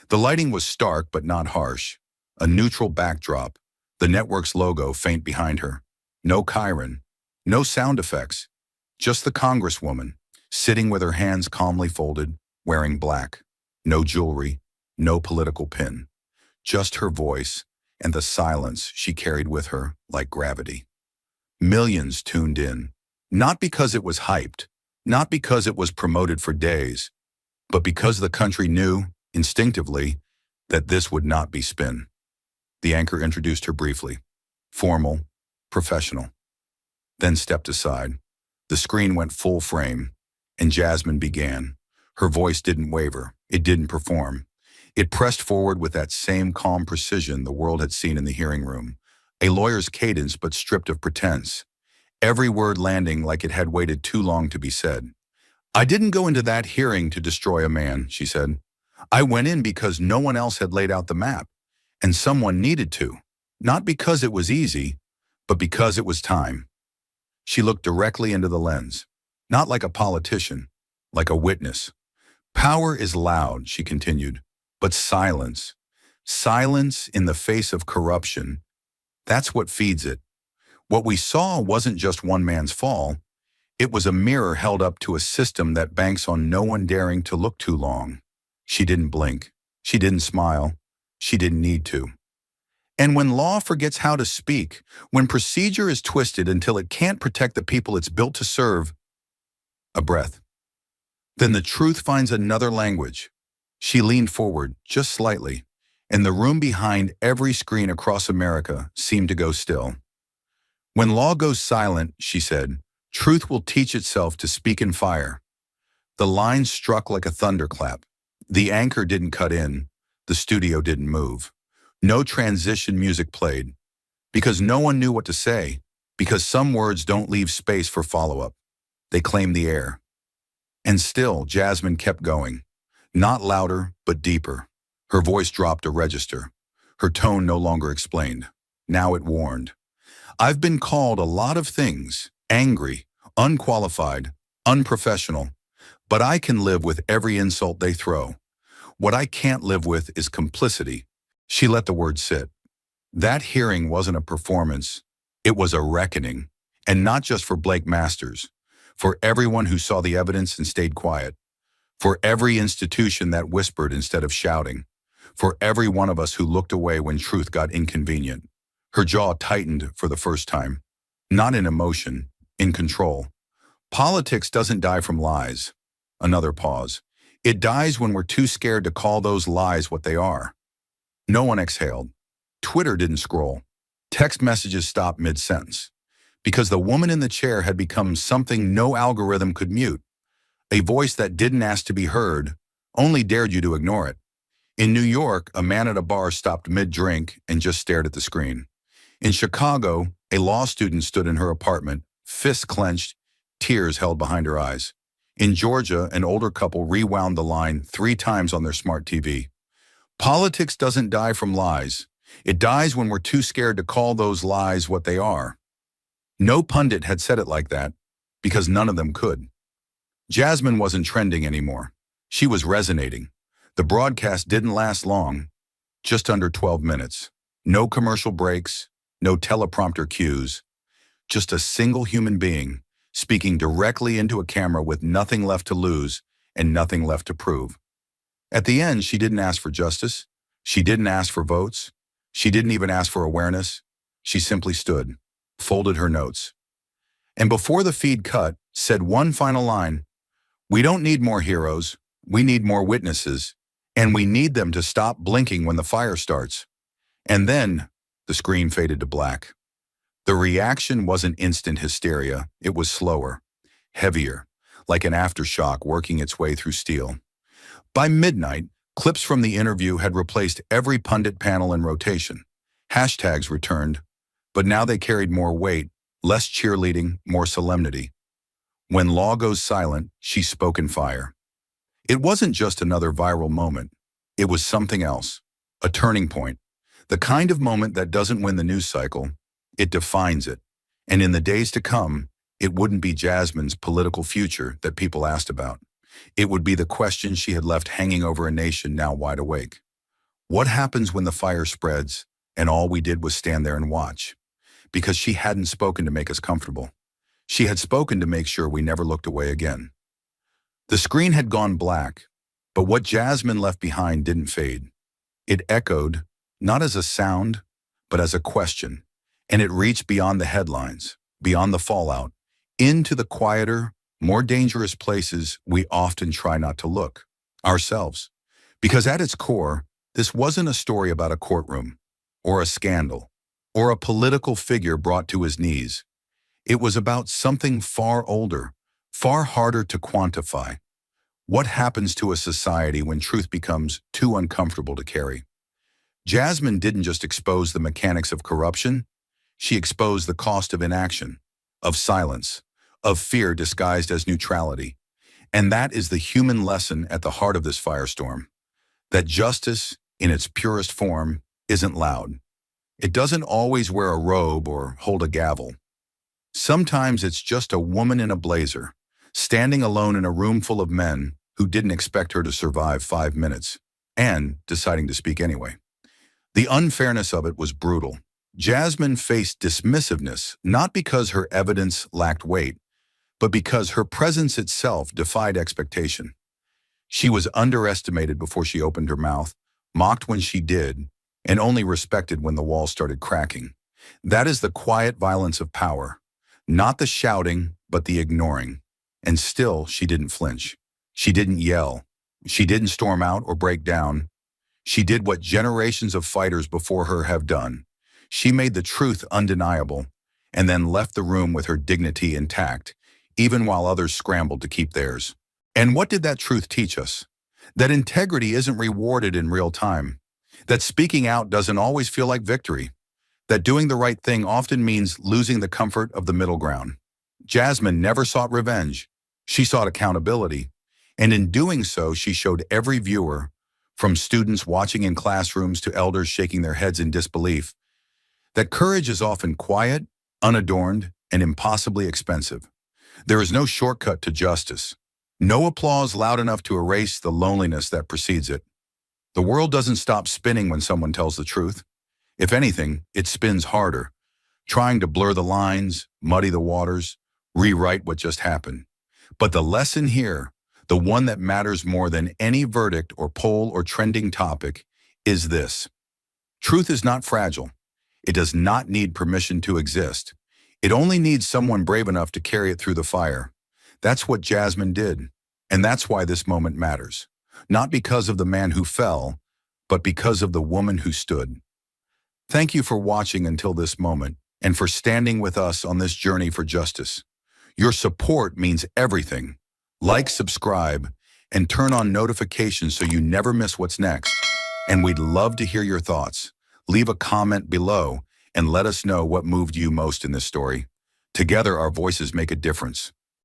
The lighting was stark but not harsh. A neutral backdrop, the network's logo faint behind her. No Chiron, no sound effects, just the Congresswoman, sitting with her hands calmly folded, wearing black. No jewelry, no political pin. Just her voice and the silence she carried with her like gravity. Millions tuned in, not because it was hyped, not because it was promoted for days, but because the country knew, instinctively, that this would not be spin. The anchor introduced her briefly, formal, professional, then stepped aside. The screen went full frame, and Jasmine began. Her voice didn't waver. It didn't perform. It pressed forward with that same calm precision the world had seen in the hearing room, a lawyer's cadence but stripped of pretense, every word landing like it had waited too long to be said. "I didn't go into that hearing to destroy a man," she said. "I went in because no one else had laid out the map, and someone needed to, not because it was easy, but because it was time." She looked directly into the lens, not like a politician, like a witness. "Power is loud," she continued, "but silence in the face of corruption, that's what feeds it. What we saw wasn't just one man's fall. It was a mirror held up to a system that banks on no one daring to look too long." She didn't blink. She didn't smile. She didn't need to. And when law forgets how to speak, when procedure is twisted until it can't protect the people it's built to serve, a breath, then the truth finds another language. She leaned forward, just slightly, and the room behind every screen across America seemed to go still. "When law goes silent," she said, Truth will teach itself to speak in fire. The line struck like a thunderclap. The anchor didn't cut in. The studio didn't move. No transition music played. Because no one knew what to say. Because some words don't leave space for follow-up. They claim the air. And still, Jasmine kept going. Not louder, but deeper. Her voice dropped a register. Her tone no longer explained. Now it warned. I've been called a lot of things. Angry, unqualified, unprofessional. But I can live with every insult they throw. What I can't live with is complicity. She let the word sit. That hearing wasn't a performance. It was a reckoning. And not just for Blake Masters. For everyone who saw the evidence and stayed quiet. For every institution that whispered instead of shouting. For every one of us who looked away when truth got inconvenient. Her jaw tightened for the first time. Not in emotion, in control. Politics doesn't die from lies. Another pause. It dies when we're too scared to call those lies what they are. No one exhaled. Twitter didn't scroll. Text messages stopped mid-sentence. Because the woman in the chair had become something no algorithm could mute. A voice that didn't ask to be heard, only dared you to ignore it. In New York, a man at a bar stopped mid-drink and just stared at the screen. In Chicago, a law student stood in her apartment, fists clenched, tears held behind her eyes. In Georgia, an older couple rewound the line 3 times on their smart TV. Politics doesn't die from lies. It dies when we're too scared to call those lies what they are. No pundit had said it like that, because none of them could. Jasmine wasn't trending anymore. She was resonating. The broadcast didn't last long, just under 12 minutes. No commercial breaks, no teleprompter cues. Just a single human being speaking directly into a camera with nothing left to lose and nothing left to prove. At the end, she didn't ask for justice. She didn't ask for votes. She didn't even ask for awareness. She simply stood, folded her notes, and before the feed cut, said one final line. We don't need more heroes. We need more witnesses. And we need them to stop blinking when the fire starts. And then the screen faded to black. The reaction wasn't instant hysteria. It was slower, heavier, like an aftershock working its way through steel. By midnight, clips from the interview had replaced every pundit panel in rotation. Hashtags returned, but now they carried more weight, less cheerleading, more solemnity. When law goes silent, she spoke in fire. It wasn't just another viral moment. It was something else, a turning point, the kind of moment that doesn't win the news cycle, it defines it. And in the days to come, it wouldn't be Jasmine's political future that people asked about. It would be the question she had left hanging over a nation now wide awake. What happens when the fire spreads and all we did was stand there and watch? Because she hadn't spoken to make us comfortable. She had spoken to make sure we never looked away again. The screen had gone black, but what Jasmine left behind didn't fade. It echoed, not as a sound, but as a question, and it reached beyond the headlines, beyond the fallout, into the quieter, more dangerous places we often try not to look, ourselves. Because at its core, this wasn't a story about a courtroom, or a scandal, or a political figure brought to his knees. It was about something far older, far harder to quantify. What happens to a society when truth becomes too uncomfortable to carry? Jasmine didn't just expose the mechanics of corruption, she exposed the cost of inaction, of silence, of fear disguised as neutrality. And that is the human lesson at the heart of this firestorm. That justice, in its purest form, isn't loud. It doesn't always wear a robe or hold a gavel. Sometimes it's just a woman in a blazer, standing alone in a room full of men who didn't expect her to survive 5 minutes, and deciding to speak anyway. The unfairness of it was brutal. Jasmine faced dismissiveness, not because her evidence lacked weight, but because her presence itself defied expectation. She was underestimated before she opened her mouth, mocked when she did, and only respected when the walls started cracking. That is the quiet violence of power. Not the shouting, but the ignoring. And still, she didn't flinch. She didn't yell. She didn't storm out or break down. She did what generations of fighters before her have done. She made the truth undeniable, and then left the room with her dignity intact, even while others scrambled to keep theirs. And what did that truth teach us? That integrity isn't rewarded in real time. That speaking out doesn't always feel like victory. That doing the right thing often means losing the comfort of the middle ground. Jasmine never sought revenge. She sought accountability. And in doing so, she showed every viewer, from students watching in classrooms to elders shaking their heads in disbelief, that courage is often quiet, unadorned, and impossibly expensive. There is no shortcut to justice. No applause loud enough to erase the loneliness that precedes it. The world doesn't stop spinning when someone tells the truth. If anything, it spins harder, trying to blur the lines, muddy the waters, rewrite what just happened. But the lesson here, the one that matters more than any verdict or poll or trending topic, is this. Truth is not fragile. It does not need permission to exist. It only needs someone brave enough to carry it through the fire. That's what Jasmine did, and that's why this moment matters. Not because of the man who fell, but because of the woman who stood. Thank you for watching until this moment, and for standing with us on this journey for justice. Your support means everything. Like, subscribe, and turn on notifications so you never miss what's next. And we'd love to hear your thoughts. Leave a comment below and let us know what moved you most in this story. Together, our voices make a difference.